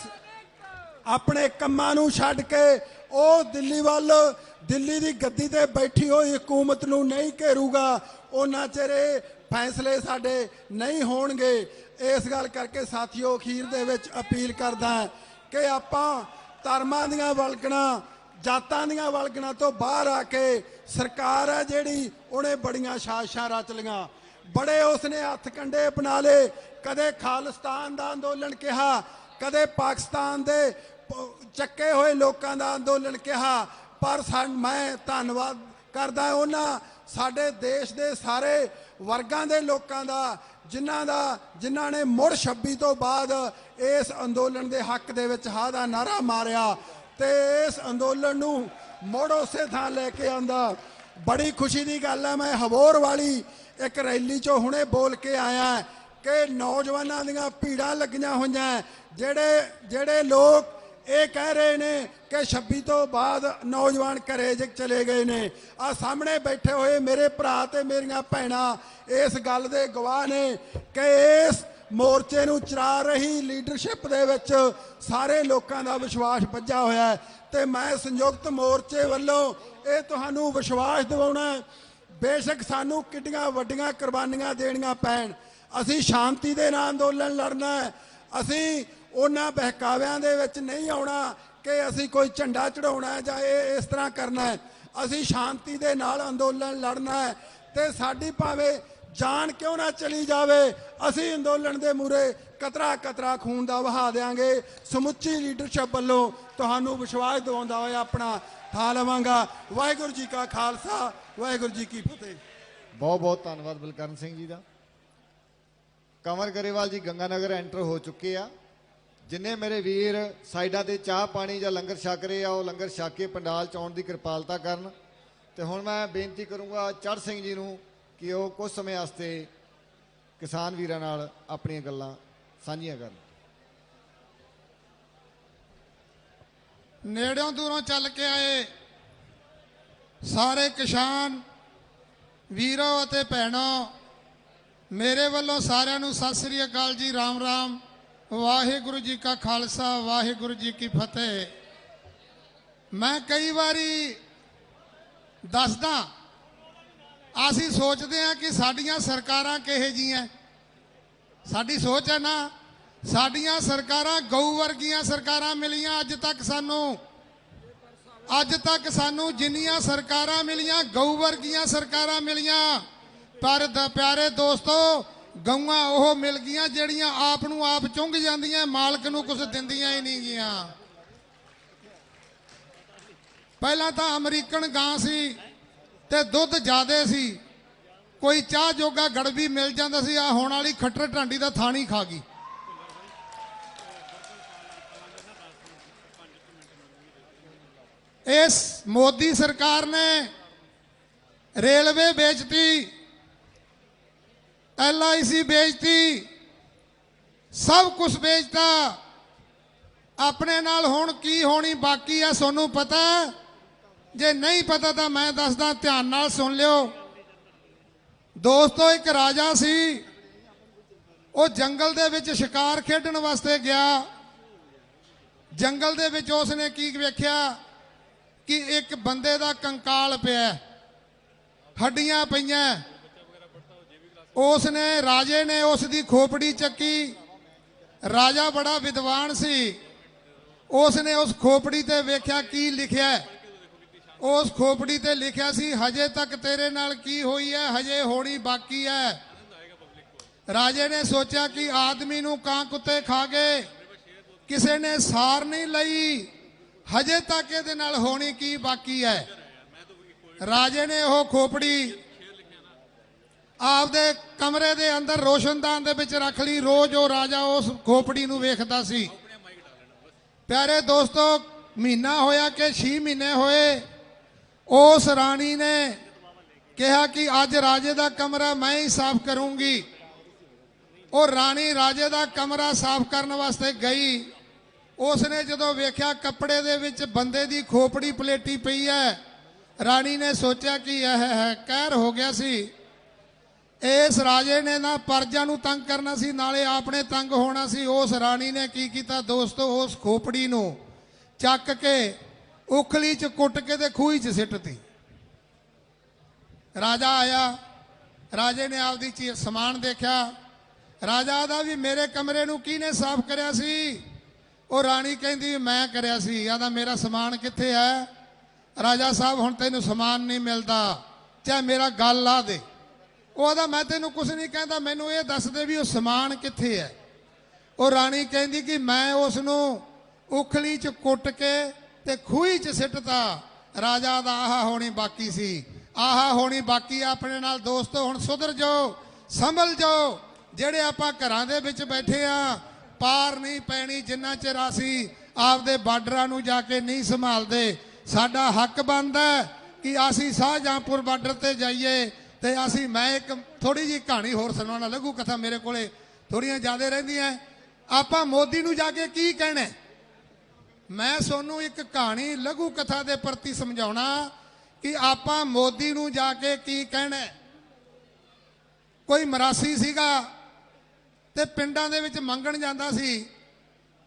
ਆਪਣੇ ਕੰਮਾਂ ਨੂੰ ਛੱਡ ਕੇ ਉਹ ਦਿੱਲੀ ਵੱਲ, ਦਿੱਲੀ ਦੀ ਗੱਦੀ ਤੇ ਬੈਠੀ ਹੋਈ ਹਕੂਮਤ ਨੂੰ ਨਹੀਂ ਘੇਰੂਗਾ, ਉਹਨਾਂ ਚਿਰ ਇਹ ਫੈਸਲੇ ਸਾਡੇ ਨਹੀਂ ਹੋਣਗੇ। ਇਸ ਗੱਲ ਕਰਕੇ ਸਾਥੀਓ ਅਖੀਰ ਦੇ ਵਿੱਚ ਅਪੀਲ ਕਰਦਾ ਕਿ ਆਪਾਂ ਧਰਮਾਂ ਦੀਆਂ ਵਲਗਣਾ, ਜਾਤਾਂ ਦੀਆਂ ਵਲਗਣਾ ਤੋਂ ਬਾਹਰ ਆ ਕੇ, ਸਰਕਾਰ ਹੈ ਜਿਹੜੀ ਉਹਨੇ ਬੜੀਆਂ ਸਾਜ਼ਿਸ਼ਾਂ ਰਚ ਲਈਆਂ, ਬੜੇ ਉਸਨੇ ਹੱਥ ਕੰਡੇ ਬਣਾ ਲਏ। ਕਦੇ ਖਾਲਿਸਤਾਨ ਦਾ ਅੰਦੋਲਨ ਕਿਹਾ, ਕਦੇ ਪਾਕਿਸਤਾਨ ਦੇ ਚੱਕੇ ਹੋਏ ਲੋਕਾਂ ਦਾ ਅੰਦੋਲਨ ਕਿਹਾ, ਪਰ ਮੈਂ ਧੰਨਵਾਦ ਕਰਦਾ ਉਹਨਾਂ ਸਾਡੇ ਦੇਸ਼ ਦੇ ਸਾਰੇ ਵਰਗਾਂ ਦੇ ਲੋਕਾਂ ਦਾ ਜਿਨ੍ਹਾਂ ਨੇ ਮੁੜ 26 ਤੋਂ ਬਾਅਦ ਇਸ ਅੰਦੋਲਨ ਦੇ ਹੱਕ ਦੇ ਵਿੱਚ ਹਾਂ ਦਾ ਨਾਰਾ ਮਾਰਿਆ ਤੇ ਇਸ ਅੰਦੋਲਨ ਨੂੰ ਮੁੜ ਉਸੇ ਥਾਂ ਲੈ ਕੇ ਆਂਦਾ। ਬੜੀ ਖੁਸ਼ੀ ਦੀ ਗੱਲ ਹੈ, ਮੈਂ ਹਬੋਰ ਵਾਲੀ ਇੱਕ ਰੈਲੀ 'ਚੋਂ ਹੁਣੇ ਬੋਲ ਕੇ ਆਇਆ ਕਿ ਨੌਜਵਾਨਾਂ ਦੀਆਂ ਭੀੜਾਂ ਲੱਗੀਆਂ ਹੋਈਆਂ, ਜਿਹੜੇ ਲੋਕ ਇਹ ਕਹਿ ਰਹੇ ਨੇ ਕਿ 26 ਤੋਂ ਬਾਅਦ ਨੌਜਵਾਨ ਘਰੇ ਚਲੇ ਗਏ ਨੇ। ਆ ਸਾਹਮਣੇ ਬੈਠੇ ਹੋਏ ਮੇਰੇ ਭਰਾ ਤੇ ਮੇਰੀਆਂ ਭੈਣਾਂ ਇਸ ਗੱਲ ਦੇ ਗਵਾਹ ਨੇ ਕਿ ਇਸ ਮੋਰਚੇ ਨੂੰ ਚਲਾ ਰਹੀ ਲੀਡਰਸ਼ਿਪ ਦੇ ਵਿੱਚ ਸਾਰੇ ਲੋਕਾਂ ਦਾ ਵਿਸ਼ਵਾਸ ਬੱਝਾ ਹੋਇਆ ਹੈ। ਤੇ ਮੈਂ ਸੰਯੁਕਤ ਮੋਰਚੇ ਵੱਲੋਂ ਇਹ ਤੁਹਾਨੂੰ ਵਿਸ਼ਵਾਸ ਦਿਵਾਉਣਾ, ਬੇਸ਼ੱਕ ਸਾਨੂੰ ਕਿੱਡੀਆਂ ਵੱਡੀਆਂ ਕੁਰਬਾਨੀਆਂ ਦੇਣੀਆਂ ਪੈਣ, ਅਸੀਂ ਸ਼ਾਂਤੀ ਦੇ ਨਾਲ ਅੰਦੋਲਨ ਲੜਨਾ ਹੈ। ਅਸੀਂ ਉਹਨਾਂ ਬਹਿਕਾਵਿਆਂ ਦੇ ਵਿੱਚ ਨਹੀਂ ਆਉਣਾ ਕਿ ਅਸੀਂ ਕੋਈ ਝੰਡਾ ਚੜਾਉਣਾ ਹੈ ਜਾਂ ਇਹ ਇਸ ਤਰ੍ਹਾਂ ਕਰਨਾ ਹੈ। ਅਸੀਂ ਸ਼ਾਂਤੀ ਦੇ ਨਾਲ ਅੰਦੋਲਨ ਲੜਨਾ ਹੈ ਤੇ ਸਾਡੀ ਭਾਵੇਂ ਜਾਨ ਕਿਉਂ ਨਾ ਚਲੀ ਜਾਵੇ, ਅਸੀਂ ਅੰਦੋਲਨ ਦੇ ਮੂਹਰੇ ਕਤਰਾ ਕਤਰਾ ਖੂਨ ਦਾ ਵਹਾ ਦੇਵਾਂਗੇ। ਸਮੁੱਚੀ ਲੀਡਰਸ਼ਿਪ ਵੱਲੋਂ ਤੁਹਾਨੂੰ ਵਿਸ਼ਵਾਸ ਦਿਵਾਉਂਦਾ ਹੋਇਆ ਆਪਣਾ ਥਾਂ ਲਵਾਂਗਾ। ਵਾਹਿਗੁਰੂ ਜੀ ਕਾ ਖਾਲਸਾ, ਵਾਹਿਗੁਰੂ ਜੀ ਕੀ ਫਤਿਹ। ਬਹੁਤ ਬਹੁਤ ਧੰਨਵਾਦ ਬਲਕਰਨ ਸਿੰਘ ਜੀ ਦਾ। ਕੰਵਰ ਗਰੇਵਾਲ ਜੀ ਗੰਗਾਨਗਰ ਐਂਟਰ ਹੋ ਚੁੱਕੇ ਆ। ਜਿੰਨੇ ਮੇਰੇ ਵੀਰ ਸਾਈਡਾਂ ਤੇ ਚਾਹ ਪਾਣੀ ਜਾਂ ਲੰਗਰ ਛਕ ਰਹੇ ਆ, ਉਹ ਲੰਗਰ ਛਕ ਕੇ ਪੰਡਾਲ 'ਚ ਆਉਣ ਦੀ ਕਿਰਪਾਲਤਾ ਕਰਨ। ਤੇ ਹੁਣ ਮੈਂ ਬੇਨਤੀ ਕਰੂੰਗਾ ਚੜ੍ਹ ਸਿੰਘ ਜੀ ਨੂੰ ਕਿ ਉਹ ਕੁਝ ਸਮੇਂ ਵਾਸਤੇ ਕਿਸਾਨ ਵੀਰਾਂ ਨਾਲ ਆਪਣੀਆਂ ਗੱਲਾਂ ਸਾਂਝੀਆਂ ਕਰਨ। ਨੇੜਿਓਂ ਦੂਰੋਂ ਚੱਲ ਕੇ ਆਏ ਸਾਰੇ ਕਿਸਾਨ ਵੀਰੋ ਅਤੇ ਭੈਣੋ, ਮੇਰੇ ਵੱਲੋਂ ਸਾਰਿਆਂ ਨੂੰ ਸਤਿ ਸ੍ਰੀ ਅਕਾਲ ਜੀ, ਰਾਮ ਰਾਮ, ਵਾਹਿਗੁਰੂ ਜੀ ਕਾ ਖਾਲਸਾ, ਵਾਹਿਗੁਰੂ ਜੀ ਕੀ ਫਤਿਹ। ਮੈਂ ਕਈ ਵਾਰੀ ਦੱਸਦਾ, ਅਸੀਂ ਸੋਚਦੇ ਹਾਂ ਕਿ ਸਾਡੀਆਂ ਸਰਕਾਰਾਂ ਕਿਹੋ ਜਿਹੀਆਂ, ਸਾਡੀ ਸੋਚ ਹੈ ਨਾ, ਸਾਡੀਆਂ ਸਰਕਾਰਾਂ ਗਊ ਵਰਗੀਆਂ ਸਰਕਾਰਾਂ ਮਿਲੀਆਂ ਅੱਜ ਤੱਕ ਸਾਨੂੰ ਜਿੰਨੀਆਂ ਸਰਕਾਰਾਂ ਮਿਲੀਆਂ ਗਊ ਵਰਗੀਆਂ ਸਰਕਾਰਾਂ ਮਿਲੀਆਂ। ਪਰ ਪਿਆਰੇ ਦੋਸਤੋ, ਗਊਆਂ ਉਹ ਮਿਲ ਗਈਆਂ ਜਿਹੜੀਆਂ ਆਪ ਨੂੰ ਆਪ ਚੁੰਘ ਜਾਂਦੀਆਂ, ਮਾਲਕ ਨੂੰ ਕੁਝ ਦਿੰਦੀਆਂ ਹੀ ਨਹੀਂ ਗੀਆਂ। ਪਹਿਲਾਂ ਤਾਂ ਅਮਰੀਕਨ ਗਾਂ ਸੀ ਤੇ ਦੁੱਧ ਜ਼ਿਆਦੇ ਸੀ, ਕੋਈ ਚਾਹ ਜੋਗਾ ਗੜਵੀ ਮਿਲ ਜਾਂਦਾ ਸੀ। ਆ ਹੁਣ ਵਾਲੀ ਖੱਟਰ ਢਾਂਡੀ ਦਾ ਥਾਣੀ ਖਾ ਗਈ। ਇਸ ਮੋਦੀ ਸਰਕਾਰ ਨੇ ਰੇਲਵੇ ਵੇਚਤੀ, LIC ਵੇਚਤੀ, ਸਭ ਕੁਝ ਵੇਚਤਾ। ਆਪਣੇ ਨਾਲ ਹੁਣ ਕੀ ਹੋਣੀ ਬਾਕੀ ਆ ਤੁਹਾਨੂੰ ਪਤਾ? ਜੇ ਨਹੀਂ ਪਤਾ ਤਾਂ ਮੈਂ ਦੱਸਦਾ, ਧਿਆਨ ਨਾਲ ਸੁਣ ਲਿਓ ਦੋਸਤੋ। ਇੱਕ ਰਾਜਾ ਸੀ, ਉਹ ਜੰਗਲ ਦੇ ਵਿੱਚ ਸ਼ਿਕਾਰ ਖੇਡਣ ਵਾਸਤੇ ਗਿਆ। ਜੰਗਲ ਦੇ ਵਿੱਚ ਉਸਨੇ ਕੀ ਵੇਖਿਆ ਕਿ ਇੱਕ ਬੰਦੇ ਦਾ ਕੰਕਾਲ ਪਿਆ, ਹੱਡੀਆਂ ਪਈਆਂ। ਉਸਨੇ ਰਾਜੇ ਨੇ ਉਸ ਦੀ ਖੋਪੜੀ ਚੱਕੀ ਰਾਜਾ ਬੜਾ ਵਿਦਵਾਨ ਸੀ। ਉਸ ਨੇ ਉਸ ਖੋਪੜੀ ਤੇ ਵੇਖਿਆ ਕੀ ਲਿਖਿਆ ਹੈ। ਉਸ ਖੋਪੜੀ ਤੇ ਲਿਖਿਆ ਸੀ, ਹਜੇ ਤੱਕ ਤੇਰੇ ਨਾਲ ਕੀ ਹੋਈ ਹੈ, ਹਜੇ ਹੋਣੀ ਬਾਕੀ ਹੈ। ਰਾਜੇ ਨੇ ਸੋਚਿਆ ਕਿ ਆਦਮੀ ਨੂੰ ਕਾਂ ਕੁੱਤੇ ਖਾ ਗਏ, ਕਿਸੇ ਨੇ ਸਾਰ ਨਹੀਂ ਲਈ, ਹਜੇ ਤੱਕ ਇਹਦੇ ਨਾਲ ਹੋਣੀ ਕੀ ਬਾਕੀ ਹੈ। ਰਾਜੇ ਨੇ ਉਹ ਖੋਪੜੀ ਆਪਦੇ ਕਮਰੇ ਦੇ ਅੰਦਰ ਰੋਸ਼ਨਦਾਨ ਦੇ ਵਿੱਚ ਰੱਖ ਲਈ। ਰੋਜ਼ ਉਹ ਰਾਜਾ ਉਸ ਖੋਪੜੀ ਨੂੰ ਵੇਖਦਾ ਸੀ। ਪਿਆਰੇ ਦੋਸਤੋ, ਮਹੀਨਾ ਹੋਇਆ ਕਿ 6 ਮਹੀਨੇ ਹੋਏ। ਉਸ ਰਾਣੀ ਨੇ ਕਿਹਾ ਕਿ ਅੱਜ ਰਾਜੇ ਦਾ ਕਮਰਾ ਮੈਂ ਹੀ ਸਾਫ਼ ਕਰੂੰਗੀ। ਉਹ ਰਾਣੀ ਰਾਜੇ ਦਾ ਕਮਰਾ ਸਾਫ਼ ਕਰਨ ਵਾਸਤੇ ਗਈ। ਉਸ ਨੇ ਜਦੋਂ ਵੇਖਿਆ ਕੱਪੜੇ ਦੇ ਵਿੱਚ ਬੰਦੇ ਦੀ ਖੋਪੜੀ ਪਲੇਟੀ ਪਈ ਹੈ, ਰਾਣੀ ਨੇ ਸੋਚਿਆ ਕਿ ਇਹ ਕਹਿਰ ਹੋ ਗਿਆ ਸੀ। ਇਸ ਰਾਜੇ ਨੇ ਨਾ ਪਰਜਾ ਨੂੰ ਤੰਗ ਕਰਨਾ ਸੀ, ਨਾਲੇ ਆਪਣੇ ਤੰਗ ਹੋਣਾ ਸੀ। ਉਸ ਰਾਣੀ ਨੇ ਕੀ ਕੀਤਾ ਦੋਸਤੋ, ਉਸ ਖੋਪੜੀ ਨੂੰ ਚੱਕ ਕੇ ਉਖਲੀ 'ਚ ਕੁੱਟ ਕੇ ਤੇ ਖੂਹੀ 'ਚ ਸਿੱਟਤੀ। ਰਾਜਾ ਆਇਆ, ਰਾਜੇ ਨੇ ਆਪਦੀ ਚੀਜ਼ ਸਮਾਨ ਦੇਖਿਆ। ਰਾਜਾ ਦਾ ਵੀ ਮੇਰੇ ਕਮਰੇ ਨੂੰ ਕਿਹਨੇ ਸਾਫ਼ ਕਰਿਆ ਸੀ? ਉਹ ਰਾਣੀ ਕਹਿੰਦੀ ਮੈਂ ਕਰਿਆ ਸੀ। ਆਦਾ ਮੇਰਾ ਸਮਾਨ ਕਿੱਥੇ ਹੈ? ਰਾਜਾ ਸਾਹਿਬ ਹੁਣ ਤੈਨੂੰ ਸਮਾਨ ਨਹੀਂ ਮਿਲਦਾ, ਚਾਹੇ ਮੇਰਾ ਗੱਲ ਲਾ ਦੇ। ਉਹ ਆਦਾ ਮੈਂ ਤੈਨੂੰ ਕੁਝ ਨਹੀਂ ਕਹਿੰਦਾ, ਮੈਨੂੰ ਇਹ ਦੱਸ ਦੇ ਵੀ ਉਹ ਸਮਾਨ ਕਿੱਥੇ ਹੈ। ਉਹ ਰਾਣੀ ਕਹਿੰਦੀ ਕਿ ਮੈਂ ਉਸ ਨੂੰ ਉਖਲੀ 'ਚ ਕੁੱਟ ਕੇ ਤੇ ਖੂਹੀ 'ਚ ਸਿੱਟਤਾ। ਰਾਜਾ ਦਾ ਆਹਾ ਹੋਣੀ ਬਾਕੀ ਸੀ, ਆਹਾ ਹੋਣੀ ਬਾਕੀ। ਆਪਣੇ ਨਾਲ ਦੋਸਤੋ ਹੁਣ ਸੁਧਰ ਜਾਓ, ਸੰਭਲ ਜਾਓ। ਜਿਹੜੇ ਆਪਾਂ ਘਰਾਂ ਦੇ ਵਿੱਚ ਬੈਠੇ ਆ, ਪਾਰ ਨਹੀਂ ਪੈਣੀ ਜਿੰਨਾ ਚਿਰ ਅਸੀਂ ਆਪਦੇ ਬਾਰਡਰਾਂ ਨੂੰ ਜਾ ਕੇ ਨਹੀਂ ਸੰਭਾਲਦੇ। ਸਾਡਾ ਹੱਕ ਬਣਦਾ ਕਿ ਅਸੀਂ ਸ਼ਾਹਜਹਾਂਪੁਰ ਬਾਰਡਰ ਤੇ ਜਾਈਏ ਤੇ ਅਸੀਂ, ਮੈਂ ਇੱਕ ਥੋੜੀ ਜਿਹੀ ਕਹਾਣੀ ਹੋਰ ਸੁਣਾਉਣਾ, ਲਘੂ ਕਥਾ ਮੇਰੇ ਕੋਲੇ ਥੋੜੀਆਂ ਜ਼ਿਆਦਾ ਰਹਿੰਦੀਆਂ। ਆਪਾਂ ਮੋਦੀ ਨੂੰ ਜਾ ਕੇ ਕੀ ਕਹਿਣਾ? ਮੈਂ ਤੁਹਾਨੂੰ ਇੱਕ ਕਹਾਣੀ ਲਘੂ ਕਥਾ ਦੇ ਪ੍ਰਤੀ ਸਮਝਾਉਣਾ ਕਿ ਆਪਾਂ ਮੋਦੀ ਨੂੰ ਜਾ ਕੇ ਕੀ ਕਹਿਣਾ। ਕੋਈ ਮਰਾਸੀ ਸੀਗਾ ਤੇ ਪਿੰਡਾਂ ਦੇ ਵਿੱਚ ਮੰਗਣ ਜਾਂਦਾ ਸੀ।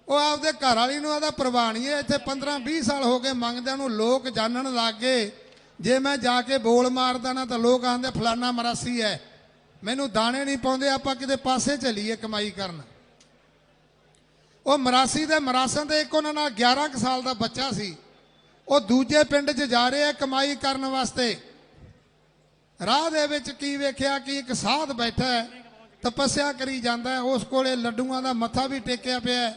ਉਹ ਆਪਦੇ ਘਰ ਵਾਲੀ ਨੂੰ ਆਦਾ ਪ੍ਰਵਾਨੀਏ, ਇੱਥੇ 15-20 ਸਾਲ ਹੋ ਗਏ ਮੰਗਦਿਆਂ ਨੂੰ। ਲੋਕ ਜਾਣਨ ਲੱਗ ਗਏ, ਜੇ ਮੈਂ ਜਾ ਕੇ ਬੋਲ ਮਾਰਦਾ ਨਾ ਤਾਂ ਲੋਕ ਆਂਦੇ ਫਲਾਨਾ ਮਰਾਸੀ ਹੈ, ਮੈਨੂੰ ਦਾਣੇ ਨਹੀਂ ਪਾਉਂਦੇ, ਆਪਾਂ ਕਿਤੇ ਪਾਸੇ ਚੱਲੀਏ ਕਮਾਈ ਕਰਨ। ਉਹ ਮਰਾਸੀ ਦੇ ਮਰਾਸਣ ਦੇ ਇੱਕ ਉਹਨਾਂ ਨਾਲ 11 ਸਾਲ ਦਾ ਬੱਚਾ ਸੀ। ਉਹ ਦੂਜੇ ਪਿੰਡ 'ਚ ਜਾ ਰਹੇ ਆ ਕਮਾਈ ਕਰਨ ਵਾਸਤੇ। ਰਾਹ ਦੇ ਵਿੱਚ ਕੀ ਵੇਖਿਆ ਕਿ ਇੱਕ ਸਾਧ ਬੈਠਾ ਹੈ, ਤਪੱਸਿਆ ਕਰੀ ਜਾਂਦਾ ਹੈ। ਉਸ ਕੋਲੇ ਲੱਡੂਆਂ ਦਾ ਮੱਥਾ ਵੀ ਟੇਕਿਆ ਪਿਆ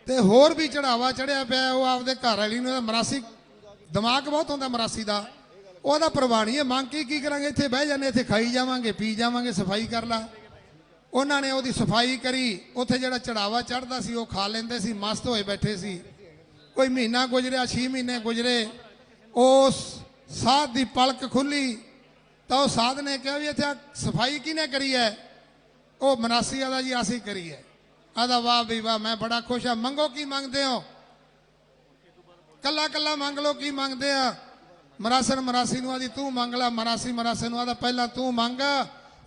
ਤੇ ਹੋਰ ਵੀ ਚੜਾਵਾ ਚੜਿਆ ਪਿਆ। ਉਹ ਆਪਦੇ ਘਰ ਵਾਲੀ ਨੂੰ, ਮਰਾਸੀ ਦਿਮਾਗ ਬਹੁਤ ਹੁੰਦਾ ਮਰਾਸੀ ਦਾ, ਉਹਦਾ ਪ੍ਰਵਾਨੀ ਹੈ, ਮੰਗ ਕੀ ਕਰਾਂਗੇ, ਇੱਥੇ ਬਹਿ ਜਾਂਦੇ, ਇੱਥੇ ਖਾਈ ਜਾਵਾਂਗੇ, ਪੀ ਜਾਵਾਂਗੇ, ਸਫਾਈ ਕਰ ਲਾ। ਉਹਨਾਂ ਨੇ ਉਹਦੀ ਸਫਾਈ ਕਰੀ। ਉੱਥੇ ਜਿਹੜਾ ਚੜਾਵਾ ਚੜਦਾ ਸੀ ਉਹ ਖਾ ਲੈਂਦੇ ਸੀ, ਮਸਤ ਹੋਏ ਬੈਠੇ ਸੀ। ਕੋਈ ਮਹੀਨਾ ਗੁਜ਼ਰਿਆ, 6 ਮਹੀਨੇ ਗੁਜ਼ਰੇ। ਉਸ ਸਾਧ ਦੀ ਪਲਕ ਖੁੱਲੀ ਤਾਂ ਉਹ ਸਾਧ ਨੇ ਕਿਹਾ ਵੀ ਇੱਥੇ ਸਫਾਈ ਕਿਹਨੇ ਕਰੀ ਹੈ? ਉਹ ਮਰਾਸੀ ਆਦਾ ਜੀ ਅਸੀਂ ਕਰੀ ਹੈ। ਆਦਾ ਵਾਹ ਵੀ ਵਾਹ, ਮੈਂ ਬੜਾ ਖੁਸ਼ ਹਾਂ। ਮੰਗੋ ਕੀ ਮੰਗਦੇ ਹੋ? ਕੱਲਾ ਕੱਲਾ ਮੰਗ ਲਓ, ਕੀ ਮੰਗਦੇ ਆ? ਮਰਾਸਣ ਮਰਾਸੀ ਨੂੰ ਆਦੀ ਤੂੰ ਮੰਗ ਲਾ। ਮਰਾਸੀ ਮਰਾਸੀ ਨੂੰ ਆਦਾ ਪਹਿਲਾਂ ਤੂੰ ਮੰਗ,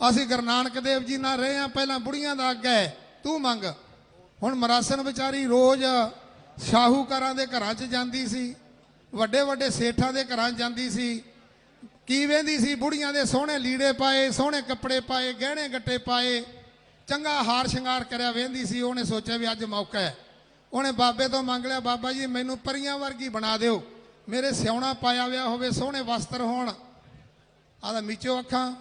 ਅਸੀਂ ਗੁਰੂ ਨਾਨਕ ਦੇਵ ਜੀ ਨਾਲ ਰਹੇ ਆ, ਪਹਿਲਾਂ ਬੁੜੀਆਂ ਦਾ ਅੱਗ ਹੈ, ਤੂੰ ਮੰਗ। ਹੁਣ ਮਰਾਸਣ ਵਿਚਾਰੀ ਰੋਜ਼ ਸ਼ਾਹੂਕਾਰਾਂ ਦੇ ਘਰਾਂ 'ਚ ਜਾਂਦੀ ਸੀ, ਵੱਡੇ ਵੱਡੇ ਸੇਠਾਂ ਦੇ ਘਰਾਂ 'ਚ ਜਾਂਦੀ ਸੀ। ਕੀ ਵੇਂਦੀ ਸੀ? ਬੁੜੀਆਂ ਦੇ ਸੋਹਣੇ ਲੀੜੇ ਪਾਏ, ਸੋਹਣੇ ਕੱਪੜੇ ਪਾਏ, ਗਹਿਣੇ ਗੱਟੇ ਪਾਏ, ਚੰਗਾ ਹਾਰ ਸ਼ਿੰਗਾਰ ਕਰਿਆ ਵੇਂਦੀ ਸੀ। ਉਹਨੇ ਸੋਚਿਆ ਵੀ ਅੱਜ ਮੌਕਾ ਹੈ। ਉਹਨੇ ਬਾਬੇ ਤੋਂ ਮੰਗ ਲਿਆ, ਬਾਬਾ ਜੀ ਮੈਨੂੰ ਪਰੀਆਂ ਵਰਗੀ ਬਣਾ ਦਿਓ, ਮੇਰੇ ਸਿਉਣਾ ਪਾਇਆ ਹੋਇਆ ਹੋਵੇ, ਸੋਹਣੇ ਵਸਤਰ ਹੋਣ। ਆਦਾ ਮੀਚੋ ਅੱਖਾਂ,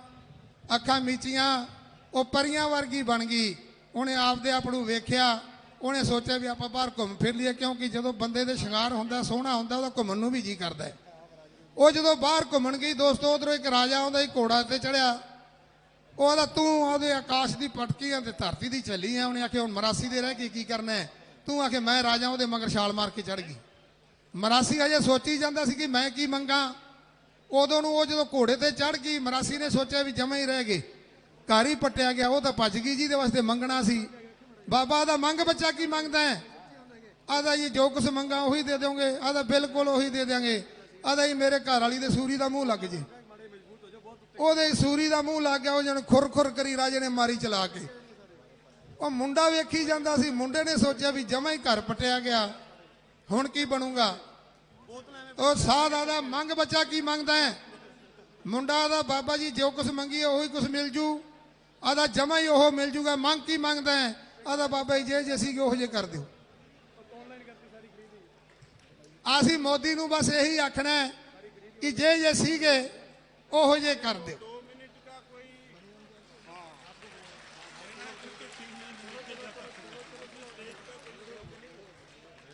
ਅੱਖਾਂ ਮੀਚੀਆਂ, ਉਹ ਪਰੀਆਂ ਵਰਗੀ ਬਣ ਗਈ। ਉਹਨੇ ਆਪਦੇ ਆਪ ਨੂੰ ਵੇਖਿਆ। ਉਹਨੇ ਸੋਚਿਆ ਵੀ ਆਪਾਂ ਬਾਹਰ ਘੁੰਮ ਫਿਰ ਲਈਏ, ਕਿਉਂਕਿ ਜਦੋਂ ਬੰਦੇ ਦੇ ਸ਼ਿੰਗਾਰ ਹੁੰਦਾ, ਸੋਹਣਾ ਹੁੰਦਾ, ਉਹਦਾ ਘੁੰਮਣ ਨੂੰ ਵੀ ਜੀ ਕਰਦਾ ਹੈ। ਉਹ ਜਦੋਂ ਬਾਹਰ ਘੁੰਮਣ ਗਈ ਦੋਸਤੋ, ਉਧਰੋਂ ਇੱਕ ਰਾਜਾ ਆਉਂਦਾ ਹੀ ਘੋੜਾ ਤੇ ਚੜਿਆ। ਉਹ ਆਦਾ ਤੂੰ ਉਹਦੇ ਆਕਾਸ਼ ਦੀ ਪਟਕੀਆਂ ਤੇ ਧਰਤੀ ਦੀ ਚੱਲੀ ਆ। ਉਹਨੇ ਆਖਿਆ ਹੁਣ ਮਰਾਸੀ ਦੇ ਰਹਿ ਕੇ ਕੀ ਕਰਨਾ ਹੈ? ਤੂੰ ਆਖੇ ਮੈਂ ਰਾਜਾ। ਉਹਦੇ ਮਗਰ ਛਾਲ ਮਾਰ ਕੇ ਚੜ ਗਈ। ਮਰਾਸੀ ਅਜੇ ਸੋਚੀ ਜਾਂਦਾ ਸੀ ਕਿ ਮੈਂ ਕੀ ਮੰਗਾ। ਉਦੋਂ ਨੂੰ ਉਹ ਜਦੋਂ ਘੋੜੇ ਤੇ ਚੜ ਗਈ, ਮਰਾਸੀ ਨੇ ਸੋਚਿਆ ਵੀ ਜਮਾ ਹੀ ਰਹਿ ਗਏ, ਘਰ ਹੀ ਪੱਟਿਆ ਗਿਆ। ਉਹ ਤਾਂ ਭੱਜ ਗਈ, ਜਿਹਦੇ ਵਾਸਤੇ ਮੰਗਣਾ ਸੀ। ਬਾਬਾ ਦਾ ਮੰਗ ਬੱਚਾ ਕੀ ਮੰਗਦਾ ਹੈ? ਆਦਾ ਜੀ ਜੋ ਕੁਛ ਮੰਗਾ ਉਹੀ ਦੇ ਦੋਗੇ। ਆਦਾ ਬਿਲਕੁਲ ਉਹੀ ਦੇ ਦਿਆਂਗੇ। ਆਦਾ ਜੀ ਮੇਰੇ ਘਰ ਵਾਲੀ ਦੇ ਸੂਰੀ ਦਾ ਮੂੰਹ ਲੱਗ ਜੇ। ਉਹਦੇ ਸੂਰੀ ਦਾ ਮੂੰਹ ਲੱਗ ਗਿਆ। ਉਹ ਜਣ ਖੁਰ ਖੁਰ ਕਰੀ ਰਾਜੇ ਨੇ ਮਾਰੀ ਚਲਾ ਕੇ। ਉਹ ਮੁੰਡਾ ਵੇਖੀ ਜਾਂਦਾ ਸੀ। ਮੁੰਡੇ ਨੇ ਸੋਚਿਆ ਵੀ ਜਮਾ ਹੀ ਘਰ ਪਟਿਆ ਗਿਆ, ਹੁਣ ਕੀ ਬਣੂਗਾ। ਉਹ ਸਾਧ ਆਦਾ ਮੰਗ ਬੱਚਾ ਕੀ ਮੰਗਦਾ ਹੈ? ਮੁੰਡਾ ਆਦਾ ਬਾਬਾ ਜੀ ਜੋ ਕੁਛ ਮੰਗੀਏ ਉਹੀ ਕੁਛ ਮਿਲ ਜੂ। ਆਦਾ ਜਮਾ ਹੀ ਉਹ ਮਿਲ ਜੂਗਾ। ਮੰਗ ਕੀ ਮੰਗਦਾ ਹੈ? ਆਦਾ ਬਾਬਾ ਜੀ ਜੇ ਸੀਗੇ ਉਹ ਜੇ ਕਰ ਦਿਓ। ਅਸੀਂ ਮੋਦੀ ਨੂੰ ਬਸ ਇਹੀ ਆਖਣਾ ਹੈ ਕਿ ਜੇ ਸੀਗੇ ਉਹ ਜੇ ਕਰ ਦਿਓ।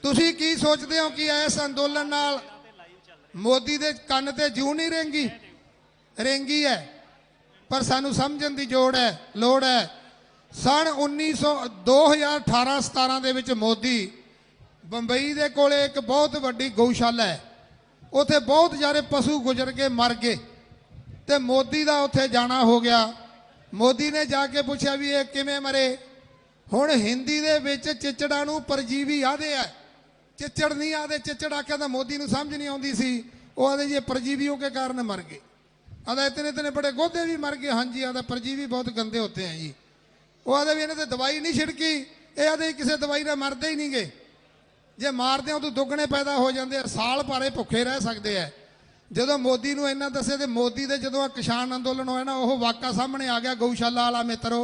ਤੁਸੀਂ ਕੀ ਸੋਚਦੇ ਹੋ ਕਿ ਇਸ ਅੰਦੋਲਨ ਨਾਲ ਮੋਦੀ ਦੇ ਕੰਨ ਤੇ ਜੂੰ ਨਹੀਂ ਰੇਂਗੀ ਹੈ, ਪਰ ਸਾਨੂੰ ਸਮਝਣ ਦੀ ਲੋੜ ਹੈ। ਸਨ 2018-17 ਦੇ ਵਿੱਚ ਮੋਦੀ ਬੰਬਈ ਦੇ ਕੋਲੇ ਇੱਕ ਬਹੁਤ ਵੱਡੀ ਗਊਸ਼ਾਲਾ ਹੈ, ਉੱਥੇ ਬਹੁਤ ਜ਼ਿਆਦਾ ਪਸ਼ੂ ਗੁਜ਼ਰ ਕੇ ਮਰ ਗਏ ਤੇ ਮੋਦੀ ਦਾ ਉੱਥੇ ਜਾਣਾ ਹੋ ਗਿਆ। ਮੋਦੀ ਨੇ ਜਾ ਕੇ ਪੁੱਛਿਆ ਵੀ ਇਹ ਕਿਵੇਂ ਮਰੇ। ਹੁਣ ਹਿੰਦੀ ਦੇ ਵਿੱਚ ਚਿਚੜਾਂ ਨੂੰ ਪਰਜੀਵੀ ਆਦੇ ਆ, ਚਿਚੜ ਨਹੀਂ ਆਦੇ। ਚਿਚੜ ਆਖਿਆ ਤਾਂ ਮੋਦੀ ਨੂੰ ਸਮਝ ਨਹੀਂ ਆਉਂਦੀ ਸੀ। ਉਹ ਆਦੇ ਜੀ परजीवियों के कारण मर गए। आधा इतने इतने बड़े गोदे भी मर गए। हाँ जी, आधा परजीवी बहुत गंदे होते हैं जी। वो आदे भी इन्हें दवाई नहीं छिड़की। ये आदे किसी दवाई ना मरते ही नहीं गए। जे मारते हो तो दुगने पैदा हो जाते हैं, साल भारे भुखे रह सकते हैं। जो मोदी नूं इन्ना दसे तो मोदी दे जो किसान अंदोलन होया ना, वो वाक़ा सामने आ गया। गऊशाला वाला मित्रो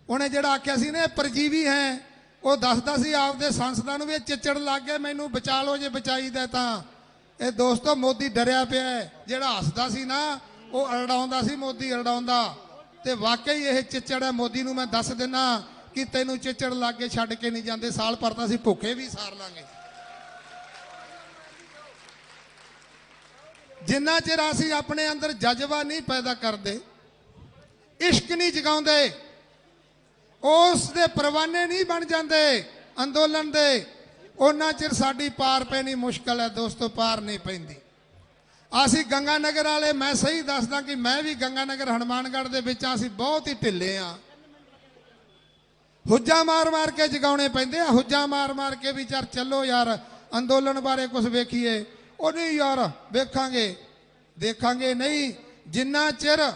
उन्हें जो आख्या सी ने परजीवी है, वो दसदा सी आपदे सांसदां नूं भी चिचड़ लग गए, मैनू बचा लो जे बचाई दे तां। ਇਹ ਦੋਸਤੋ ਮੋਦੀ ਡਰਿਆ ਪਿਆ ਹੈ। ਜਿਹੜਾ ਹੱਸਦਾ ਸੀ ਨਾ ਉਹ ਅਰੜਾਉਂਦਾ ਸੀ, ਮੋਦੀ ਅਰੜਾਉਂਦਾ। ਤੇ ਵਾਕਈ ਇਹ ਚਿੱਚੜ ਹੈ। ਮੋਦੀ ਨੂੰ ਮੈਂ ਦੱਸ ਦਿੰਨਾ ਕਿ ਤੈਨੂੰ ਚਿੱਚੜ ਲਾ ਕੇ ਛੱਡ ਕੇ ਨਹੀਂ ਜਾਂਦੇ, ਸਾਲ ਭਰ ਤਾਂ ਅਸੀਂ ਭੁੱਖੇ ਵੀ ਸਾਰ ਲਾਂਗੇ। ਜਿੰਨਾ ਚਿਰ ਅਸੀਂ ਆਪਣੇ ਅੰਦਰ ਜਜ਼ਬਾ ਨਹੀਂ ਪੈਦਾ ਕਰਦੇ, ਇਸ਼ਕ ਨਹੀਂ ਜਗਾਉਂਦੇ, ਉਸ ਦੇ ਪਰਵਾਨੇ ਨਹੀਂ ਬਣ ਜਾਂਦੇ ਅੰਦੋਲਨ ਦੇ, ਉਹਨਾਂ ਚਿਰ ਸਾਡੀ ਪਾਰ ਪੈਣੀ ਮੁਸ਼ਕਲ ਹੈ ਦੋਸਤੋ, ਪਾਰ ਨਹੀਂ ਪੈਂਦੀ। ਅਸੀਂ ਗੰਗਾ ਨਗਰ ਵਾਲੇ, ਮੈਂ ਸਹੀ ਦੱਸਦਾ ਕਿ ਮੈਂ ਵੀ ਗੰਗਾ ਨਗਰ ਹਨੂਮਾਨਗੜ੍ਹ ਦੇ ਵਿੱਚ ਅਸੀਂ ਬਹੁਤ ਹੀ ਢਿੱਲੇ ਆ। ਹੁੱਜਾ ਮਾਰ ਕੇ ਜਗਾਉਣੇ ਪੈਂਦੇ ਆ, ਹੁੱਜਾ ਮਾਰ ਕੇ ਵੀ ਯਾਰ ਚੱਲੋ ਯਾਰ ਅੰਦੋਲਨ ਬਾਰੇ ਕੁਝ ਵੇਖੀਏ। ਉਹ ਨਹੀਂ ਯਾਰ ਦੇਖਾਂਗੇ ਨਹੀਂ, ਜਿੰਨਾ ਚਿਰ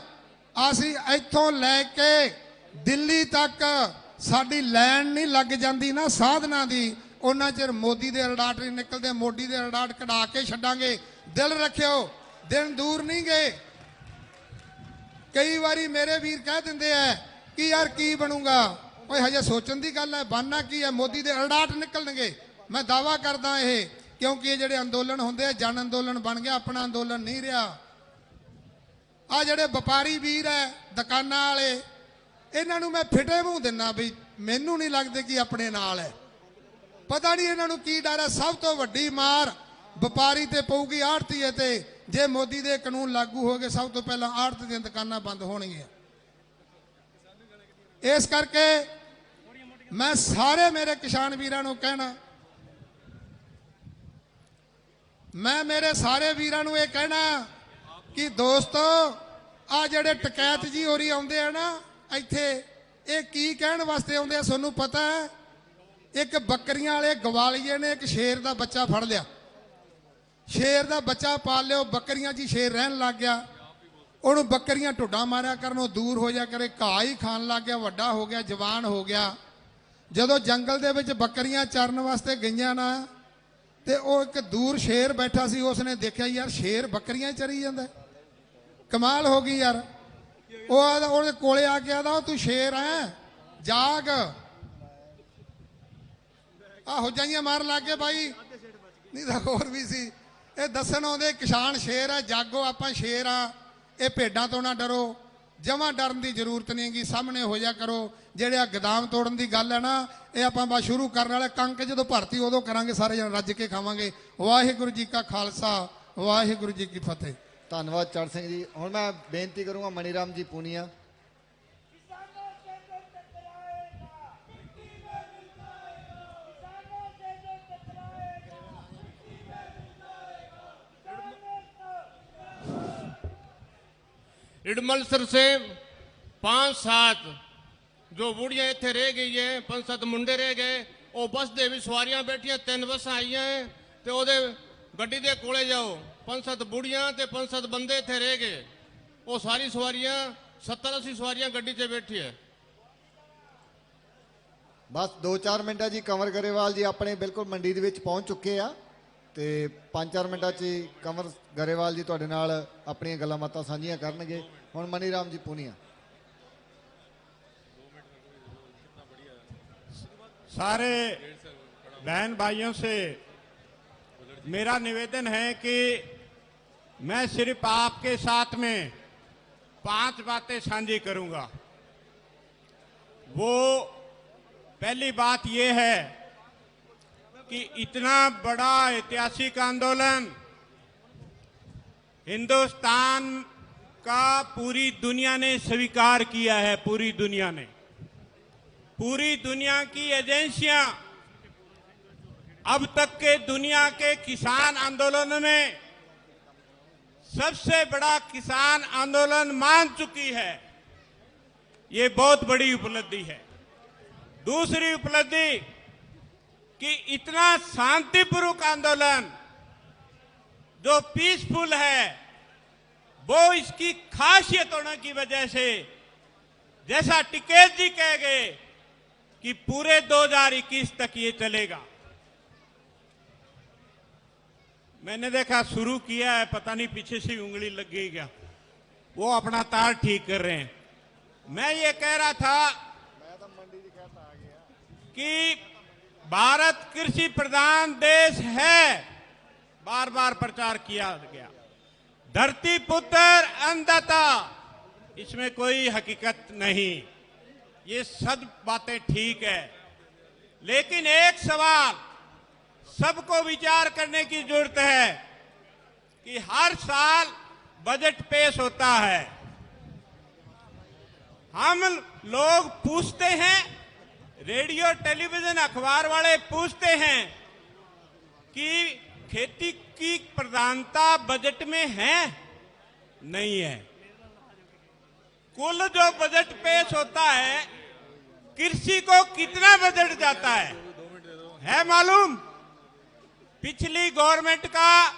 ਅਸੀਂ ਇੱਥੋਂ ਲੈ ਕੇ ਦਿੱਲੀ ਤੱਕ ਸਾਡੀ ਲਾਈਨ ਨਹੀਂ ਲੱਗ ਜਾਂਦੀ ਨਾ ਸਾਧਨਾ ਦੀ, ਉਹਨਾਂ ਚਿਰ ਮੋਦੀ ਦੇ ਅਰਡਾਟ ਨਹੀਂ ਨਿਕਲਦੇ। ਮੋਦੀ ਦੇ ਅਰਡਾਟ ਕਢਾ ਕੇ ਛੱਡਾਂਗੇ। ਦਿਲ ਰੱਖਿਓ, ਦਿਨ ਦੂਰ ਨਹੀਂ ਗਏ। ਕਈ ਵਾਰੀ ਮੇਰੇ ਵੀਰ ਕਹਿ ਦਿੰਦੇ ਆ ਕਿ ਯਾਰ ਕੀ ਬਣੂਗਾ। ਓਏ ਹਜੇ ਸੋਚਣ ਦੀ ਗੱਲ ਹੈ, ਬਣਨਾ ਕੀ ਹੈ। ਮੋਦੀ ਦੇ ਅਰਡਾਟ ਨਿਕਲਣਗੇ, ਮੈਂ ਦਾਵਾ ਕਰਦਾ ਇਹ, ਕਿਉਂਕਿ ਇਹ ਜਿਹੜੇ ਅੰਦੋਲਨ ਹੁੰਦੇ ਆ ਜਨ ਅੰਦੋਲਨ ਬਣ ਗਿਆ, ਆਪਣਾ ਅੰਦੋਲਨ ਨਹੀਂ ਰਿਹਾ। ਆ ਜਿਹੜੇ ਵਪਾਰੀ ਵੀਰ ਹੈ, ਦੁਕਾਨਾਂ ਵਾਲੇ, ਇਹਨਾਂ ਨੂੰ ਮੈਂ ਫਿੱਟੇ ਮੂੰਹ ਦਿੰਨਾ ਵੀ ਮੈਨੂੰ ਨਹੀਂ ਲੱਗਦੇ ਕਿ ਆਪਣੇ ਨਾਲ ਹੈ। ਪਤਾ ਨਹੀਂ ਇਹਨਾਂ ਨੂੰ ਕੀ ਡਰ ਹੈ। ਸਭ ਤੋਂ ਵੱਡੀ ਮਾਰ ਵਪਾਰੀ ਤੇ ਪਊਗੀ, ਆੜਤੀਏ ਤੇ। ਜੇ ਮੋਦੀ ਦੇ ਕਾਨੂੰਨ ਲਾਗੂ ਹੋ ਗਏ, ਸਭ ਤੋਂ ਪਹਿਲਾਂ ਆੜਤ ਦੀਆਂ ਦੁਕਾਨਾਂ ਬੰਦ ਹੋਣਗੀਆਂ। ਇਸ ਕਰਕੇ ਮੈਂ ਸਾਰੇ ਮੇਰੇ ਕਿਸਾਨ ਵੀਰਾਂ ਨੂੰ ਕਹਿਣਾ, ਮੈਂ ਮੇਰੇ ਸਾਰੇ ਵੀਰਾਂ ਨੂੰ ਇਹ ਕਹਿਣਾ ਕਿ ਦੋਸਤੋ ਆ ਜਿਹੜੇ ਟਕੈਤ ਜੀ ਹੋਰੀ ਆਉਂਦੇ ਆ ਨਾ ਇੱਥੇ, ਇਹ ਕੀ ਕਹਿਣ ਵਾਸਤੇ ਆਉਂਦੇ ਆ ਤੁਹਾਨੂੰ ਪਤਾ ਹੈ? ਇੱਕ ਬੱਕਰੀਆਂ ਵਾਲੇ ਗਵਾਲੀਏ ਨੇ ਇੱਕ ਸ਼ੇਰ ਦਾ ਬੱਚਾ ਫੜ ਲਿਆ, ਸ਼ੇਰ ਦਾ ਬੱਚਾ ਪਾਲ ਲਿਓ, ਬੱਕਰੀਆਂ 'ਚ ਸ਼ੇਰ ਰਹਿਣ ਲੱਗ ਗਿਆ। ਉਹਨੂੰ ਬੱਕਰੀਆਂ ਢੁੱਡਾਂ ਮਾਰਿਆ ਕਰਨ, ਉਹ ਦੂਰ ਹੋ ਜਾ ਕਰੇ, ਘਾਹ ਹੀ ਖਾਣ ਲੱਗ ਗਿਆ, ਵੱਡਾ ਹੋ ਗਿਆ, ਜਵਾਨ ਹੋ ਗਿਆ। ਜਦੋਂ ਜੰਗਲ ਦੇ ਵਿੱਚ ਬੱਕਰੀਆਂ ਚਰਨ ਵਾਸਤੇ ਗਈਆਂ ਨਾ, ਤੇ ਉਹ ਇੱਕ ਦੂਰ ਸ਼ੇਰ ਬੈਠਾ ਸੀ, ਉਸਨੇ ਦੇਖਿਆ ਯਾਰ ਸ਼ੇਰ ਬੱਕਰੀਆਂ ਚਰੀ ਜਾਂਦਾ, ਕਮਾਲ ਹੋ ਗਈ ਯਾਰ। ਉਹ ਉਹਦੇ ਕੋਲੇ ਆ ਕੇ ਆਦਾ ਤੂੰ ਸ਼ੇਰ ਹੈ, ਜਾਗ। ਆਹੋ ਜਾਈਆਂ ਮਾਰਨ ਲੱਗ ਗਏ ਬਾਈ, ਨਹੀਂ ਤਾਂ ਹੋਰ ਵੀ ਸੀ। ਇਹ ਦੱਸਣ ਆਉਂਦੇ ਕਿਸਾਨ ਸ਼ੇਰ ਹੈ, ਜਾਗੋ ਆਪਾਂ ਸ਼ੇਰ ਆ। ਇਹ ਭੇਡਾਂ ਤੋਂ ਨਾ ਡਰੋ, ਜਮਾਂ ਡਰਨ ਦੀ ਜ਼ਰੂਰਤ ਨਹੀਂ ਗੀ, ਸਾਹਮਣੇ ਹੋ ਜਾ ਕਰੋ। ਜਿਹੜੇ ਆ ਗਦਾਮ ਤੋੜਨ ਦੀ ਗੱਲ ਹੈ ਨਾ, ਇਹ ਆਪਾਂ ਬਸ ਸ਼ੁਰੂ ਕਰਨ ਵਾਲੇ, ਕਣਕ ਜਦੋਂ ਭਰਤੀ ਉਦੋਂ ਕਰਾਂਗੇ, ਸਾਰੇ ਜਣ ਰੱਜ ਕੇ ਖਾਵਾਂਗੇ। ਵਾਹਿਗੁਰੂ ਜੀ ਕਾ ਖਾਲਸਾ, ਵਾਹਿਗੁਰੂ ਜੀ ਕੀ ਫਤਿਹ। ਧੰਨਵਾਦ ਚੜ ਸਿੰਘ ਜੀ। ਹੁਣ ਮੈਂ ਬੇਨਤੀ ਕਰੂੰਗਾ ਮਨੀਰਾਮ ਜੀ ਪੂਨੀਆ। इडमलसर से 5-7 जो बुढ़िया इतने रह गई है, 5-7 मुंडे रह गए। वो बस दे भी सवारियां बैठिया, 3 बसा आई हैं, तो ओदे गड्डी दे कोले जाओ, 5-7 बुढ़िया ते 5-7 बंदे इतने रह गए। वो सारी सवारियां 70-80 सवारियां गड्डी से बैठी है। ਬਸ 2-4 ਮਿੰਟਾਂ ਜੀ ਕੰਵਰ ਗਰੇਵਾਲ ਜੀ ਆਪਣੇ ਬਿਲਕੁਲ ਮੰਡੀ ਦੇ ਵਿੱਚ ਪਹੁੰਚ ਚੁੱਕੇ ਆ, ਤੇ 5-4 ਮਿੰਟਾਂ 'ਚ ਹੀ ਕੰਵਰ ਗਰੇਵਾਲ ਜੀ ਤੁਹਾਡੇ ਨਾਲ ਆਪਣੀਆਂ ਗੱਲਾਂ ਬਾਤਾਂ ਸਾਂਝੀਆਂ ਕਰਨਗੇ। ਹੁਣ ਮਨੀਰਾਮ ਜੀ ਪੂਨੀਆ। सारे बहन भाइयों से मेरा निवेदन है कि मैं सिर्फ आपके साथ में 5 बातें साझी करूंगा। वो पहली बात ये है कि इतना बड़ा ऐतिहासिक आंदोलन हिंदुस्तान का पूरी दुनिया ने स्वीकार किया है। पूरी दुनिया ने, पूरी दुनिया की एजेंसियां अब तक के दुनिया के किसान आंदोलन में सबसे बड़ा किसान आंदोलन मान चुकी है। ये बहुत बड़ी उपलब्धि है। दूसरी उपलब्धि कि इतना शांतिपूर्वक आंदोलन जो पीसफुल है, वो इसकी खासियत होने की वजह से, जैसा टिकैत जी कह गए कि पूरे 2021 तक ये चलेगा। मैंने देखा शुरू किया है, पता नहीं पीछे से उंगली लग गई क्या, वो अपना तार ठीक कर रहे हैं। मैं ये कह रहा था कि भारत कृषि प्रधान देश है, बार बार प्रचार किया गया। धरती पुत्र अन्नदाता, इसमें कोई हकीकत नहीं, ये सब बातें ठीक है। लेकिन एक सवाल सबको विचार करने की जरूरत है कि हर साल बजट पेश होता है, हम लोग पूछते हैं, रेडियो टेलीविजन अखबार वाले पूछते हैं कि खेती की प्रधानता बजट में है, नहीं है। कुल जो बजट पेश होता है, कृषि को कितना बजट जाता है मालूम? पिछली गवर्नमेंट का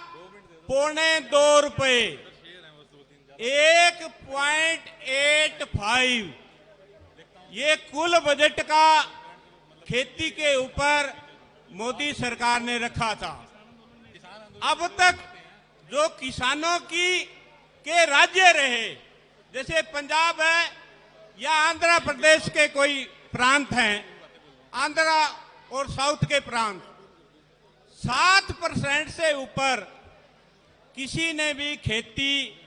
1.25 रुपए, 1.85 ये कुल बजट का खेती के ऊपर मोदी सरकार ने रखा था। अब तक जो किसानों के राज्य रहे, जैसे पंजाब है या आंध्र प्रदेश के कोई प्रांत हैं, आंध्र और साउथ के प्रांत, 7% से ऊपर किसी ने भी खेती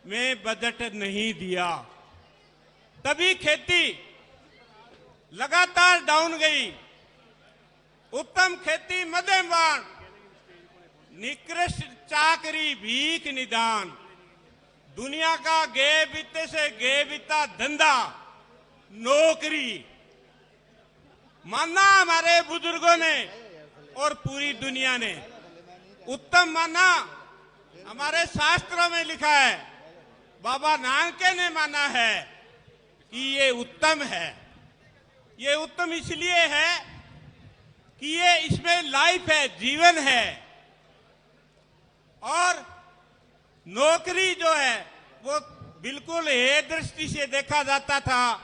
में बजट नहीं दिया। तभी खेती लगातार डाउन गई। उत्तम खेती मध्यम वाण, निकृष्ट चाकरी भीख निदान, दुनिया का गे बीते से गे बीता धंधा नौकरी, माना हमारे बुजुर्गों ने और पूरी दुनिया ने। उत्तम माना हमारे शास्त्रों में लिखा है, बाबा नानक ने माना है कि ये उत्तम है। ये उत्तम इसलिए है कि ये इसमें लाइफ है, जीवन है। और नौकरी जो है वो बिल्कुल हे दृष्टि से देखा जाता था,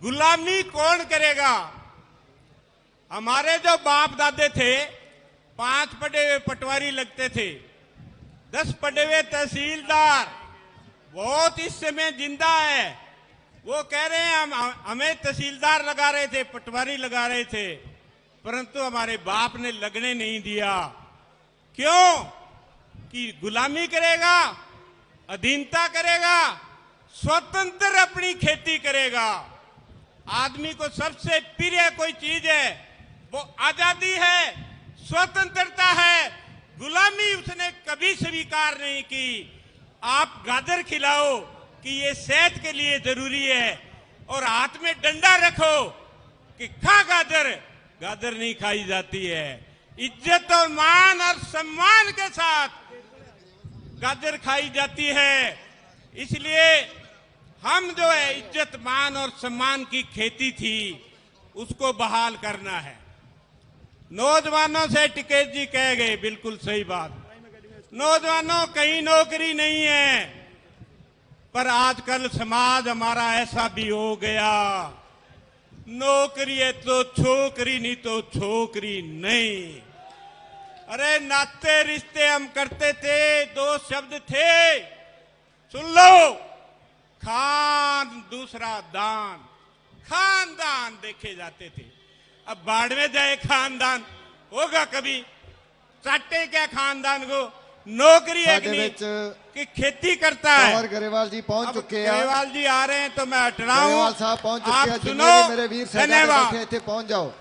गुलामी कौन करेगा। हमारे जो बाप दादे थे, 5 पढ़े हुए पटवारी लगते थे, 10 पढ़े हुए तहसीलदार, बहुत इस समय जिंदा है। वो कह रहे हैं हमें तहसीलदार लगा रहे थे, पटवारी लगा रहे थे, परंतु हमारे बाप ने लगने नहीं दिया। क्यों? कि गुलामी करेगा, अधीनता करेगा, स्वतंत्र अपनी खेती करेगा। आदमी को सबसे प्रिय कोई चीज है वो आजादी है, स्वतंत्रता है। गुलामी उसने कभी स्वीकार नहीं की। आप गाजर खिलाओ कि ये सेहत के लिए जरूरी है, और हाथ में डंडा रखो कि खा गाजर, गाजर नहीं खाई जाती है। इज्जत और मान और सम्मान के साथ गाजर खाई जाती है। इसलिए हम जो है इज्जत मान और सम्मान की खेती थी उसको बहाल करना है। नौजवानों से टिकैत जी कह गए, बिल्कुल सही बात। नौजवानों कहीं नौकरी नहीं है, पर आजकल समाज हमारा ऐसा भी हो गया, नौकरी है तो छोकरी, नहीं तो छोकरी नहीं। अरे नाते रिश्ते हम करते थे, 2 शब्द थे, सुन लो, खान दूसरा दान, खानदान देखे जाते थे। अब बाढ़ में जाए खानदान, होगा कभी? चाटे क्या खानदान को? नौकरी एक ਸਾਡੇ नहीं ਵਿੱਚ कि खेती करता है। ਕੰਵਰ ਗਰੇਵਾਲ ਜੀ ਪਹੁੰਚ अब ਚੁੱਕੇ ਆ। ग्रेवाल जी आ रहे हैं तो मैं हट रहा ਗਰੇਵਾਲ हूँ। ਸਾਹਿਬ ਪਹੁੰਚ ਚੁੱਕੇ ਆ। आप ਜਿੰਨੇ सुनो, ਵੀ ਮੇਰੇ ਵੀਰ ਸਾਹਿਬਾਨ धन्यवाद। ਬੈਠੇ ਇੱਥੇ ਪਹੁੰਚ ਜਾਓ।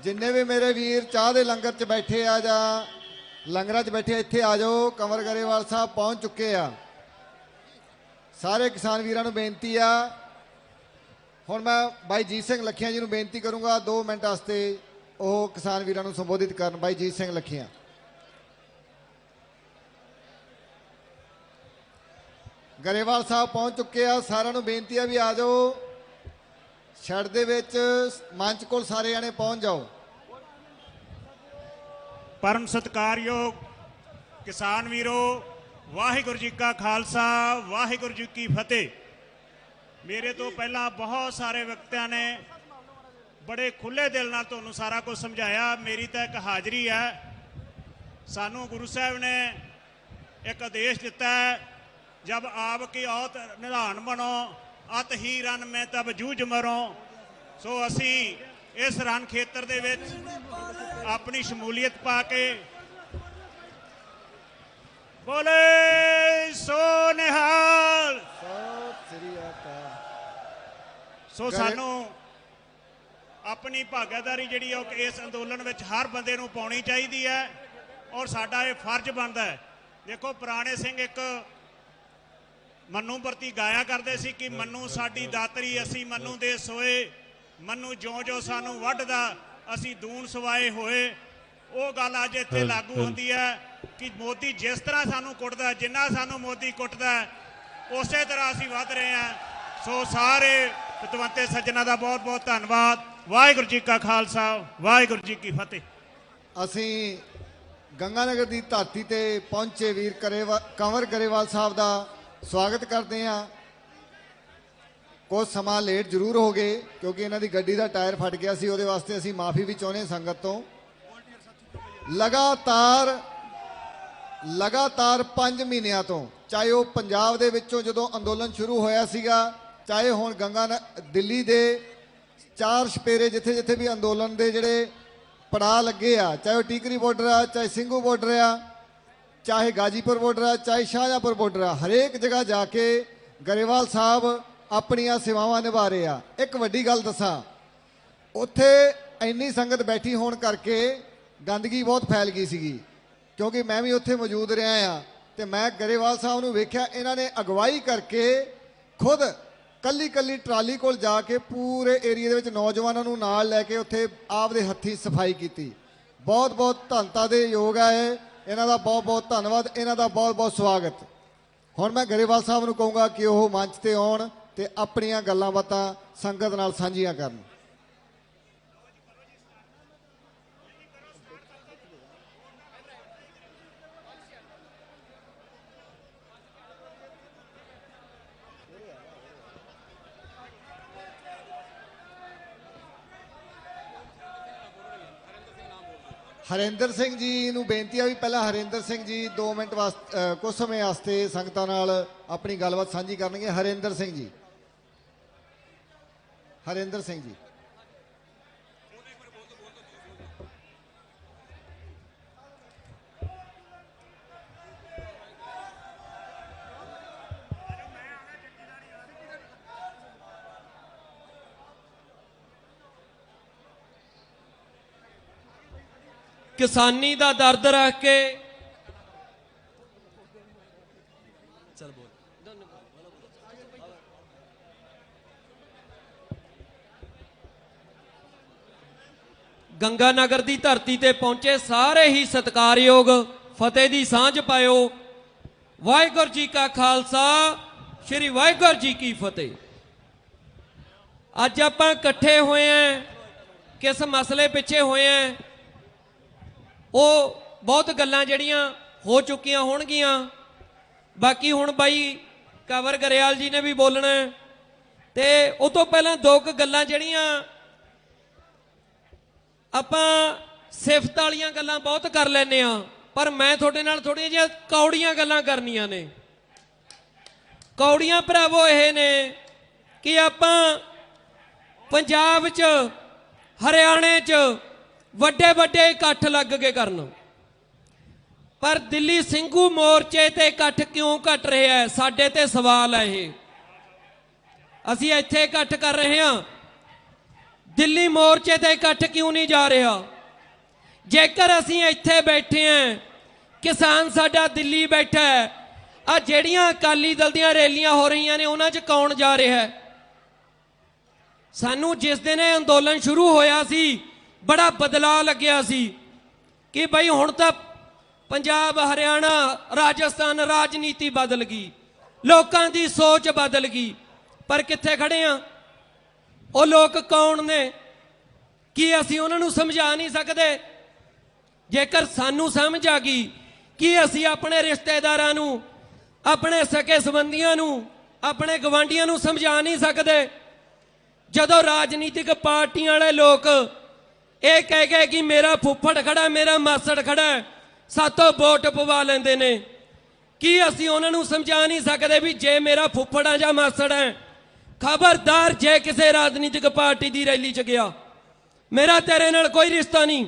ਜਿੰਨੇ ਵੀ ਮੇਰੇ ਵੀਰ ਚਾਹ ਦੇ ਲੰਗਰ 'ਚ ਬੈਠੇ ਆ ਜਾਂ ਲੰਗਰਾਂ 'ਚ ਬੈਠੇ ਇੱਥੇ ਆ ਜਾਓ। ਕੰਵਰ ਗਰੇਵਾਲ ਸਾਹਿਬ ਪਹੁੰਚ ਚੁੱਕੇ ਆ। ਸਾਰੇ ਕਿਸਾਨ ਵੀਰਾਂ ਨੂੰ ਬੇਨਤੀ ਆ। ਹੁਣ ਮੈਂ ਬਾਈ ਜੀਤ ਸਿੰਘ ਲੱਖੀਆਂ ਜੀ ਨੂੰ ਬੇਨਤੀ ਕਰੂੰਗਾ 2 ਮਿੰਟ ਵਾਸਤੇ ਉਹ ਕਿਸਾਨ ਵੀਰਾਂ ਨੂੰ ਸੰਬੋਧਿਤ ਕਰਨ। ਬਾਈ ਜੀਤ ਸਿੰਘ ਲੱਖੀਆਂ। ਗਰੇਵਾਲ ਸਾਹਿਬ ਪਹੁੰਚ ਚੁੱਕੇ ਆ। ਸਾਰਿਆਂ ਨੂੰ ਬੇਨਤੀ ਆ ਵੀ ਆ ਜਾਓ। ਛੜ ਦੇ ਵਿੱਚ ਮੰਚ ਕੋਲ ਸਾਰੇ ਜਾਣੇ ਪਹੁੰਚ ਜਾਓ। परम सत्कारयोग किसान वीरो, वाहिगुरु जी का खालसा, वाहिगुरु जी की फतेह। मेरे तो पहला बहुत सारे व्यक्तियों ने बड़े खुले दिल नाल तुहानूं सारा कुछ समझाया। मेरी तो एक हाज़री है। सानू गुरु साहब ने एक आदेश दिता है, जब आपकी औत निधान बनो, अत ही रन में तब जूझ मरो। सो असी इस रण खेतर दे विच अपनी शमूलीयत पा के बोले सो निहाल। सो सानू अपनी भागीदारी जिहड़ी इस अंदोलन विच हर बंदे नूं पाउणी चाहीदी है और साडा ये फर्ज बनदा है। देखो पुराने सिंह एक मन्नू प्रति गाया करते सी कि मन्नू साडी दातरी, असी मन्नू दे सोए, मन्नू ज्यों ज्यों सानू वढदा असी दून सवाए होए। वो गल अज इत्थे लागू होंदी है कि मोदी जिस तरह सानू कुटदा, जिन्ना सानू मोदी कुटदा, उस तरह असी वध रहे हैं। सो सारे पतवंते सज्जना का बहुत बहुत धन्यवाद। वाहिगुरू जी का खालसा, वाहिगुरू जी की फतेह। ਅਸੀਂ ਗੰਗਾਨਗਰ ਦੀ ਧਰਤੀ ਤੇ ਪਹੁੰਚੇ ਵੀਰ ਕੰਵਰ ਗਰੇਵਾਲ ਸਾਹਿਬ ਦਾ ਸਵਾਗਤ ਕਰਦੇ ਹਾਂ। ਕੁਝ ਸਮਾਂ ਲੇਟ ਜ਼ਰੂਰ ਹੋ ਗਏ ਕਿਉਂਕਿ ਇਹਨਾਂ ਦੀ ਗੱਡੀ ਦਾ ਟਾਇਰ ਫਟ ਗਿਆ ਸੀ। ਉਹਦੇ ਵਾਸਤੇ ਅਸੀਂ ਮਾਫੀ ਵੀ ਚਾਹੁੰਦੇ ਹਾਂ ਸੰਗਤ ਤੋਂ। ਲਗਾਤਾਰ 5 ਮਹੀਨਿਆਂ ਤੋਂ, ਚਾਹੇ ਉਹ ਪੰਜਾਬ ਦੇ ਵਿੱਚੋਂ ਜਦੋਂ ਅੰਦੋਲਨ ਸ਼ੁਰੂ ਹੋਇਆ ਸੀਗਾ, ਚਾਹੇ ਹੁਣ ਦਿੱਲੀ ਦੇ 4 ਛਪੇਰੇ ਜਿੱਥੇ ਜਿੱਥੇ ਵੀ ਅੰਦੋਲਨ ਦੇ ਜਿਹੜੇ ਪੜਾਅ ਲੱਗੇ ਆ, ਚਾਹੇ ਉਹ ਟੀਕਰੀ ਬਾਰਡਰ ਆ, ਚਾਹੇ ਸਿੰਘੂ ਬਾਰਡਰ ਆ, ਚਾਹੇ ਗਾਜੀਪੁਰ ਬਾਰਡਰ ਆ, ਚਾਹੇ ਸ਼ਾਹਜਹਾਂਪੁਰ ਬਾਰਡਰ ਆ, ਹਰੇਕ ਜਗ੍ਹਾ ਜਾ ਕੇ ਗਰੇਵਾਲ ਸਾਹਿਬ ਆਪਣੀਆਂ ਸੇਵਾਵਾਂ ਨਿਭਾ ਰਹੇ ਆ। ਇੱਕ ਵੱਡੀ ਗੱਲ ਦੱਸਾਂ, ਉੱਥੇ ਇੰਨੀ ਸੰਗਤ ਬੈਠੀ ਹੋਣ ਕਰਕੇ ਗੰਦਗੀ ਬਹੁਤ ਫੈਲ ਗਈ ਸੀਗੀ ਕਿਉਂਕਿ ਮੈਂ ਵੀ ਉੱਥੇ ਮੌਜੂਦ ਰਿਹਾ ਆ ਤੇ ਮੈਂ ਗਰੇਵਾਲ ਸਾਹਿਬ ਨੂੰ ਵੇਖਿਆ। ਇਹਨਾਂ ਨੇ ਅਗਵਾਈ ਕਰਕੇ ਖੁਦ ਕੱਲੀ ਕੱਲੀ ਟਰਾਲੀ ਕੋਲ ਜਾ ਕੇ ਪੂਰੇ ਏਰੀਆ ਦੇ ਵਿੱਚ ਨੌਜਵਾਨਾਂ ਨੂੰ ਨਾਲ ਲੈ ਕੇ ਉੱਥੇ ਆਪਦੇ ਹੱਥੀਂ ਸਫਾਈ ਕੀਤੀ। ਬਹੁਤ ਬਹੁਤ ਧੰਨਤਾ ਦੇ ਯੋਗ ਹੈ ਇਹਨਾਂ ਦਾ। ਬਹੁਤ ਬਹੁਤ ਧੰਨਵਾਦ, ਇਹਨਾਂ ਦਾ ਬਹੁਤ ਬਹੁਤ ਸਵਾਗਤ। ਹੁਣ ਮੈਂ ਗਰੇਵਾਲ ਸਾਹਿਬ ਨੂੰ ਕਹੂੰਗਾ ਕਿ ਉਹ ਮੰਚ ਤੇ ਆਉਣ ਤੇ ਆਪਣੀਆਂ ਗੱਲਾਂ ਬਾਤਾਂ ਸੰਗਤ ਨਾਲ ਸਾਂਝੀਆਂ ਕਰਨ। ਹਰਿੰਦਰ ਸਿੰਘ ਜੀ ਨੂੰ ਬੇਨਤੀ ਆ ਵੀ ਪਹਿਲਾਂ ਹਰਿੰਦਰ ਸਿੰਘ ਜੀ 2 ਮਿੰਟ ਵਾਸਤੇ ਕੁਝ ਸਮੇਂ ਵਾਸਤੇ ਸੰਗਤਾਂ ਨਾਲ ਆਪਣੀ ਗੱਲਬਾਤ ਸਾਂਝੀ ਕਰਨਗੇ। ਹਰਿੰਦਰ ਸਿੰਘ ਜੀ। ਹਰਿੰਦਰ ਸਿੰਘ ਜੀ। किसानी दा दर्द रख के चल बोल गंगानगर दी धरती ते पहुंचे सारे ही सत्कारयोग फतेह दी सांझ पायो। वाहिगुरू जी का खालसा, श्री वाहिगुरू जी की फतेह। अज आपां इकट्ठे होए हैं, किस मसले पिछे होए हैं, वो बहुत गल्लां जड़ियां हो चुकियां होणगियां। बाकी हुण बाई कंवर गरेवाल जी ने भी बोलना ते उस तो पहला 2 गल्लां जड़ियां आपां सिफत वालियां गल्लां बहुत कर लैने आ, पर मैं तुहाडे नाल थोड़ियां जिहियां कौड़ियां गल्लां करनियां ने। कौड़ियां भरावो ये ने कि आपां पंजाब च ਹਰਿਆਣੇ 'ਚ ਵੱਡੇ ਵੱਡੇ ਇਕੱਠ ਲੱਗ ਕੇ ਕਰਨ, ਪਰ ਦਿੱਲੀ ਸਿੰਘੂ ਮੋਰਚੇ ਤੇ ਇਕੱਠ ਕਿਉਂ ਘਟ ਰਿਹਾ ਹੈ? ਸਾਡੇ ਤੇ ਸਵਾਲ ਹੈ ਇਹ। ਅਸੀਂ ਇੱਥੇ ਇਕੱਠ ਕਰ ਰਹੇ ਹਾਂ, ਦਿੱਲੀ ਮੋਰਚੇ ਤੇ ਇਕੱਠ ਕਿਉਂ ਨਹੀਂ ਜਾ ਰਿਹਾ? ਜੇਕਰ ਅਸੀਂ ਇੱਥੇ ਬੈਠੇ ਹਾਂ, ਕਿਸਾਨ ਸਾਡਾ ਦਿੱਲੀ ਬੈਠਾ ਹੈ, ਆ ਜਿਹੜੀਆਂ ਅਕਾਲੀ ਦਲ ਦੀਆਂ ਰੈਲੀਆਂ ਹੋ ਰਹੀਆਂ ਨੇ ਉਹਨਾਂ 'ਚ ਕੌਣ ਜਾ ਰਿਹਾ ਹੈ? ਸਾਨੂੰ ਜਿਸ ਦਿਨ ਇਹ ਅੰਦੋਲਨ ਸ਼ੁਰੂ ਹੋਇਆ ਸੀ ਬੜਾ ਬਦਲਾਅ ਲੱਗਿਆ ਸੀ ਕਿ ਬਈ ਹੁਣ ਤਾਂ ਪੰਜਾਬ, ਹਰਿਆਣਾ, ਰਾਜਸਥਾਨ ਰਾਜਨੀਤੀ ਬਦਲ ਗਈ, ਲੋਕਾਂ ਦੀ ਸੋਚ ਬਦਲ ਗਈ। ਪਰ ਕਿੱਥੇ ਖੜੇ ਆ? ਉਹ ਲੋਕ ਕੌਣ ਨੇ? ਕੀ ਅਸੀਂ ਉਹਨਾਂ ਨੂੰ ਸਮਝਾ ਨਹੀਂ ਸਕਦੇ? ਜੇਕਰ ਸਾਨੂੰ ਸਮਝ ਆ ਗਈ ਕਿ ਅਸੀਂ ਆਪਣੇ ਰਿਸ਼ਤੇਦਾਰਾਂ ਨੂੰ, ਆਪਣੇ ਸਕੇ ਸੰਬੰਧੀਆਂ ਨੂੰ, ਆਪਣੇ ਗਵਾਂਢੀਆਂ ਨੂੰ ਸਮਝਾ ਨਹੀਂ ਸਕਦੇ, ਜਦੋਂ ਰਾਜਨੀਤਿਕ ਪਾਰਟੀਆਂ ਵਾਲੇ ਲੋਕ ਇਹ ਕਹਿ ਗਏ ਕਿ ਮੇਰਾ ਫੁੱਫੜ ਖੜਾ, ਮੇਰਾ ਮਾਸੜ ਖੜਾ, ਸਾਤੋਂ ਵੋਟ ਪਵਾ ਲੈਂਦੇ ਨੇ, ਕੀ ਅਸੀਂ ਉਹਨਾਂ ਨੂੰ ਸਮਝਾ ਨਹੀਂ ਸਕਦੇ ਵੀ ਜੇ ਮੇਰਾ ਫੁੱਫੜ ਆ ਜਾਂ ਮਾਸੜ ਹੈ, ਖਬਰਦਾਰ ਜੇ ਕਿਸੇ ਰਾਜਨੀਤਿਕ ਪਾਰਟੀ ਦੀ ਰੈਲੀ 'ਚ ਗਿਆ, ਮੇਰਾ ਤੇਰੇ ਨਾਲ ਕੋਈ ਰਿਸ਼ਤਾ ਨਹੀਂ?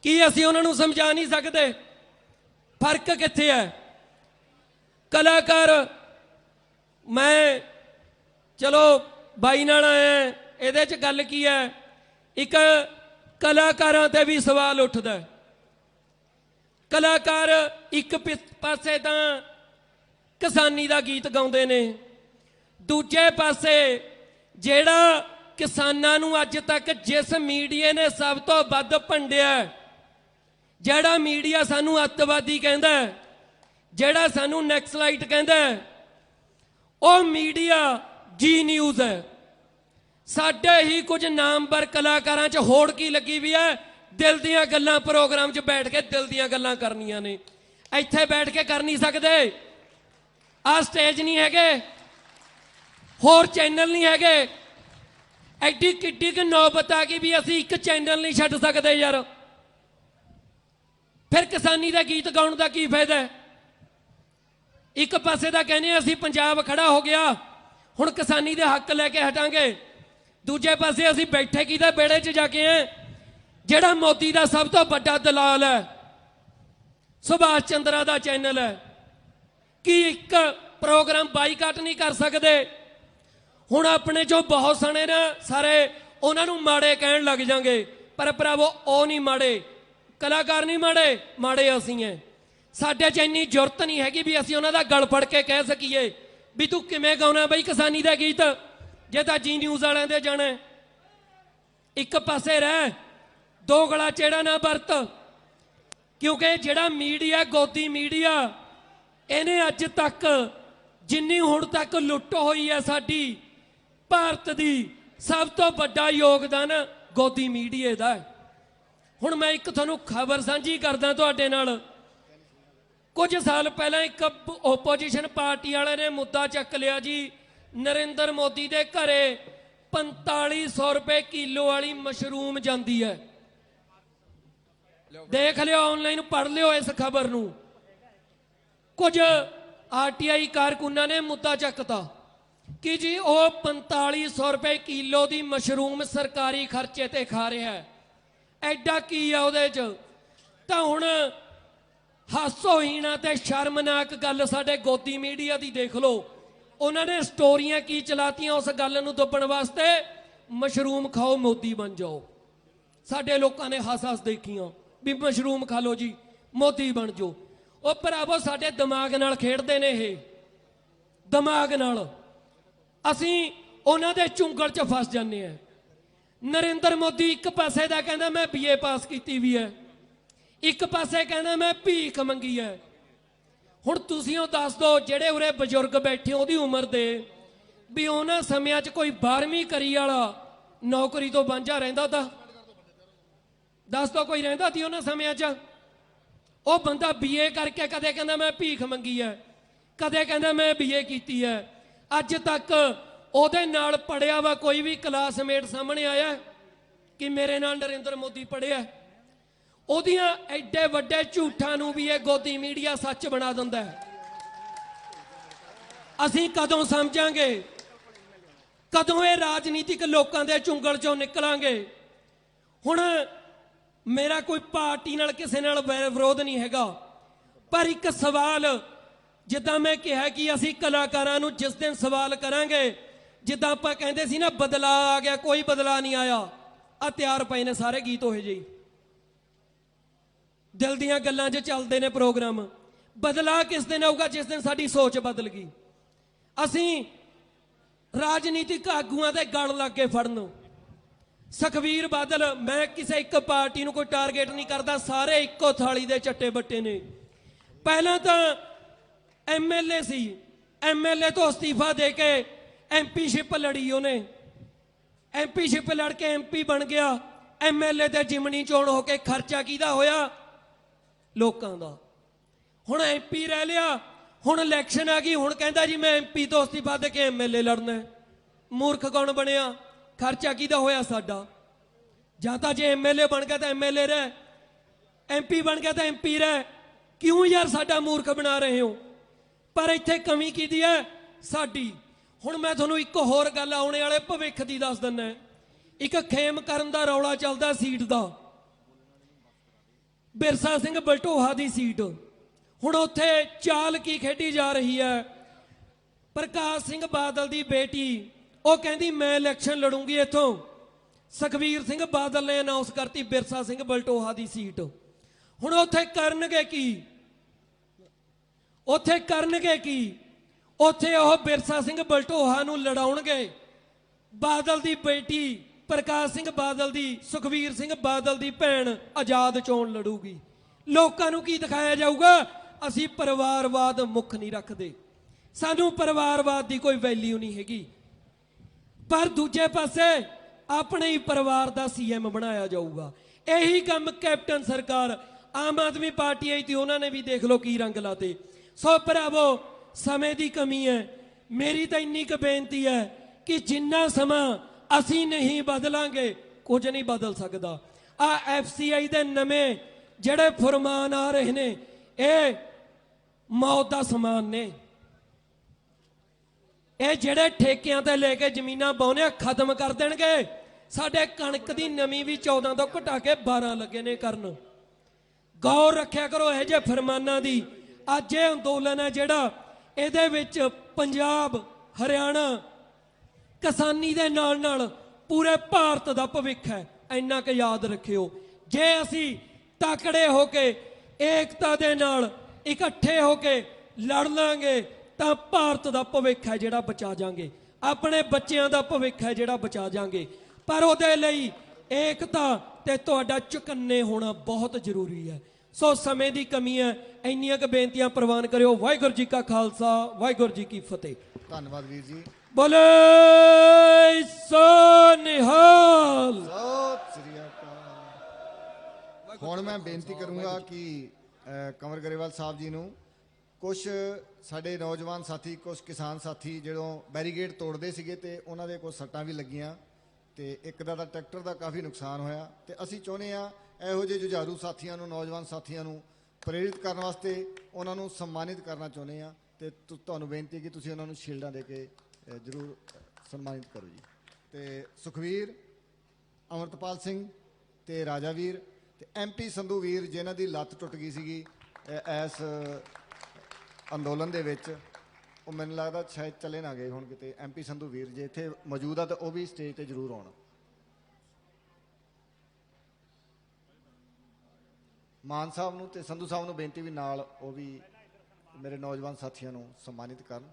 ਕੀ ਅਸੀਂ ਉਹਨਾਂ ਨੂੰ ਸਮਝਾ ਨਹੀਂ ਸਕਦੇ? ਫਰਕ ਕਿੱਥੇ ਹੈ? ਕਲਾਕਾਰ, ਮੈਂ ਚਲੋ ਬਾਈ ਨਾਲ ਆਇਆ, ਇਹਦੇ 'ਚ ਗੱਲ ਕੀ ਹੈ? ਇੱਕ ਕਲਾਕਾਰਾਂ ਤੇ ਵੀ ਸਵਾਲ ਉੱਠਦਾ। ਕਲਾਕਾਰ ਇੱਕ ਪਾਸੇ ਤਾਂ ਕਿਸਾਨੀ ਦਾ ਗੀਤ ਗਾਉਂਦੇ ਨੇ, ਦੂਜੇ ਪਾਸੇ ਜਿਹੜਾ ਕਿਸਾਨਾਂ ਨੂੰ ਅੱਜ ਤੱਕ ਜਿਸ ਮੀਡੀਆ ਨੇ ਸਭ ਤੋਂ ਵੱਧ ਭੰਡਿਆ, ਜਿਹੜਾ ਮੀਡੀਆ ਸਾਨੂੰ ਅੱਤਵਾਦੀ ਕਹਿੰਦਾ, ਜਿਹੜਾ ਸਾਨੂੰ ਨੈਕਸਲਾਈਟ ਕਹਿੰਦਾ, ਉਹ ਮੀਡੀਆ ਜੀ ਨਿਊਜ਼ ਹੈ। ਸਾਡੇ ਹੀ ਕੁਝ ਨਾਮਵਰ ਕਲਾਕਾਰਾਂ 'ਚ ਹੋੜ ਕੀ ਲੱਗੀ ਵੀ ਹੈ, ਦਿਲ ਦੀਆਂ ਗੱਲਾਂ ਪ੍ਰੋਗਰਾਮ 'ਚ ਬੈਠ ਕੇ ਦਿਲ ਦੀਆਂ ਗੱਲਾਂ ਕਰਨੀਆਂ ਨੇ। ਇੱਥੇ ਬੈਠ ਕੇ ਕਰ ਨਹੀਂ ਸਕਦੇ, ਆਹ ਸਟੇਜ ਨਹੀਂ ਹੈਗੇ, ਹੋਰ ਚੈਨਲ ਨਹੀਂ ਹੈਗੇ। ਐਡੀ ਕਿੱਡੀ ਕਿ ਨੌਬਤ ਆ ਗਈ ਵੀ ਅਸੀਂ ਇੱਕ ਚੈਨਲ ਨਹੀਂ ਛੱਡ ਸਕਦੇ ਯਾਰ। ਫਿਰ ਕਿਸਾਨੀ ਦਾ ਗੀਤ ਗਾਉਣ ਦਾ ਕੀ ਫਾਇਦਾ? ਇੱਕ ਪਾਸੇ ਦਾ ਕਹਿੰਦੇ ਅਸੀਂ ਪੰਜਾਬ ਖੜਾ ਹੋ ਗਿਆ, ਹੁਣ ਕਿਸਾਨੀ ਦੇ ਹੱਕ ਲੈ ਕੇ ਹਟਾਂਗੇ, ਦੂਜੇ ਪਾਸੇ ਅਸੀਂ ਬੈਠੇ ਕਿਹਦੇ ਵਿਹੜੇ 'ਚ ਜਾ ਕੇ ਆ, ਜਿਹੜਾ ਮੋਦੀ ਦਾ ਸਭ ਤੋਂ ਵੱਡਾ ਦਲਾਲ ਹੈ, ਸੁਭਾਸ਼ ਚੰਦਰਾ ਦਾ ਚੈਨਲ ਹੈ। ਕੀ ਇੱਕ ਪ੍ਰੋਗਰਾਮ ਬਾਈਕਾਟ ਨਹੀਂ ਕਰ ਸਕਦੇ? ਹੁਣ ਆਪਣੇ ਜੋ ਬਹੁਤ ਸਣੇ ਨਾ ਸਾਰੇ, ਉਹਨਾਂ ਨੂੰ ਮਾੜੇ ਕਹਿਣ ਲੱਗ ਜਾਂਗੇ, ਪਰ ਭਰਾਵੋ ਉਹ ਨਹੀਂ ਮਾੜੇ, ਕਲਾਕਾਰ ਨਹੀਂ ਮਾੜੇ, ਮਾੜੇ ਅਸੀਂ ਹੈ। ਸਾਡੇ 'ਚ ਇੰਨੀ ਜ਼ਰੂਰਤ ਨਹੀਂ ਹੈਗੀ ਵੀ ਅਸੀਂ ਉਹਨਾਂ ਦਾ ਗਲ ਫੜ ਕੇ ਕਹਿ ਸਕੀਏ ਵੀ ਤੂੰ ਕਿਵੇਂ ਗਾਉਣਾ ਬਈ ਕਿਸਾਨੀ ਦਾ ਗੀਤ, ਜੇ ਤਾਂ ਜੀ ਨਿਊਜ਼ ਵਾਲਿਆਂ ਦੇ ਜਾਣਾ। ਇੱਕ ਪਾਸੇ ਰਹਿ, ਦੋ ਗਲਾ ਚੇੜਾ ਨਾ ਵਰਤ, ਕਿਉਂਕਿ ਜਿਹੜਾ ਮੀਡੀਆ, ਗੋਦੀ ਮੀਡੀਆ, ਇਹਨੇ ਅੱਜ ਤੱਕ ਜਿੰਨੀ ਹੁਣ ਤੱਕ ਲੁੱਟ ਹੋਈ ਹੈ ਸਾਡੀ ਭਾਰਤ ਦੀ, ਸਭ ਤੋਂ ਵੱਡਾ ਯੋਗਦਾਨ ਗੋਦੀ ਮੀਡੀਆ ਦਾ ਹੈ। ਹੁਣ ਮੈਂ ਇੱਕ ਤੁਹਾਨੂੰ ਖਬਰ ਸਾਂਝੀ ਕਰਦਾ ਤੁਹਾਡੇ ਨਾਲ। ਕੁਝ ਸਾਲ ਪਹਿਲਾਂ ਇੱਕ ਓਪੋਜੀਸ਼ਨ ਪਾਰਟੀ ਵਾਲੇ ਨੇ ਮੁੱਦਾ ਚੱਕ ਲਿਆ ਜੀ, ਨਰਿੰਦਰ ਮੋਦੀ ਦੇ ਘਰੇ 4500 ਰੁਪਏ ਕਿਲੋ ਵਾਲੀ ਮਸ਼ਰੂਮ ਜਾਂਦੀ ਹੈ। ਦੇਖ ਲਿਓ, ਆਨਲਾਈਨ ਪੜ੍ਹ ਲਿਓ ਇਸ ਖਬਰ ਨੂੰ। ਕੁਝ ਆਰਟੀਆਈ ਕਾਰਕੁਨਾਂ ਨੇ ਮੁੱਦਾ ਚੱਕਤਾ ਕਿ ਜੀ ਉਹ 4500 ਰੁਪਏ ਕਿਲੋ ਦੀ ਮਸ਼ਰੂਮ ਸਰਕਾਰੀ ਖਰਚੇ ਤੇ ਖਾ ਰਿਹਾ ਹੈ। ਐਡਾ ਕੀ ਆ ਉਹਦੇ 'ਚ? ਤਾਂ ਹੁਣ ਹਾਸੋਹੀਣਾ ਤੇ ਸ਼ਰਮਨਾਕ ਗੱਲ ਸਾਡੇ ਗੋਦੀ ਮੀਡੀਆ ਦੀ ਦੇਖ ਲਓ। ਉਹਨਾਂ ਨੇ ਸਟੋਰੀਆਂ ਕੀ ਚਲਾਤੀਆਂ ਉਸ ਗੱਲ ਨੂੰ ਦੱਬਣ ਵਾਸਤੇ, ਮਸ਼ਰੂਮ ਖਾਓ ਮੋਦੀ ਬਣ ਜਾਓ। ਸਾਡੇ ਲੋਕਾਂ ਨੇ ਹੱਸ ਦੇਖੀਆਂ ਵੀ ਮਸ਼ਰੂਮ ਖਾ ਲਓ ਜੀ ਮੋਦੀ ਬਣ ਜਾਓ। ਉਹ ਭਰਾਵੋ ਸਾਡੇ ਦਿਮਾਗ ਨਾਲ ਖੇਡਦੇ ਨੇ ਇਹ, ਦਿਮਾਗ ਨਾਲ। ਅਸੀਂ ਉਹਨਾਂ ਦੇ ਚੁੰਗਲ 'ਚ ਫਸ ਜਾਂਦੇ ਆ। ਨਰਿੰਦਰ ਮੋਦੀ ਇੱਕ ਪਾਸੇ ਦਾ ਕਹਿੰਦਾ ਮੈਂ BA ਪਾਸ ਕੀਤੀ ਵੀ ਹੈ, ਇੱਕ ਪਾਸੇ ਕਹਿੰਦਾ ਮੈਂ ਭੀਖ ਮੰਗੀ ਹੈ। ਹੁਣ ਤੁਸੀਂ ਉਹ ਦੱਸ ਦਿਓ ਜਿਹੜੇ ਉਰੇ ਬਜ਼ੁਰਗ ਬੈਠੇ ਉਹਦੀ ਉਮਰ ਦੇ, ਵੀ ਉਹਨਾਂ ਸਮਿਆਂ 'ਚ ਕੋਈ 12ਵੀਂ ਕਰੀ ਵਾਲਾ ਨੌਕਰੀ ਤੋਂ ਵਾਂਝਾ ਰਹਿੰਦਾ ਤਾਂ? ਦੱਸ ਦਿਓ ਕੋਈ ਰਹਿੰਦਾ ਸੀ ਉਹਨਾਂ ਸਮਿਆਂ 'ਚ? ਉਹ ਬੰਦਾ BA ਕਰਕੇ ਕਦੇ ਕਹਿੰਦਾ ਮੈਂ ਭੀਖ ਮੰਗੀ ਹੈ, ਕਦੇ ਕਹਿੰਦਾ ਮੈਂ BA ਕੀਤੀ ਹੈ। ਅੱਜ ਤੱਕ ਉਹਦੇ ਨਾਲ ਪੜਿਆ ਵਾ ਕੋਈ ਵੀ ਕਲਾਸਮੇਟ ਸਾਹਮਣੇ ਆਇਆ ਕਿ ਮੇਰੇ ਨਾਲ ਨਰਿੰਦਰ ਮੋਦੀ ਪੜਿਆ? ਉਹਦੀਆਂ ਐਡੇ ਵੱਡੇ ਝੂਠਾਂ ਨੂੰ ਵੀ ਇਹ ਗੋਦੀ ਮੀਡੀਆ ਸੱਚ ਬਣਾ ਦਿੰਦਾ ਹੈ। ਅਸੀਂ ਕਦੋਂ ਸਮਝਾਂਗੇ? ਕਦੋਂ ਇਹ ਰਾਜਨੀਤਿਕ ਲੋਕਾਂ ਦੇ ਚੁੰਗਲ 'ਚੋਂ ਨਿਕਲਾਂਗੇ? ਹੁਣ ਮੇਰਾ ਕੋਈ ਪਾਰਟੀ ਨਾਲ ਕਿਸੇ ਨਾਲ ਵਿਰੋਧ ਨਹੀਂ ਹੈਗਾ, ਪਰ ਇੱਕ ਸਵਾਲ, ਜਿੱਦਾਂ ਮੈਂ ਕਿਹਾ ਕਿ ਅਸੀਂ ਕਲਾਕਾਰਾਂ ਨੂੰ ਜਿਸ ਦਿਨ ਸਵਾਲ ਕਰਾਂਗੇ, ਜਿੱਦਾਂ ਆਪਾਂ ਕਹਿੰਦੇ ਸੀ ਨਾ ਬਦਲਾਅ ਆ ਗਿਆ, ਕੋਈ ਬਦਲਾਅ ਨਹੀਂ ਆਇਆ। ਆ ਤਿਆਰ ਪਏ ਨੇ ਸਾਰੇ ਗੀਤ ਉਹੇ ਜਿਹੇ, ਦਿਲ ਦੀਆਂ ਗੱਲਾਂ 'ਚ ਚੱਲਦੇ ਨੇ ਪ੍ਰੋਗਰਾਮ। ਬਦਲਾਅ ਕਿਸ ਦਿਨ ਆਊਗਾ? ਜਿਸ ਦਿਨ ਸਾਡੀ ਸੋਚ ਬਦਲ ਗਈ। ਅਸੀਂ ਰਾਜਨੀਤਿਕ ਆਗੂਆਂ ਦੇ ਗਲ ਲੱਗ ਕੇ ਫੜਨ। ਸੁਖਬੀਰ ਬਾਦਲ, ਮੈਂ ਕਿਸੇ ਇੱਕ ਪਾਰਟੀ ਨੂੰ ਕੋਈ ਟਾਰਗੇਟ ਨਹੀਂ ਕਰਦਾ, ਸਾਰੇ ਇੱਕੋ ਥਾਲੀ ਦੇ ਚੱਟੇ ਬੱਟੇ ਨੇ। ਪਹਿਲਾਂ ਤਾਂ ਐਮਐਲਏ ਸੀ, ਐਮਐਲਏ ਤੋਂ ਅਸਤੀਫਾ ਦੇ ਕੇ ਐਮਪੀਸ਼ਿਪ ਲੜੀ ਉਹਨੇ, ਐਮਪੀਸ਼ਿਪ ਲੜ ਕੇ ਐਮਪੀ ਬਣ ਗਿਆ। ਐਮਐਲਏ ਤੇ ਜਿਮਣੀ ਚੋਣ ਹੋ ਕੇ ਖਰਚਾ ਕਿਹਦਾ ਹੋਇਆ? ਲੋਕਾਂ ਦਾ। ਹੁਣ ਐਮਪੀ ਰਹਿ ਲਿਆ, ਹੁਣ ਇਲੈਕਸ਼ਨ ਆ ਗਈ, ਹੁਣ ਕਹਿੰਦਾ ਜੀ ਮੈਂ ਐਮਪੀ ਤੋਂ ਅਸਤੀਫਾ ਦੇ ਕੇ ਐਮਐਲਏ ਲੜਨਾ। ਮੂਰਖ ਕੌਣ ਬਣਿਆ? ਖਰਚਾ ਕਿਹਦਾ ਹੋਇਆ? ਸਾਡਾ। ਜਾਂ ਤਾਂ ਜੇ ਐਮਐਲਏ ਬਣ ਗਿਆ ਤਾਂ ਐਮਐਲਏ ਰਹਿ, ਐਮਪੀ ਬਣ ਗਿਆ ਤਾਂ ਐਮਪੀ ਰਹਿ। ਕਿਉਂ ਯਾਰ ਸਾਡਾ ਮੂਰਖ ਬਣਾ ਰਹੇ ਹੋ? ਪਰ ਇੱਥੇ ਕਮੀ ਕਿਹਦੀ ਹੈ? ਸਾਡੀ। ਹੁਣ ਮੈਂ ਤੁਹਾਨੂੰ ਇੱਕ ਹੋਰ ਗੱਲ ਆਉਣੇ ਵਾਲੇ ਭਵਿੱਖ ਦੀ ਦੱਸ ਦਿੰਦਾ। ਇੱਕ ਖੇਮ ਕਰਨ ਦਾ ਰੌਲਾ ਚੱਲਦਾ ਸੀਟ ਦਾ, ਬਿਰਸਾ ਸਿੰਘ ਬਲਟੋਹਾ ਦੀ ਸੀਟ। ਹੁਣ ਉੱਥੇ ਚਾਲ ਕੀ ਖੇਡੀ ਜਾ ਰਹੀ ਹੈ? ਪ੍ਰਕਾਸ਼ ਸਿੰਘ ਬਾਦਲ ਦੀ ਬੇਟੀ ਉਹ ਕਹਿੰਦੀ ਮੈਂ ਇਲੈਕਸ਼ਨ ਲੜੂੰਗੀ ਇੱਥੋਂ। ਸੁਖਬੀਰ ਸਿੰਘ ਬਾਦਲ ਨੇ ਅਨਾਉਂਸ ਕਰਤੀ ਬਿਰਸਾ ਸਿੰਘ ਬਲਟੋਹਾ ਦੀ ਸੀਟ। ਹੁਣ ਉੱਥੇ ਕਰਨਗੇ ਕੀ? ਉੱਥੇ ਕਰਨਗੇ ਕੀ? ਉੱਥੇ ਉਹ ਬਿਰਸਾ ਸਿੰਘ ਬਲਟੋਹਾ ਨੂੰ ਲੜਾਉਣਗੇ। ਬਾਦਲ ਦੀ ਬੇਟੀ ਪ੍ਰਕਾਸ਼ ਸਿੰਘ ਬਾਦਲ ਦੀ, ਸੁਖਬੀਰ ਸਿੰਘ ਬਾਦਲ ਦੀ ਭੈਣ ਆਜ਼ਾਦ ਚੋਣ ਲੜੂਗੀ। ਲੋਕਾਂ ਨੂੰ ਕੀ ਦਿਖਾਇਆ ਜਾਊਗਾ? ਅਸੀਂ ਪਰਿਵਾਰਵਾਦ ਮੁੱਖ ਨਹੀਂ ਰੱਖਦੇ, ਸਾਨੂੰ ਪਰਿਵਾਰਵਾਦ ਦੀ ਕੋਈ ਵੈਲਿਊ ਨਹੀਂ ਹੈਗੀ। ਪਰ ਦੂਜੇ ਪਾਸੇ ਆਪਣੇ ਹੀ ਪਰਿਵਾਰ ਦਾ ਸੀਐਮ ਬਣਾਇਆ ਜਾਊਗਾ। ਇਹੀ ਕੰਮ ਕੈਪਟਨ ਸਰਕਾਰ ਆਮ ਆਦਮੀ ਪਾਰਟੀ ਆਈ ਤੇ ਉਹਨਾਂ ਨੇ ਵੀ ਦੇਖ ਲਓ ਕੀ ਰੰਗ ਲਾਤੇ। ਸੋ ਭਰਾਵੋ, ਸਮੇਂ ਦੀ ਕਮੀ ਹੈ। ਮੇਰੀ ਤਾਂ ਇੰਨੀ ਕੁ ਬੇਨਤੀ ਹੈ ਕਿ ਜਿੰਨਾ ਸਮਾਂ ਅਸੀਂ ਨਹੀਂ ਬਦਲਾਂਗੇ ਕੁਝ ਨਹੀਂ ਬਦਲ ਸਕਦਾ। ਆ ਐਫਸੀਆਈ ਦੇ ਨਵੇਂ ਜਿਹੜੇ ਫਰਮਾਨ ਆ ਰਹੇ ਨੇ, ਇਹ ਮੌਤ ਦਾ ਸਮਾਨ ਨੇ। ਇਹ ਜਿਹੜੇ ਠੇਕਿਆਂ ਤੇ ਲੈ ਕੇ ਜ਼ਮੀਨਾਂ ਬਾਉਣੇ ਖਤਮ ਕਰ ਦੇਣਗੇ। ਸਾਡੇ ਕਣਕ ਦੀ ਨਮੀ ਵੀ 14 ਤੋਂ ਘਟਾ ਕੇ 12 ਲੱਗੇ ਨੇ ਕਰਨ। ਗੌਰ ਰੱਖਿਆ ਕਰੋ ਇਹ ਜਿਹੇ ਫਰਮਾਨਾਂ ਦੀ। ਅੱਜ ਇਹ ਅੰਦੋਲਨ ਹੈ ਜਿਹੜਾ, ਇਹਦੇ ਵਿੱਚ ਪੰਜਾਬ, ਹਰਿਆਣਾ, ਕਿਸਾਨੀ ਦੇ ਨਾਲ ਨਾਲ ਪੂਰੇ ਭਾਰਤ ਦਾ ਭਵਿੱਖ ਹੈ। ਇੰਨਾ ਕੁ ਯਾਦ ਰੱਖਿਓ। ਜੇ ਅਸੀਂ ਤਕੜੇ ਹੋ ਕੇ ਏਕਤਾ ਦੇ ਨਾਲ ਇਕੱਠੇ ਹੋ ਕੇ ਲੜ ਲਾਂਗੇ ਤਾਂ ਭਾਰਤ ਦਾ ਭਵਿੱਖ ਹੈ ਜਿਹੜਾ ਬਚਾ ਜਾਾਂਗੇ, ਆਪਣੇ ਬੱਚਿਆਂ ਦਾ ਭਵਿੱਖ ਹੈ ਜਿਹੜਾ ਬਚਾ ਜਾਾਂਗੇ। ਪਰ ਉਹਦੇ ਲਈ ਏਕਤਾ ਤੇ ਤੁਹਾਡਾ ਚੁਕੰਨੇ ਹੋਣਾ ਬਹੁਤ ਜ਼ਰੂਰੀ ਹੈ। ਸੋ ਸਮੇਂ ਦੀ ਕਮੀ ਹੈ। ਇੰਨੀਆਂ ਕੁ ਬੇਨਤੀਆਂ ਪ੍ਰਵਾਨ ਕਰਿਓ। ਵਾਹਿਗੁਰੂ ਜੀ ਕਾ ਖਾਲਸਾ, ਵਾਹਿਗੁਰੂ ਜੀ ਕੀ ਫਤਿਹ। ਧੰਨਵਾਦ ਵੀਰ ਜੀ। ਬੋਲੇ ਸੋ ਨਿਹਾਲ। ਸਤਿ ਸ੍ਰੀ ਅਕਾਲ। ਹੁਣ ਮੈਂ ਬੇਨਤੀ ਕਰੂੰਗਾ ਕਿ ਕੰਵਰ ਗਰੇਵਾਲ ਸਾਹਿਬ ਜੀ ਨੂੰ, ਕੁਝ ਸਾਡੇ ਨੌਜਵਾਨ ਸਾਥੀ, ਕੁਝ ਕਿਸਾਨ ਸਾਥੀ ਜਦੋਂ ਬੈਰੀਗੇਡ ਤੋੜਦੇ ਸੀਗੇ ਤੇ ਉਹਨਾਂ ਦੇ ਕੁਝ ਸੱਟਾਂ ਵੀ ਲੱਗੀਆਂ ਤੇ ਇੱਕ ਦਾ ਤਾਂ ਟਰੈਕਟਰ ਦਾ ਕਾਫੀ ਨੁਕਸਾਨ ਹੋਇਆ। ਤੇ ਅਸੀਂ ਚਾਹੁੰਦੇ ਆ ਇਹੋ ਜਿਹੇ ਜੁਝਾਰੂ ਸਾਥੀਆਂ ਨੂੰ, ਨੌਜਵਾਨ ਸਾਥੀਆਂ ਨੂੰ ਪ੍ਰੇਰਿਤ ਕਰਨ ਵਾਸਤੇ ਉਹਨਾਂ ਨੂੰ ਸਨਮਾਨਿਤ ਕਰਨਾ ਚਾਹੁੰਦੇ ਆ। ਤੇ ਤੁਹਾਨੂੰ ਬੇਨਤੀ ਹੈ ਕਿ ਤੁਸੀਂ ਉਹਨਾਂ ਨੂੰ ਸ਼ੀਲਡਾਂ ਦੇ ਕੇ ਜ਼ਰੂਰ ਸਨਮਾਨਿਤ ਕਰੋ ਜੀ। ਤੇ ਸੁਖਵੀਰ, ਅਮਰਤਪਾਲ ਸਿੰਘ ਤੇ ਰਾਜਾਵੀਰ ਤੇ ਐਮਪੀ ਸੰਧੂ ਵੀਰ, ਜਿਨ੍ਹਾਂ ਦੀ ਲੱਤ ਟੁੱਟ ਗਈ ਸੀਗੀ ਇਸ ਅੰਦੋਲਨ ਦੇ ਵਿੱਚ, ਉਹ ਮੈਨੂੰ ਲੱਗਦਾ ਸ਼ਾਇਦ ਚਲੇ ਨਾ ਗਏ ਹੁਣ ਕਿਤੇ। ਐਮਪੀ ਸੰਧੂ ਵੀਰ ਜੇ ਇੱਥੇ ਮੌਜੂਦ ਆ ਤਾਂ ਉਹ ਵੀ ਸਟੇਜ ਤੇ ਜ਼ਰੂਰ ਆਉਣ। ਮਾਨ ਸਾਹਿਬ ਨੂੰ ਤੇ ਸੰਧੂ ਸਾਹਿਬ ਨੂੰ ਬੇਨਤੀ ਵੀ ਨਾਲ ਉਹ ਵੀ ਮੇਰੇ ਨੌਜਵਾਨ ਸਾਥੀਆਂ ਨੂੰ ਸਨਮਾਨਿਤ ਕਰਨ।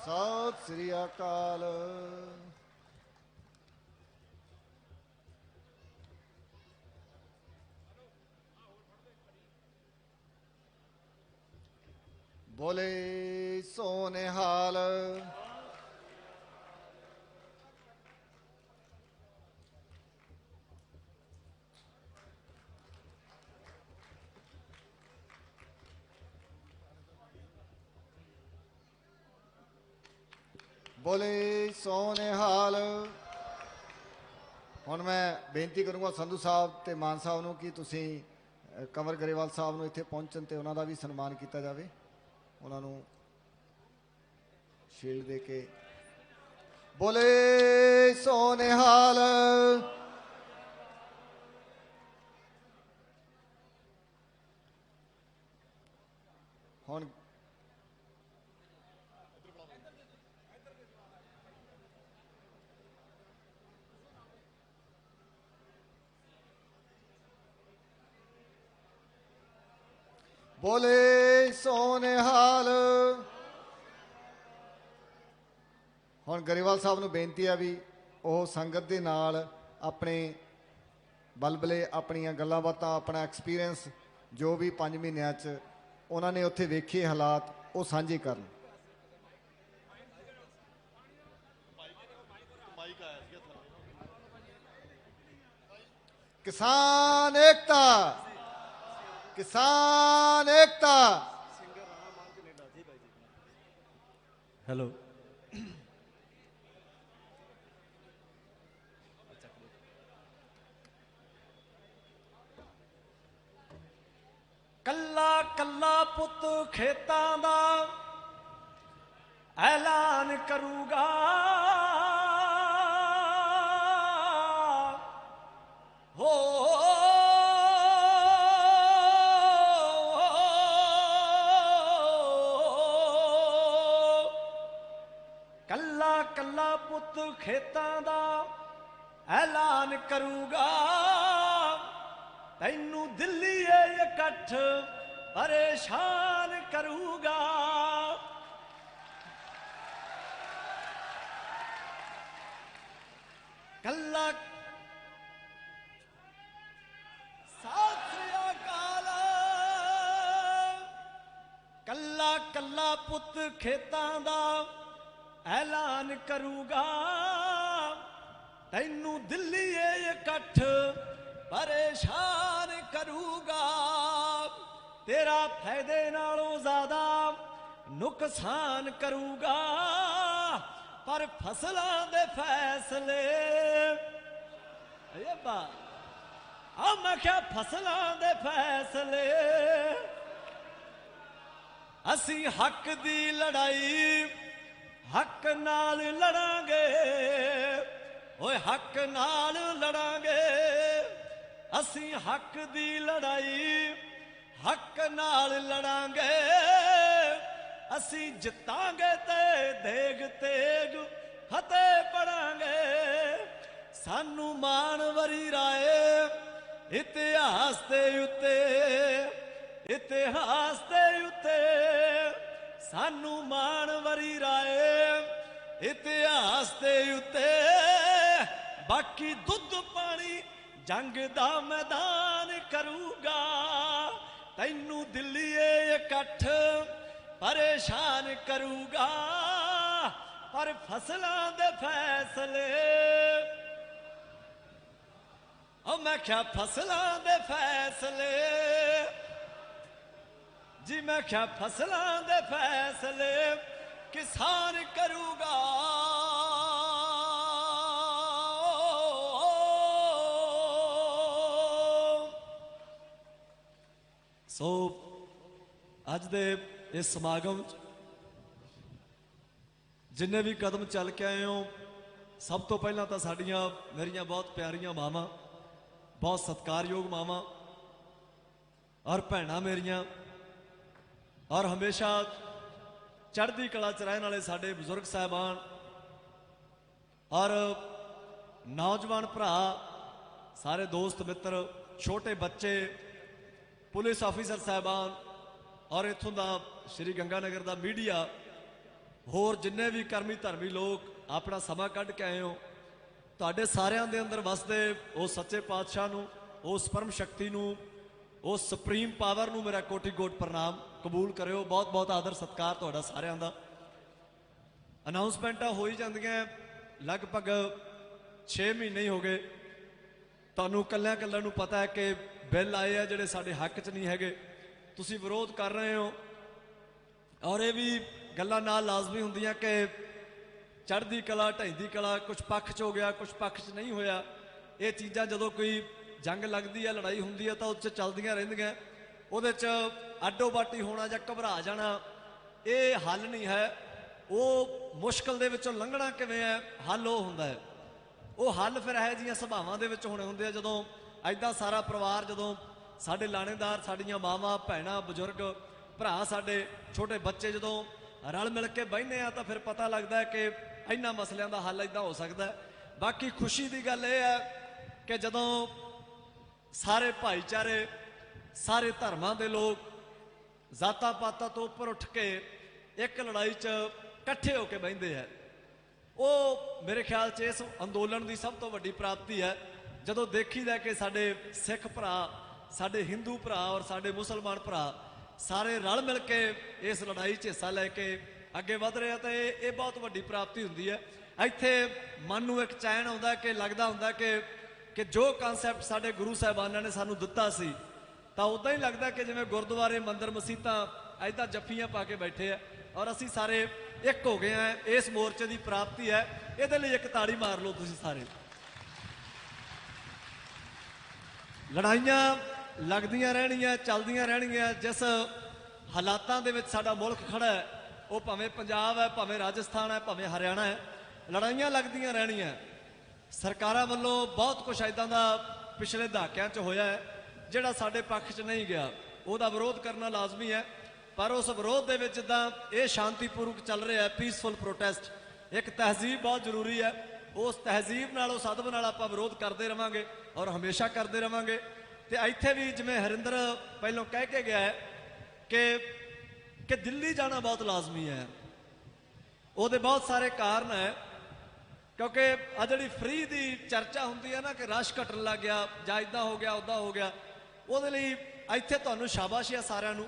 ਸਤਿ ਸ੍ਰੀ ਅਕਾਲ। ਬੋਲੇ ਸੋ ਨਿਹਾਲ। ਬੋਲੇ ਸੋ ਨਿਹਾਲ। ਹੁਣ ਮੈਂ ਬੇਨਤੀ ਕਰੂੰਗਾ ਸੰਧੂ ਸਾਹਿਬ ਤੇ ਮਾਨ ਸਾਹਿਬ ਨੂੰ ਕਿ ਤੁਸੀਂ ਕੰਵਰ ਗਰੇਵਾਲ ਸਾਹਿਬ ਨੂੰ ਇੱਥੇ ਪਹੁੰਚਣ ਤੇ ਉਹਨਾਂ ਦਾ ਵੀ ਸਨਮਾਨ ਕੀਤਾ ਜਾਵੇ। ਉਹਨਾਂ ਨੂੰ ਸ਼ੀਲਡ ਦੇ ਕੇ ਬੋਲੇ ਸੋ ਨਿਹਾਲ। ਹੁਣ ਬੋਲੇ ਸੋ ਨਿਹਾਲ। ਹੁਣ ਗਰੇਵਾਲ ਸਾਹਿਬ ਨੂੰ ਬੇਨਤੀ ਆ ਵੀ ਉਹ ਸੰਗਤ ਦੇ ਨਾਲ ਆਪਣੇ ਬਲਬਲੇ, ਆਪਣੀਆਂ ਗੱਲਾਂ ਬਾਤਾਂ, ਆਪਣਾ ਐਕਸਪੀਰੀਅੰਸ ਜੋ ਵੀ 5 ਮਹੀਨਿਆਂ 'ਚ ਉਹਨਾਂ ਨੇ ਉੱਥੇ ਵੇਖੇ ਹਾਲਾਤ ਉਹ ਸਾਂਝੇ ਕਰਨ। ਕਿਸਾਨ ਏਕਤਾ, ਕਿਸਾਨ ਏਕਤਾ। ਹੈਲੋ, ਕੱਲਾ ਕੱਲਾ ਪੁੱਤ ਖੇਤਾਂ ਦਾ ਐਲਾਨ ਕਰੂਗਾ, ਹੋ ਕੱਲਾ ਕੱਲਾ ਪੁੱਤ ਖੇਤਾਂ ਦਾ ਐਲਾਨ ਕਰੂਗਾ, ਤੈਨੂੰ ਦਿੱਲੀ ਇਹ ਇਕੱਠ ਪਰੇਸ਼ਾਨ ਕਰੂਗਾ। ਕੱਲਾ ਸਤਿ ਸ੍ਰੀ ਅਕਾਲ। ਕੱਲਾ ਕੱਲਾ ਪੁੱਤ ਖੇਤਾਂ ਦਾ ਐਲਾਨ ਕਰੂਗਾ, ਤੈਨੂੰ ਦਿੱਲੀ ਇਹ ਇਕੱਠ ਪਰੇਸ਼ਾਨ ਕਰੂਗਾ। ਤੇਰਾ ਫਾਇਦੇ ਨਾਲੋਂ ਜ਼ਿਆਦਾ ਨੁਕਸਾਨ ਕਰੂਗਾ, ਪਰ ਫਸਲਾਂ ਦੇ ਫੈਸਲੇ ਇਹ ਬਾ ਆ ਮੈਂ ਕਿਹਾ ਫਸਲਾਂ ਦੇ ਫੈਸਲੇ ਅਸੀਂ ਹੱਕ ਦੀ ਲੜਾਈ ਹੱਕ ਨਾਲ ਲੜਾਂਗੇ, ਓਏ ਹੱਕ ਨਾਲ ਲੜਾਂਗੇ। ਅਸੀਂ ਹੱਕ ਦੀ ਲੜਾਈ ਹੱਕ ਨਾਲ ਲੜਾਂਗੇ, ਅਸੀਂ ਜਿੱਤਾਂਗੇ ਤੇ ਦੇਗ ਤੇਗ ਫਤਿਹ ਪੜਾਂਗੇ। ਸਾਨੂੰ ਮਾਣ ਵਰੀ ਰਾਏ ਇਤਿਹਾਸ ਦੇ ਉੱਤੇ, ਇਤਿਹਾਸ ਦੇ ਉੱਤੇ ਸਾਨੂੰ ਮਾਣ ਵਰੀ ਰਾਏ ਇਤਿਹਾਸ ਦੇ ਉੱਤੇ। ਬਾਕੀ ਦੁੱਧ ਪਾਣੀ ਜੰਗ ਦਾ ਮੈਦਾਨ ਕਰੂਗਾ, ਤੈਨੂੰ ਦਿੱਲੀ ਇਹ ਇਕੱਠ ਪਰੇਸ਼ਾਨ ਕਰੂਗਾ, ਪਰ ਫਸਲਾਂ ਦੇ ਫੈਸਲੇ ਉਹ ਮੈਂ ਕਿਹਾ ਫਸਲਾਂ ਦੇ ਫੈਸਲੇ ਜੀ, ਮੈਂ ਕਿਹਾ ਫਸਲਾਂ ਦੇ ਫੈਸਲੇ ਕਿਸਾਨ ਕਰੂਗਾ। ਸੋ ਅੱਜ ਦੇ ਇਸ ਸਮਾਗਮ 'ਚ ਜਿੰਨੇ ਵੀ ਕਦਮ ਚੱਲ ਕੇ ਆਏ ਹੋ, ਸਭ ਤੋਂ ਪਹਿਲਾਂ ਤਾਂ ਸਾਡੀਆਂ ਮੇਰੀਆਂ ਬਹੁਤ ਪਿਆਰੀਆਂ ਮਾਵਾਂ, ਬਹੁਤ ਸਤਿਕਾਰਯੋਗ ਮਾਵਾਂ ਔਰ ਭੈਣਾਂ ਮੇਰੀਆਂ, ਔਰ ਹਮੇਸ਼ਾ ਚੜ੍ਹਦੀ ਕਲਾ 'ਚ ਰਹਿਣ ਵਾਲੇ ਸਾਡੇ ਬਜ਼ੁਰਗ ਸਾਹਿਬਾਨ ਔਰ ਨੌਜਵਾਨ ਭਰਾ, ਸਾਰੇ ਦੋਸਤ ਮਿੱਤਰ, ਛੋਟੇ ਬੱਚੇ, ਪੁਲਿਸ ਆਫੀਸਰ ਸਾਹਿਬਾਨ ਔਰ ਇੱਥੋਂ ਦਾ ਸ਼੍ਰੀ ਗੰਗਾਨਗਰ ਦਾ ਮੀਡੀਆ, ਹੋਰ ਜਿੰਨੇ ਵੀ ਕਰਮੀ ਧਰਮੀ ਲੋਕ ਆਪਣਾ ਸਮਾਂ ਕੱਢ ਕੇ ਆਏ ਹੋ, ਤੁਹਾਡੇ ਸਾਰਿਆਂ ਦੇ ਅੰਦਰ ਵਸਦੇ ਉਸ ਸੱਚੇ ਪਾਤਸ਼ਾਹ ਨੂੰ, ਉਸ ਪਰਮ ਸ਼ਕਤੀ ਨੂੰ ਉਸ ਸੁਪਰੀਮ ਪਾਵਰ ਨੂੰ ਮੇਰਾ ਕੋਟੀ-ਕੋਟ ਪ੍ਰਣਾਮ ਕਬੂਲ ਕਰਿਓ। ਬਹੁਤ ਬਹੁਤ ਆਦਰ ਸਤਿਕਾਰ ਤੁਹਾਡਾ ਸਾਰਿਆਂ ਦਾ। ਅਨਾਉਂਸਮੈਂਟਾਂ ਹੋ ਹੀ ਜਾਂਦੀਆਂ, ਲਗਭਗ 6 ਮਹੀਨੇ ਹੀ ਹੋ ਗਏ। ਤੁਹਾਨੂੰ ਕੱਲਿਆਂ ਨੂੰ ਪਤਾ ਹੈ ਕਿ ਬਿੱਲ ਆਏ ਆ ਜਿਹੜੇ ਸਾਡੇ ਹੱਕ 'ਚ ਨਹੀਂ ਹੈਗੇ, ਤੁਸੀਂ ਵਿਰੋਧ ਕਰ ਰਹੇ ਹੋ। ਔਰ ਇਹ ਵੀ ਗੱਲਾਂ ਨਾਲ ਲਾਜ਼ਮੀ ਹੁੰਦੀਆਂ ਕਿ ਚੜ੍ਹਦੀ ਕਲਾ ਢਹਿੰਦੀ ਕਲਾ, ਕੁਝ ਪੱਖ 'ਚ ਹੋ ਗਿਆ, ਕੁਝ ਪੱਖ 'ਚ ਨਹੀਂ ਹੋਇਆ। ਇਹ ਚੀਜ਼ਾਂ ਜਦੋਂ ਕੋਈ ਜੰਗ ਲੱਗਦੀ ਹੈ, ਲੜਾਈ ਹੁੰਦੀ ਹੈ, ਤਾਂ ਉਹ 'ਚ ਚੱਲਦੀਆਂ ਰਹਿੰਦੀਆਂ। ਉਹਦੇ 'ਚ ਅੱਡੋ ਬਾਟੀ ਹੋਣਾ ਜਾਂ ਘਬਰਾ ਜਾਣਾ ਇਹ ਹੱਲ ਨਹੀਂ ਹੈ। ਉਹ ਮੁਸ਼ਕਲ ਦੇ ਵਿੱਚੋਂ ਲੰਘਣਾ ਕਿਵੇਂ ਹੈ, ਹੱਲ ਉਹ ਹੁੰਦਾ ਹੈ। ਉਹ ਹੱਲ ਫਿਰ ਇਹੋ ਜਿਹੀਆਂ ਸੁਭਾਵਾਂ ਦੇ ਵਿੱਚ ਹੋਣੇ ਹੁੰਦੇ ਆ, ਜਦੋਂ ਐਦਾਂ ਸਾਰਾ ਪਰਿਵਾਰ, ਜਦੋਂ ਸਾਡੇ ਲਾਣੇਦਾਰ, ਸਾਡੀਆਂ ਮਾਵਾਂ, ਭੈਣਾਂ, ਬਜ਼ੁਰਗ, ਭਰਾ, ਸਾਡੇ ਛੋਟੇ ਬੱਚੇ ਜਦੋਂ ਰਲ ਮਿਲ ਕੇ ਬਹਿੰਦੇ ਆ ਤਾਂ ਫਿਰ ਪਤਾ ਲੱਗਦਾ ਹੈ ਕਿ ਇਹਨਾਂ ਮਸਲਿਆਂ ਦਾ ਹੱਲ ਇੱਦਾਂ ਹੋ ਸਕਦਾ ਹੈ। ਬਾਕੀ ਖੁਸ਼ੀ ਦੀ ਗੱਲ ਇਹ ਹੈ ਕਿ ਜਦੋਂ ਸਾਰੇ ਭਾਈਚਾਰੇ, ਸਾਰੇ ਧਰਮਾਂ ਦੇ ਲੋਕ ਜ਼ਾਤਾਂ ਪਾਤਾਂ ਤੋਂ ਉੱਪਰ ਉੱਠ ਕੇ ਇੱਕ ਲੜਾਈ 'ਚ ਇਕੱਠੇ ਹੋ ਕੇ ਬਹਿੰਦੇ ਆ, ਉਹ ਮੇਰੇ ਖਿਆਲ 'ਚ ਇਸ ਅੰਦੋਲਨ ਦੀ ਸਭ ਤੋਂ ਵੱਡੀ ਪ੍ਰਾਪਤੀ ਹੈ। ਜਦੋਂ ਦੇਖੀਦਾ ਕਿ ਸਾਡੇ ਸਿੱਖ ਭਰਾ, ਸਾਡੇ ਹਿੰਦੂ ਭਰਾ ਔਰ ਸਾਡੇ ਮੁਸਲਮਾਨ ਭਰਾ ਸਾਰੇ ਰਲ ਮਿਲ ਕੇ ਇਸ ਲੜਾਈ 'ਚ ਹਿੱਸਾ ਲੈ ਕੇ ਅੱਗੇ ਵਧ ਰਹੇ ਆ, ਤਾਂ ਇਹ ਬਹੁਤ ਵੱਡੀ ਪ੍ਰਾਪਤੀ ਹੁੰਦੀ ਹੈ। ਇੱਥੇ ਮਨ ਨੂੰ ਇੱਕ ਚੈਨ ਆਉਂਦਾ ਕਿ ਲੱਗਦਾ ਹੁੰਦਾ ਕਿ ਜੋ ਕਨਸੈਪਟ ਸਾਡੇ ਗੁਰੂ ਸਾਹਿਬਾਨਾਂ ਨੇ ਸਾਨੂੰ ਦਿੱਤਾ ਸੀ, ਤਾਂ ਉਦਾਂ ਹੀ ਲੱਗਦਾ ਕਿ ਜਿਵੇਂ ਗੁਰਦੁਆਰੇ, ਮੰਦਿਰ, ਮਸੀਤਾਂ ਐਦਾਂ ਜੱਫੀਆਂ ਪਾ ਕੇ ਬੈਠੇ ਆ ਔਰ ਅਸੀਂ ਸਾਰੇ ਇੱਕ ਹੋ ਗਏ ਆ। ਇਸ ਮੋਰਚੇ ਦੀ ਪ੍ਰਾਪਤੀ ਹੈ, ਇਹਦੇ ਲਈ ਇੱਕ ਤਾੜੀ ਮਾਰ ਲਓ ਤੁਸੀਂ ਸਾਰੇ। ਲੜਾਈਆਂ ਲੱਗਦੀਆਂ ਰਹਿਣੀਆਂ, ਚੱਲਦੀਆਂ ਰਹਿਣਗੀਆਂ। ਜਿਸ ਹਾਲਾਤਾਂ ਦੇ ਵਿੱਚ ਸਾਡਾ ਮੁਲਕ ਖੜਾ ਹੈ, ਉਹ ਭਾਵੇਂ ਪੰਜਾਬ ਹੈ, ਭਾਵੇਂ ਰਾਜਸਥਾਨ ਹੈ, ਭਾਵੇਂ ਹਰਿਆਣਾ ਹੈ, ਲੜਾਈਆਂ ਲੱਗਦੀਆਂ ਰਹਿਣੀਆਂ। ਸਰਕਾਰਾਂ ਵੱਲੋਂ ਬਹੁਤ ਕੁਝ ਐਦਾਂ ਦਾ ਪਿਛਲੇ ਦਹਾਕਿਆਂ 'ਚ ਹੋਇਆ ਹੈ ਜਿਹੜਾ ਸਾਡੇ ਪੱਖ 'ਚ ਨਹੀਂ ਗਿਆ, ਉਹਦਾ ਵਿਰੋਧ ਕਰਨਾ ਲਾਜ਼ਮੀ ਹੈ। ਪਰ ਉਸ ਵਿਰੋਧ ਦੇ ਵਿੱਚ ਜਿੱਦਾਂ ਇਹ ਸ਼ਾਂਤੀਪੂਰਵਕ ਚੱਲ ਰਿਹਾ, ਪੀਸਫੁਲ ਪ੍ਰੋਟੈਸਟ, ਇੱਕ ਤਹਿਜ਼ੀਬ ਬਹੁਤ ਜ਼ਰੂਰੀ ਹੈ। ਉਸ ਤਹਿਜ਼ੀਬ ਨਾਲ, ਉਸ ਅਦਬ ਨਾਲ ਆਪਾਂ ਵਿਰੋਧ ਕਰਦੇ ਰਵਾਂਗੇ ਔਰ ਹਮੇਸ਼ਾ ਕਰਦੇ ਰਵਾਂਗੇ। ਤੇ ਇੱਥੇ ਵੀ ਜਿਵੇਂ ਹਰਿੰਦਰ ਪਹਿਲਾਂ ਕਹਿ ਕੇ ਗਿਆ ਹੈ ਕਿ ਦਿੱਲੀ ਜਾਣਾ ਬਹੁਤ ਲਾਜ਼ਮੀ ਹੈ। ਉਹਦੇ ਬਹੁਤ ਸਾਰੇ ਕਾਰਨ ਹੈ, ਕਿਉਂਕਿ ਆ ਜਿਹੜੀ ਫ੍ਰੀ ਦੀ ਚਰਚਾ ਹੁੰਦੀ ਹੈ ਨਾ ਕਿ ਰਸ਼ ਘਟਣ ਲੱਗ ਗਿਆ ਜਾਂ ਇੱਦਾਂ ਹੋ ਗਿਆ, ਉੱਦਾਂ ਹੋ ਗਿਆ, ਉਹਦੇ ਲਈ ਇੱਥੇ ਤੁਹਾਨੂੰ ਸ਼ਾਬਾਸ਼ ਹੈ ਸਾਰਿਆਂ ਨੂੰ।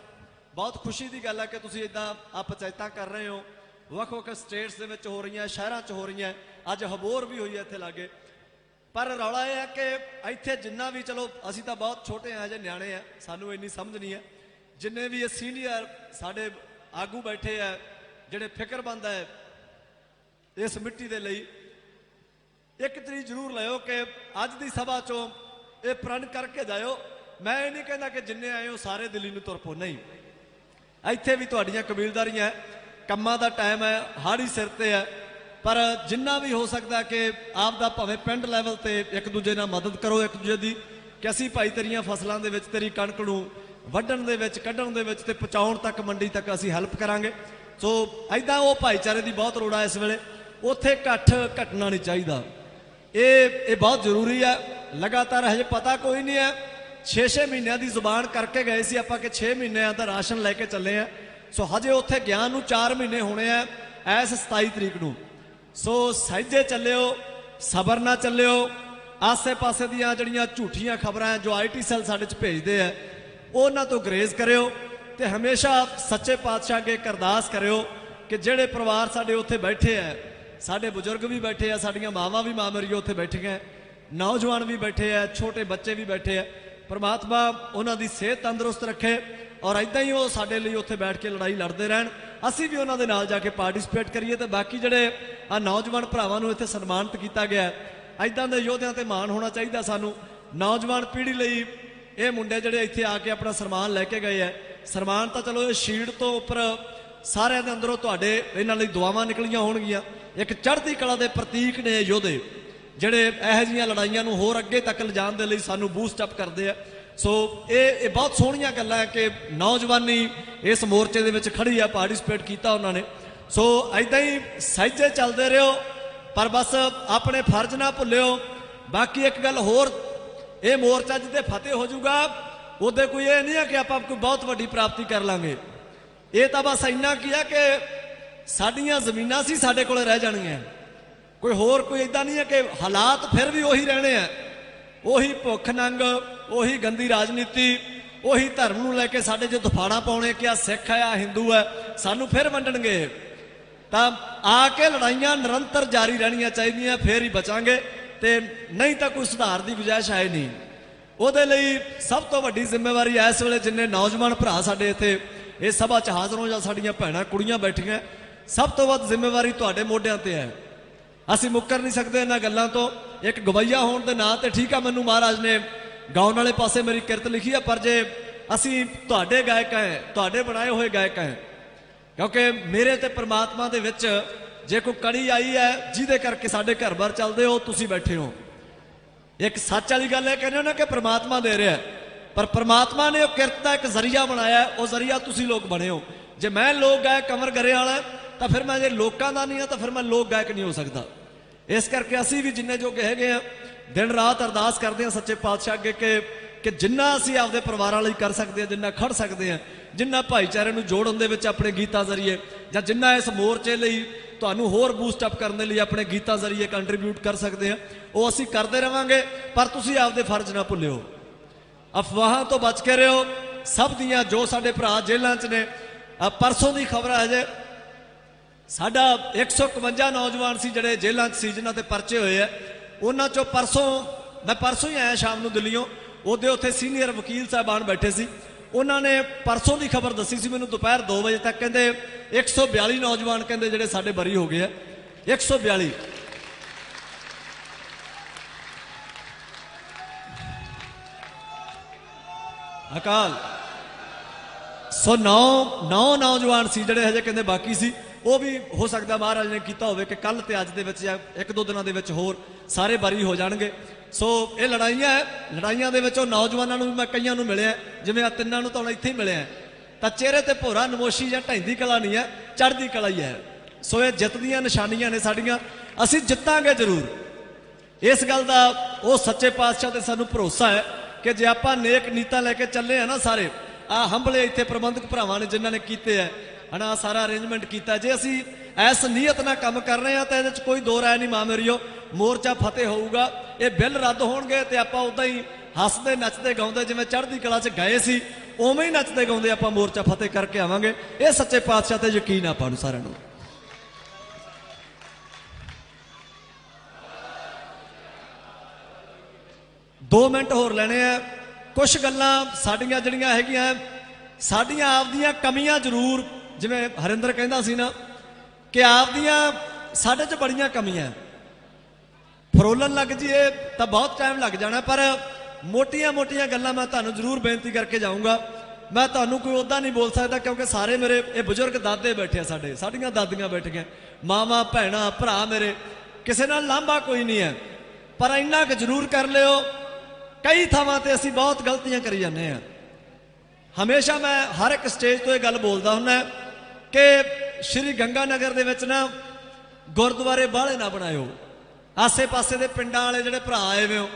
ਬਹੁਤ ਖੁਸ਼ੀ ਦੀ ਗੱਲ ਹੈ ਕਿ ਤੁਸੀਂ ਇੱਦਾਂ ਆ ਪੰਚਾਇਤਾਂ ਕਰ ਰਹੇ ਹੋ, ਵੱਖ-ਵੱਖ ਸਟੇਟਸ ਦੇ ਵਿੱਚ ਹੋ ਰਹੀਆਂ, ਸ਼ਹਿਰਾਂ 'ਚ ਹੋ ਰਹੀਆਂ, ਅੱਜ ਹਬੋਰ ਵੀ ਹੋਈ ਹੈ ਇੱਥੇ ਲਾਗੇ। ਪਰ ਰੌਲਾ ਇਹ ਹੈ ਕਿ ਇੱਥੇ ਜਿੰਨਾ ਵੀ, ਚਲੋ ਅਸੀਂ ਤਾਂ ਬਹੁਤ ਛੋਟੇ ਆ, ਜੇ ਨਿਆਣੇ ਆ, ਸਾਨੂੰ ਇੰਨੀ ਸਮਝ ਨਹੀਂ ਹੈ। ਜਿੰਨੇ ਵੀ ਇਹ ਸੀਨੀਅਰ ਸਾਡੇ ਆਗੂ ਬੈਠੇ ਆ, ਜਿਹੜੇ ਫਿਕਰਮੰਦ ਹੈ ਇਸ ਮਿੱਟੀ ਦੇ ਲਈ, ਇੱਕ ਤਰੀਕ ਜ਼ਰੂਰ ਲਿਓ ਕਿ ਅੱਜ ਦੀ ਸਭਾ 'ਚੋਂ ਇਹ ਪ੍ਰਣ ਕਰਕੇ ਜਾਇਓ। ਮੈਂ ਇਹ ਨਹੀਂ ਕਹਿੰਦਾ ਕਿ ਜਿੰਨੇ ਆਏ ਹੋ ਸਾਰੇ ਦਿੱਲੀ ਨੂੰ ਤੁਰ ਪਓ, ਨਹੀਂ। ਇੱਥੇ ਵੀ ਤੁਹਾਡੀਆਂ ਕਬੀਲਦਾਰੀਆਂ, ਕੰਮਾਂ ਦਾ ਟਾਈਮ ਹੈ, ਹਾੜੀ ਸਿਰ ਤੇ ਹੈ, ਪਰ ਜਿੰਨਾ ਵੀ ਹੋ ਸਕਦਾ ਕਿ ਆਪ ਦਾ ਭਾਵੇਂ ਪਿੰਡ ਲੈਵਲ ਤੇ ਇੱਕ ਦੂਜੇ ਨਾਲ ਮਦਦ ਕਰੋ, ਇੱਕ ਦੂਜੇ ਦੀ, ਕਿ ਅਸੀਂ ਭਾਈ ਤੇਰੀਆਂ ਫਸਲਾਂ ਦੇ ਵਿੱਚ, ਤੇਰੀ ਕਣਕ ਨੂੰ ਵੱਢਣ ਦੇ ਵਿੱਚ, ਕੱਢਣ ਦੇ ਵਿੱਚ ਤੇ ਪਹੁੰਚਾਉਣ ਤੱਕ, ਮੰਡੀ ਤੱਕ ਅਸੀਂ ਹੈਲਪ ਕਰਾਂਗੇ। ਸੋ ਐਦਾਂ ਉਹ ਭਾਈਚਾਰੇ ਦੀ ਬਹੁਤ ਲੋੜ ਹੈ ਇਸ ਵੇਲੇ। ਉੱਥੇ ਇਕੱਠ ਘਟਣਾ ਨਹੀਂ ਚਾਹੀਦਾ, ਇਹ ਬਹੁਤ ਜ਼ਰੂਰੀ ਹੈ। ਲਗਾਤਾਰ ਹਜੇ ਪਤਾ ਕੋਈ ਨਹੀਂ ਹੈ, 6-6 ਮਹੀਨਿਆਂ ਦੀ ਜ਼ੁਬਾਨ ਕਰਕੇ ਗਏ ਸੀ ਆਪਾਂ ਕਿ 6 ਮਹੀਨਿਆਂ ਦਾ ਰਾਸ਼ਨ ਲੈ ਕੇ ਚੱਲੇ ਆ। ਸੋ ਹਜੇ ਉੱਥੇ ਗਿਆਨ ਨੂੰ 4 ਮਹੀਨੇ ਹੋਣੇ ਆ ਐਸ 27 ਤਰੀਕ ਨੂੰ। ਸੋ ਸਹਿਜੇ ਚੱਲਿਓ, ਸਬਰ ਨਾਲ ਚੱਲਿਓ। ਆਸੇ-ਪਾਸੇ ਦੀਆਂ ਜਿਹੜੀਆਂ ਝੂਠੀਆਂ ਖਬਰਾਂ ਜੋ IT ਸੈੱਲ ਸਾਡੇ 'ਚ ਭੇਜਦੇ ਆ, ਉਹਨਾਂ ਤੋਂ ਗਰੇਜ਼ ਕਰਿਓ ਤੇ ਹਮੇਸ਼ਾ ਸੱਚੇ ਪਾਤਸ਼ਾਹ ਅੱਗੇ ਅਰਦਾਸ ਕਰਿਓ ਕਿ ਜਿਹੜੇ ਪਰਿਵਾਰ ਸਾਡੇ ਉੱਥੇ ਬੈਠੇ ਆ, ਸਾਡੇ ਬਜ਼ੁਰਗ ਵੀ ਬੈਠੇ ਆ, ਸਾਡੀਆਂ ਮਾਵਾਂ ਵੀ, ਮਾਂ ਮੇਰੀਆਂ ਉੱਥੇ ਬੈਠੀਆਂ, ਨੌਜਵਾਨ ਵੀ ਬੈਠੇ ਆ, ਛੋਟੇ ਬੱਚੇ ਵੀ ਬੈਠੇ ਆ, ਪਰਮਾਤਮਾ ਉਹਨਾਂ ਦੀ ਸਿਹਤ ਤੰਦਰੁਸਤ ਰੱਖੇ ਔਰ ਇਦਾਂ ਹੀ ਉਹ ਸਾਡੇ ਲਈ ਉੱਥੇ ਬੈਠ ਕੇ ਲੜਾਈ ਲੜਦੇ ਰਹਿਣ, ਅਸੀਂ ਵੀ ਉਹਨਾਂ ਦੇ ਨਾਲ ਜਾ ਕੇ ਪਾਰਟਿਸਿਪੇਟ ਕਰੀਏ। ਤੇ ਬਾਕੀ ਜਿਹੜੇ ਆ ਨੌਜਵਾਨ ਭਰਾਵਾਂ ਨੂੰ ਇੱਥੇ ਸਨਮਾਨਿਤ ਕੀਤਾ ਗਿਆ, ਇਦਾਂ ਦੇ ਯੋਧਿਆਂ ਤੇ ਮਾਣ ਹੋਣਾ ਚਾਹੀਦਾ ਸਾਨੂੰ। ਨੌਜਵਾਨ ਪੀੜ੍ਹੀ ਲਈ ਇਹ ਮੁੰਡੇ ਜਿਹੜੇ ਇੱਥੇ ਆ ਕੇ ਆਪਣਾ ਸਨਮਾਨ ਲੈ ਕੇ ਗਏ ਆ, ਸਨਮਾਨ ਤਾਂ ਚਲੋ ਇਹ ਸ਼ੀਲਡ ਤੋਂ ਉੱਪਰ ਸਾਰਿਆਂ ਦੇ ਅੰਦਰੋਂ ਤੁਹਾਡੇ ਇਹਨਾਂ ਲਈ ਦੁਆਵਾਂ ਨਿਕਲੀਆਂ ਹੋਣਗੀਆਂ। ਇੱਕ ਚੜ੍ਹਦੀ ਕਲਾ ਦੇ ਪ੍ਰਤੀਕ ਨੇ ਇਹ ਯੋਧੇ, ਜਿਹੜੇ ਇਹੋ ਜਿਹੀਆਂ ਲੜਾਈਆਂ ਨੂੰ ਹੋਰ ਅੱਗੇ ਤੱਕ ਲਿਜਾਣ ਦੇ ਲਈ ਸਾਨੂੰ ਬੂਸਟ ਅਪ ਕਰਦੇ ਆ। ਸੋ ਇਹ ਬਹੁਤ ਸੋਹਣੀਆਂ ਗੱਲਾਂ ਹੈ ਕਿ ਨੌਜਵਾਨੀ ਇਸ ਮੋਰਚੇ ਦੇ ਵਿੱਚ ਖੜੀ ਆ, ਪਾਰਟਿਸਿਪੇਟ ਕੀਤਾ ਉਹਨਾਂ ਨੇ। ਸੋ ਐਦਾਂ ਹੀ ਸਹਿਜੇ ਚੱਲਦੇ ਰਹੋ, ਪਰ ਬਸ ਆਪਣੇ ਫਰਜ਼ ਨਾ ਭੁੱਲਿਓ। ਬਾਕੀ ਇੱਕ ਗੱਲ ਹੋਰ, ਇਹ ਮੋਰਚਾ ਜਿੱਦੇ ਫਤਿਹ ਹੋ ਜਾਊਗਾ ਉਹਦੇ ਕੋਈ ਇਹ ਨਹੀਂ ਹੈ ਕਿ ਆਪਾਂ ਕੋਈ ਬਹੁਤ ਵੱਡੀ ਪ੍ਰਾਪਤੀ ਕਰ ਲਾਂਗੇ। ਇਹ ਤਾਂ ਬਸ ਇੰਨਾ ਕੀ ਹੈ ਕਿ ਸਾਡੀਆਂ ਜ਼ਮੀਨਾਂ ਸੀ ਸਾਡੇ ਕੋਲ ਰਹਿ ਜਾਣਗੀਆਂ, ਕੋਈ ਹੋਰ ਕੋਈ ਇਦਾਂ ਨਹੀਂ ਹੈ ਕਿ ਹਾਲਾਤ ਫਿਰ ਵੀ ਉਹੀ ਰਹਿਣੇ ਆ, ਉਹੀ ਭੁੱਖ ਨੰਗ, ਉਹੀ ਗੰਦੀ ਰਾਜਨੀਤੀ, ਉਹੀ ਧਰਮ ਨੂੰ ਲੈ ਕੇ ਸਾਡੇ ਜੋ ਦਫਾੜਾ ਪਾਉਣੇ ਕਿ ਆ ਸਿੱਖ ਹੈ ਆ ਹਿੰਦੂ ਹੈ, ਸਾਨੂੰ ਫਿਰ ਵੰਡਣਗੇ। ਤਾਂ ਆ ਕੇ ਲੜਾਈਆਂ ਨਿਰੰਤਰ ਜਾਰੀ ਰਹਿਣੀਆਂ ਚਾਹੀਦੀਆਂ, ਫੇਰ ਹੀ ਬਚਾਂਗੇ, ਤੇ ਨਹੀਂ ਤਾਂ ਕੋਈ ਸੁਧਾਰ ਦੀ ਗੁੰਜਾਇਸ਼ ਹੈ ਨਹੀਂ। ਉਹਦੇ ਲਈ ਸਭ ਤੋਂ ਵੱਡੀ ਜ਼ਿੰਮੇਵਾਰੀ ਇਸ ਵੇਲੇ ਜਿੰਨੇ ਨੌਜਵਾਨ ਭਰਾ ਸਾਡੇ ਇੱਥੇ ਇਸ ਸਭਾ 'ਚ ਹਾਜ਼ਰ ਹੋ ਜਾਂ ਸਾਡੀਆਂ ਭੈਣਾਂ ਕੁੜੀਆਂ ਬੈਠੀਆਂ, ਸਭ ਤੋਂ ਵੱਧ ਜ਼ਿੰਮੇਵਾਰੀ ਤੁਹਾਡੇ ਮੋਢਿਆਂ ਤੇ ਹੈ। ਅਸੀਂ ਮੁੱਕਰ ਨਹੀਂ ਸਕਦੇ ਇਹਨਾਂ ਗੱਲਾਂ ਤੋਂ। ਇੱਕ ਗਵਈਆ ਹੋਣ ਦੇ ਨਾਂ ਤੇ ਠੀਕ ਆ, ਮੈਨੂੰ ਮਹਾਰਾਜ ਨੇ ਗਾਉਣ ਵਾਲੇ ਪਾਸੇ ਮੇਰੀ ਕਿਰਤ ਲਿਖੀ ਹੈ, ਪਰ ਜੇ ਅਸੀਂ ਤੁਹਾਡੇ ਗਾਇਕ ਹੈ, ਤੁਹਾਡੇ ਬਣਾਏ ਹੋਏ ਗਾਇਕ ਹੈ, ਕਿਉਂਕਿ ਮੇਰੇ ਤੇ ਪ੍ਰਮਾਤਮਾ ਦੇ ਵਿੱਚ ਜੇ ਕੋਈ ਕੜੀ ਆਈ ਹੈ ਜਿਹਦੇ ਕਰਕੇ ਸਾਡੇ ਘਰ-ਬਾਰ ਚੱਲਦੇ ਹੋ, ਤੁਸੀਂ ਬੈਠੇ ਹੋ। ਇੱਕ ਸੱਚ ਵਾਲੀ ਗੱਲ ਇਹ ਕਹਿੰਦੇ ਹੋ ਨਾ ਕਿ ਪ੍ਰਮਾਤਮਾ ਦੇ ਰਿਹਾ, ਪਰ ਪ੍ਰਮਾਤਮਾ ਨੇ ਉਹ ਕਿਰਤ ਦਾ ਇੱਕ ਜ਼ਰੀਆ ਬਣਾਇਆ, ਉਹ ਜ਼ਰੀਆ ਤੁਸੀਂ ਲੋਕ ਬਣੇ ਹੋ। ਜੇ ਮੈਂ ਲੋਕ ਗਾਇਕ ਕੰਵਰ ਗਰੇਵਾਲ ਤਾਂ ਫਿਰ ਮੈਂ ਜੇ ਲੋਕਾਂ ਦਾ ਨਹੀਂ ਆ ਤਾਂ ਫਿਰ ਮੈਂ ਲੋਕ ਗਾਇਕ ਨਹੀਂ ਹੋ ਸਕਦਾ। ਇਸ ਕਰਕੇ ਅਸੀਂ ਵੀ ਜਿੰਨੇ ਜੋਗੇ ਹੈਗੇ ਆ ਦਿਨ ਰਾਤ ਅਰਦਾਸ ਕਰਦੇ ਹਾਂ ਸੱਚੇ ਪਾਤਸ਼ਾਹ ਅੱਗੇ ਕਿ ਜਿੰਨਾ ਅਸੀਂ ਆਪਦੇ ਪਰਿਵਾਰਾਂ ਲਈ ਕਰ ਸਕਦੇ ਹਾਂ, ਜਿੰਨਾ ਖੜ ਸਕਦੇ ਹਾਂ, ਜਿੰਨਾ ਭਾਈਚਾਰੇ ਨੂੰ ਜੋੜਨ ਦੇ ਵਿੱਚ ਆਪਣੇ ਗੀਤਾਂ ਜ਼ਰੀਏ, ਜਾਂ ਜਿੰਨਾ ਇਸ ਮੋਰਚੇ ਲਈ ਤੁਹਾਨੂੰ ਹੋਰ ਬੂਸਟ ਅਪ ਕਰਨ ਦੇ ਲਈ ਆਪਣੇ ਗੀਤਾਂ ਜ਼ਰੀਏ ਕੰਟਰੀਬਿਊਟ ਕਰ ਸਕਦੇ ਹਾਂ, ਉਹ ਅਸੀਂ ਕਰਦੇ ਰਵਾਂਗੇ। ਪਰ ਤੁਸੀਂ ਆਪਦੇ ਫਰਜ਼ ਨਾ ਭੁੱਲਿਓ, ਅਫਵਾਹਾਂ ਤੋਂ ਬਚ ਕੇ ਰਹੋ। ਸਭ ਦੀਆਂ ਜੋ ਸਾਡੇ ਭਰਾ ਜੇਲ੍ਹਾਂ 'ਚ ਨੇ, ਪਰਸੋਂ ਦੀ ਖਬਰ ਹੈ ਜੇ ਸਾਡਾ 151 ਨੌਜਵਾਨ ਸੀ ਜਿਹੜੇ ਜੇਲ੍ਹਾਂ 'ਚ ਸੀ ਜਿਨ੍ਹਾਂ ਤੇ ਪਰਚੇ ਹੋਏ ਆ, ਉਹਨਾਂ 'ਚੋਂ ਮੈਂ ਪਰਸੋਂ ਹੀ ਆਇਆ ਸ਼ਾਮ ਨੂੰ ਦਿੱਲੀੋਂ, ਉਹਦੇ ਉੱਥੇ ਸੀਨੀਅਰ ਵਕੀਲ ਸਾਹਿਬਾਨ ਬੈਠੇ ਸੀ, ਉਹਨਾਂ ਨੇ ਪਰਸੋਂ ਦੀ ਖਬਰ ਦੱਸੀ ਸੀ ਮੈਨੂੰ ਦੁਪਹਿਰ 2 ਵਜੇ ਤੱਕ, ਕਹਿੰਦੇ 142 ਨੌਜਵਾਨ ਕਹਿੰਦੇ ਜਿਹੜੇ ਸਾਡੇ ਬਰੀ ਹੋ ਗਏ ਆ, 142। ਅਕਾਲ ਸੋ 9 ਨੌਜਵਾਨ ਸੀ ਜਿਹੜੇ ਹਜੇ ਕਹਿੰਦੇ ਬਾਕੀ ਸੀ। ਉਹ ਵੀ ਹੋ ਸਕਦਾ ਮਹਾਰਾਜ ਨੇ ਕੀਤਾ ਹੋਵੇ ਕਿ ਕੱਲ ਤੇ ਅੱਜ ਦੇ ਵਿੱਚ ਜਾਂ 1-2 ਦਿਨਾਂ ਦੇ ਵਿੱਚ ਹੋਰ ਸਾਰੇ ਬਰੀ ਹੋ ਜਾਣਗੇ। ਸੋ ਇਹ ਲੜਾਈਆਂ ਹੈ, ਲੜਾਈਆਂ ਦੇ ਵਿੱਚ ਉਹ ਨੌਜਵਾਨਾਂ ਨੂੰ ਵੀ ਮੈਂ ਕਈਆਂ ਨੂੰ ਮਿਲਿਆ, ਜਿਵੇਂ ਆ ਤਿੰਨਾਂ ਨੂੰ ਤਾਂ ਹੁਣ ਇੱਥੇ ਹੀ ਮਿਲਿਆ, ਤਾਂ ਚਿਹਰੇ ਤੇ ਭੋਰਾ ਨਮੋਸ਼ੀ ਜਾਂ ਢਹਿੰਦੀ ਕਲਾ ਨਹੀਂ ਹੈ, ਚੜ੍ਹਦੀ ਕਲਾ ਹੀ ਹੈ। ਸੋ ਇਹ ਜਿੱਤ ਦੀਆਂ ਨਿਸ਼ਾਨੀਆਂ ਨੇ ਸਾਡੀਆਂ, ਅਸੀਂ ਜਿੱਤਾਂਗੇ ਜ਼ਰੂਰ। ਇਸ ਗੱਲ ਦਾ ਉਹ ਸੱਚੇ ਪਾਤਸ਼ਾਹ ਤੇ ਸਾਨੂੰ ਭਰੋਸਾ ਹੈ ਕਿ ਜੇ ਆਪਾਂ ਨੇਕ ਨੀਤਾਂ ਲੈ ਕੇ ਚੱਲੇ ਆ ਨਾ, ਸਾਰੇ ਆ ਹੰਭਲੇ ਇੱਥੇ ਪ੍ਰਬੰਧਕ ਭਰਾਵਾਂ ਨੇ ਜਿਨ੍ਹਾਂ ਨੇ ਕੀਤੇ ਹੈ ਹਨਾ, ਸਾਰਾ ਅਰੇਂਜਮੈਂਟ ਕੀਤਾ, ਜੇ ਅਸੀਂ ਇਸ ਨੀਅਤ ਨਾਲ ਕੰਮ ਕਰ ਰਹੇ ਹਾਂ ਤਾਂ ਇਹਦੇ 'ਚ ਕੋਈ ਦੋ ਰਾਏ ਨਹੀਂ ਮਾਂ ਮੇਰੀਓ, ਮੋਰਚਾ ਫਤਿਹ ਹੋਊਗਾ। ਇਹ ਬਿੱਲ ਰੱਦ ਹੋਣਗੇ ਤੇ ਆਪਾਂ ਉਦਾਂ ਹੀ ਹੱਸਦੇ ਨੱਚਦੇ ਗਾਉਂਦੇ ਜਿਵੇਂ ਚੜ੍ਹਦੀ ਕਲਾ 'ਚ ਗਏ ਸੀ, ਉਵੇਂ ਹੀ ਨੱਚਦੇ ਗਾਉਂਦੇ ਆਪਾਂ ਮੋਰਚਾ ਫਤਿਹ ਕਰਕੇ ਆਵਾਂਗੇ। ਇਹ ਸੱਚੇ ਪਾਤਸ਼ਾਹ ਤੇ ਯਕੀਨ ਆਪਾਂ ਨੂੰ ਸਾਰਿਆਂ ਨੂੰ। ਦੋ ਮਿੰਟ ਹੋਰ ਲੈਣੇ ਆ। ਕੁਝ ਗੱਲਾਂ ਸਾਡੀਆਂ ਜਿਹੜੀਆਂ ਹੈਗੀਆਂ, ਸਾਡੀਆਂ ਆਪਦੀਆਂ ਕਮੀਆਂ ਜ਼ਰੂਰ, ਜਿਵੇਂ ਹਰਿੰਦਰ ਕਹਿੰਦਾ ਸੀ ਨਾ ਕਿ ਆਪਦੀਆਂ ਸਾਡੇ 'ਚ ਬੜੀਆਂ ਕਮੀਆਂ, ਫਰੋਲਣ ਲੱਗ ਜੀਏ ਤਾਂ ਬਹੁਤ ਟਾਈਮ ਲੱਗ ਜਾਣਾ, ਪਰ ਮੋਟੀਆਂ ਗੱਲਾਂ ਮੈਂ ਤੁਹਾਨੂੰ ਜ਼ਰੂਰ ਬੇਨਤੀ ਕਰਕੇ ਜਾਊਂਗਾ। ਮੈਂ ਤੁਹਾਨੂੰ ਕੋਈ ਉੱਦਾਂ ਨਹੀਂ ਬੋਲ ਸਕਦਾ ਕਿਉਂਕਿ ਸਾਰੇ ਮੇਰੇ ਇਹ ਬਜ਼ੁਰਗ ਦਾਦੇ ਬੈਠੇ ਆ, ਸਾਡੀਆਂ ਦਾਦੀਆਂ ਬੈਠੀਆਂ, ਮਾਵਾਂ ਭੈਣਾਂ ਭਰਾ ਮੇਰੇ, ਕਿਸੇ ਨਾਲ ਲਾਂਭਾ ਕੋਈ ਨਹੀਂ ਹੈ, ਪਰ ਇੰਨਾ ਕੁ ਜ਼ਰੂਰ ਕਰ ਲਿਓ, ਕਈ ਥਾਵਾਂ ਤੇ ਅਸੀਂ ਬਹੁਤ ਗਲਤੀਆਂ ਕਰੀ ਜਾਂਦੇ ਹਾਂ। ਹਮੇਸ਼ਾ ਮੈਂ ਹਰ ਇੱਕ ਸਟੇਜ ਤੋਂ ਇਹ ਗੱਲ ਬੋਲਦਾ ਹੁੰਦਾ ਕਿ ਸ਼੍ਰੀ ਗੰਗਾ ਨਗਰ ਦੇ ਵਿੱਚ ਨਾ ਗੁਰਦੁਆਰੇ ਬਾਹਲੇ ਨਾ ਬਣਾਇਓ। ਆਸੇ-ਪਾਸੇ ਦੇ ਪਿੰਡਾਂ ਵਾਲੇ ਜਿਹੜੇ ਭਰਾ ਆਏ ਵੇ ਹੋ,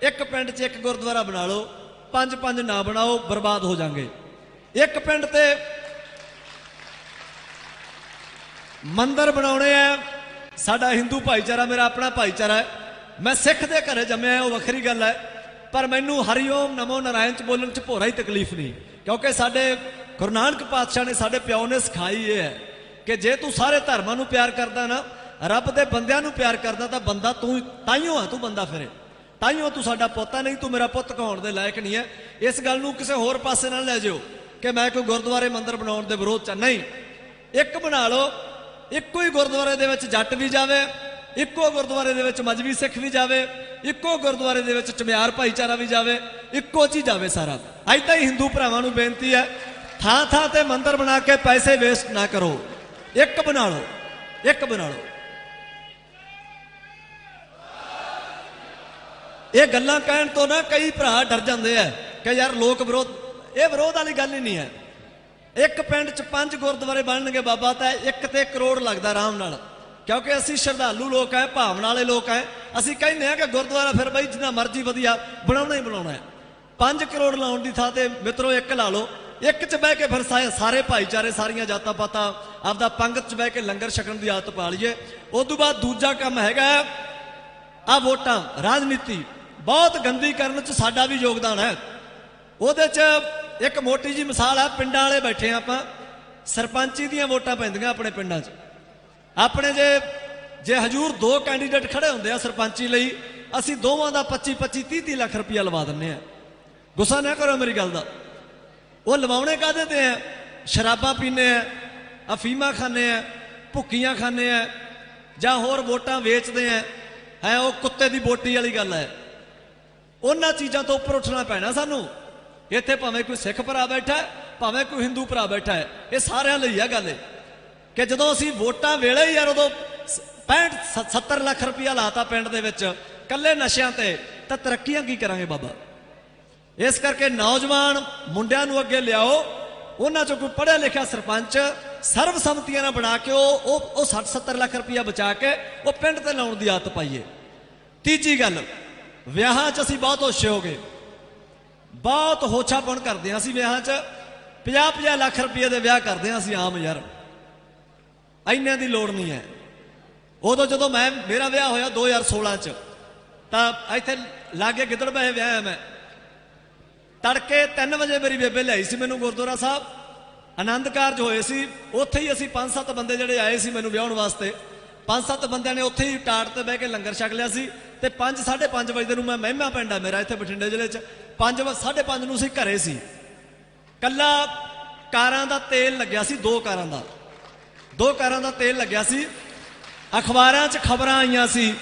ਇੱਕ ਪਿੰਡ 'ਚ ਇੱਕ ਗੁਰਦੁਆਰਾ ਬਣਾ ਲਓ, 5 ਨਾ ਬਣਾਓ, ਬਰਬਾਦ ਹੋ ਜਾਣਗੇ। ਇੱਕ ਪਿੰਡ ਤੇ ਮੰਦਿਰ ਬਣਾਉਣੇ ਆ। ਸਾਡਾ ਹਿੰਦੂ ਭਾਈਚਾਰਾ ਮੇਰਾ ਆਪਣਾ ਭਾਈਚਾਰਾ ਹੈ, ਮੈਂ ਸਿੱਖ ਦੇ ਘਰੇ ਜੰਮਿਆ, ਉਹ ਵੱਖਰੀ ਗੱਲ ਹੈ, ਪਰ ਮੈਨੂੰ ਹਰੀਓਮ ਨਮੋ ਨਾਰਾਇਣ 'ਚ ਬੋਲਣ 'ਚ ਭੋਰਾ ਹੀ ਤਕਲੀਫ ਨਹੀਂ, ਕਿਉਂਕਿ ਸਾਡੇ ਗੁਰੂ ਨਾਨਕ ਪਾਤਸ਼ਾਹ ਨੇ ਸਾਡੇ ਪਿਓ ਨੇ ਸਿਖਾਈ ਇਹ ਹੈ ਕਿ ਜੇ ਤੂੰ ਸਾਰੇ ਧਰਮਾਂ ਨੂੰ ਪਿਆਰ ਕਰਦਾ ਨਾ, ਰੱਬ ਦੇ ਬੰਦਿਆਂ ਨੂੰ ਪਿਆਰ ਕਰਦਾ ਤਾਂ ਬੰਦਾ ਤੂੰ ਤਾਈਓ ਆ, ਤੂੰ ਬੰਦਾ ਫਿਰੇ, ਤਾਈਓ ਤੂੰ ਸਾਡਾ ਪੋਤਾ, ਨਹੀਂ ਤੂੰ ਮੇਰਾ ਪੁੱਤ ਕਹਾਉਣ ਦੇ ਲਾਇਕ ਨਹੀਂ ਹੈ। ਇਸ ਗੱਲ ਨੂੰ ਕਿਸੇ ਹੋਰ ਪਾਸੇ ਨਾਲ ਲੈ ਜਾਓ ਕਿ ਮੈਂ ਕੋਈ ਗੁਰਦੁਆਰੇ ਮੰਦਿਰ ਬਣਾਉਣ ਦੇ ਵਿਰੋਧ 'ਚ ਨਹੀਂ। ਇੱਕ ਬਣਾ ਲਓ, ਇੱਕੋ ਹੀ ਗੁਰਦੁਆਰੇ ਦੇ ਵਿੱਚ ਜੱਟ ਵੀ ਜਾਵੇ, ਇੱਕੋ ਗੁਰਦੁਆਰੇ ਦੇ ਵਿੱਚ ਮਜ਼੍ਹਬੀ ਸਿੱਖ ਵੀ ਜਾਵੇ, ਇੱਕੋ ਗੁਰਦੁਆਰੇ ਦੇ ਵਿੱਚ ਚਮਿਆਰ ਭਾਈਚਾਰਾ ਵੀ ਜਾਵੇ, ਇੱਕੋ 'ਚ ਹੀ ਜਾਵੇ ਸਾਰਾ। ਏਦਾਂ ਹੀ ਹਿੰਦੂ ਭਰਾਵਾਂ ਨੂੰ ਬੇਨਤੀ ਹੈ, ਥਾਂ ਤੇ ਮੰਦਿਰ ਬਣਾ ਕੇ ਪੈਸੇ ਵੇਸਟ ਨਾ ਕਰੋ, ਇੱਕ ਬਣਾ ਲਓ, ਇੱਕ ਬਣਾ ਲਓ। ਇਹ ਗੱਲਾਂ ਕਹਿਣ ਤੋਂ ਨਾ ਕਈ ਭਰਾ ਡਰ ਜਾਂਦੇ ਆ ਕਿ ਯਾਰ ਲੋਕ ਵਿਰੋਧ, ਇਹ ਵਿਰੋਧ ਵਾਲੀ ਗੱਲ ਹੀ ਨਹੀਂ ਹੈ। ਇੱਕ ਪਿੰਡ 'ਚ 5 ਗੁਰਦੁਆਰੇ ਬਣਨਗੇ ਬਾਬਾ, ਤਾਂ 1 ਤੇ ਕਰੋੜ ਲੱਗਦਾ ਆਰਾਮ ਨਾਲ, ਕਿਉਂਕਿ ਅਸੀਂ ਸ਼ਰਧਾਲੂ ਲੋਕ ਹੈ, ਭਾਵਨਾ ਵਾਲੇ ਲੋਕ ਹੈ। ਅਸੀਂ ਕਹਿੰਦੇ ਹਾਂ ਕਿ ਗੁਰਦੁਆਰਾ ਫਿਰ ਬਈ ਜਿੰਨਾ ਮਰਜ਼ੀ ਵਧੀਆ ਬਣਾਉਣਾ ਹੀ ਬਣਾਉਣਾ ਹੈ। 5 ਕਰੋੜ ਲਾਉਣ ਦੀ ਥਾਂ ਤੇ ਮਿੱਤਰੋ 1 ਲਾ ਲਓ, 1 'ਚ ਬਹਿ ਕੇ ਫਿਰ ਸਾਰੇ ਭਾਈਚਾਰੇ, ਸਾਰੀਆਂ ਜਾਤਾਂ ਪਾਤਾਂ ਆਪਦਾ ਪੰਗਤ 'ਚ ਬਹਿ ਕੇ ਲੰਗਰ ਛਕਣ ਦੀ ਆਦਤ ਪਾ ਲਈਏ। ਉਸ ਤੋਂ ਬਾਅਦ ਦੂਜਾ ਕੰਮ ਹੈਗਾ ਆ ਵੋਟਾਂ, ਰਾਜਨੀਤੀ ਬਹੁਤ ਗੰਦੀ ਕਰਨ 'ਚ ਸਾਡਾ ਵੀ ਯੋਗਦਾਨ ਹੈ। ਉਹਦੇ 'ਚ एक मोटी जी मिसाल है, पिंडां वाले बैठे हैं आप, सरपंची ਦੀਆਂ ਵੋਟਾਂ ਪੈਂਦੀਆਂ ਆਪਣੇ ਪਿੰਡਾਂ 'ਚ। ਆਪਣੇ ਜੇ ਹਜੂਰ 2 ਕੈਂਡੀਡੇਟ ਖੜੇ ਹੁੰਦੇ ਆ ਸਰਪੰਚੀ ਲਈ, ਅਸੀਂ ਦੋਵਾਂ ਦਾ 25-25 30-30 ਲੱਖ ਰੁਪਇਆ ਲਵਾ ਦਿੰਦੇ ਆ। ਗੁੱਸਾ ਨਾ ਕਰੋ ਮੇਰੀ ਗੱਲ ਦਾ। ਉਹ ਲਵਾਉਣੇ ਕਾਹਦੇ ਤੇ ਆ? ਸ਼ਰਾਬਾਂ ਪੀਂਦੇ ਆ, ਅਫੀਮਾਂ ਖਾਂਦੇ ਆ, ਭੁੱਕੀਆਂ ਖਾਂਦੇ ਆ, ਜਾਂ ਹੋਰ ਵੋਟਾਂ ਵੇਚਦੇ ਆ। ਹੈ ਉਹ ਕੁੱਤੇ ਦੀ ਬੋਟੀ ਵਾਲੀ ਗੱਲ ਹੈ। ਉਹਨਾਂ ਚੀਜ਼ਾਂ ਤੋਂ ਉੱਪਰ ਉੱਠਣਾ ਪੈਣਾ ਸਾਨੂੰ। ਇੱਥੇ ਭਾਵੇਂ ਕੋਈ ਸਿੱਖ ਭਰਾ ਬੈਠਾ ਹੈ, ਭਾਵੇਂ ਕੋਈ ਹਿੰਦੂ ਭਰਾ ਬੈਠਾ ਹੈ, ਇਹ ਸਾਰਿਆਂ ਲਈ ਆ ਗੱਲ ਕਿ ਜਦੋਂ ਅਸੀਂ ਵੋਟਾਂ ਵੇਲੇ ਹੀ ਯਾਰ ਉਦੋਂ 65-70 ਲੱਖ ਰੁਪਇਆ ਲਾਤਾ ਪਿੰਡ ਦੇ ਵਿੱਚ ਕੱਲੇ ਨਸ਼ਿਆਂ ਤੇ, ਤਾਂ ਤਰੱਕੀਆਂ ਕੀ ਕਰਾਂਗੇ ਬਾਬਾ? ਇਸ ਕਰਕੇ ਨੌਜਵਾਨ ਮੁੰਡਿਆਂ ਨੂੰ ਅੱਗੇ ਲਿਆਓ, ਉਹਨਾਂ ਚੋਂ ਕੋਈ ਪੜ੍ਹਿਆ ਲਿਖਿਆ ਸਰਪੰਚ ਸਰਬਸੰਮਤੀਆਂ ਨਾਲ ਬਣਾ ਕੇ ਉਹ 60-70 ਲੱਖ ਰੁਪਇਆ ਬਚਾ ਕੇ ਉਹ ਪਿੰਡ ਤੇ ਲਾਉਣ ਦੀ ਆਦਤ ਪਾਈਏ। ਤੀਜੀ ਗੱਲ, ਵਿਆਹਾਂ 'ਚ ਅਸੀਂ ਬਹੁਤ ਹੋਸ਼ੇ ਹੋ ਗਏ, ਬਹੁਤ ਹੋਛਾਪਣ ਕਰਦੇ ਹਾਂ ਅਸੀਂ ਵਿਆਹਾਂ 'ਚ। 50-50 ਲੱਖ ਰੁਪਏ ਦੇ ਵਿਆਹ ਕਰਦੇ ਹਾਂ ਅਸੀਂ ਆਮ ਯਾਰ, ਇੰਨੇ ਦੀ ਲੋੜ ਨਹੀਂ ਹੈ। ਉਦੋਂ ਜਦੋਂ ਮੇਰਾ ਵਿਆਹ ਹੋਇਆ 2016 'ਚ, ਤਾਂ ਇੱਥੇ ਲਾਗੇ ਗਿੱਦੜ ਬਹਿ ਵਿਆਹ ਮੈਂ। ਤੜਕੇ 3 ਵਜੇ ਮੇਰੀ ਬੇਬੇ ਲਿਆਈ ਸੀ ਮੈਨੂੰ ਗੁਰਦੁਆਰਾ ਸਾਹਿਬ, ਆਨੰਦ ਕਾਰਜ ਹੋਏ ਸੀ। ਉੱਥੇ ਹੀ ਅਸੀਂ 5-7 ਬੰਦੇ ਜਿਹੜੇ ਆਏ ਸੀ ਮੈਨੂੰ ਵਿਆਹਣ ਵਾਸਤੇ, 5-7 ਬੰਦਿਆਂ ਨੇ ਉੱਥੇ ਹੀ ਟਾਟ ਤੇ ਬਹਿ ਕੇ ਲੰਗਰ ਛਕ ਲਿਆ ਸੀ। ਤੇ 5-5:30 ਵਜੇ ਨੂੰ ਮੈਂ ਮਹਿਮਾ ਪਿੰਡ ਆ ਮੇਰਾ ਇੱਥੇ ਬਠਿੰਡੇ ਜ਼ਿਲ੍ਹੇ 'ਚ, 5-5:30 ਨੂੰ ਅਸੀਂ ਘਰੇ ਸੀ। ਕੱਲਾ ਕਾਰਾਂ ਦਾ ਤੇਲ ਲੱਗਿਆ ਸੀ, 2 ਕਾਰਾਂ ਦਾ ਤੇਲ ਲੱਗਿਆ ਸੀ। ਅਖਬਾਰਾਂ 'ਚ ਖਬਰਾਂ ਆਈਆਂ ਸੀ,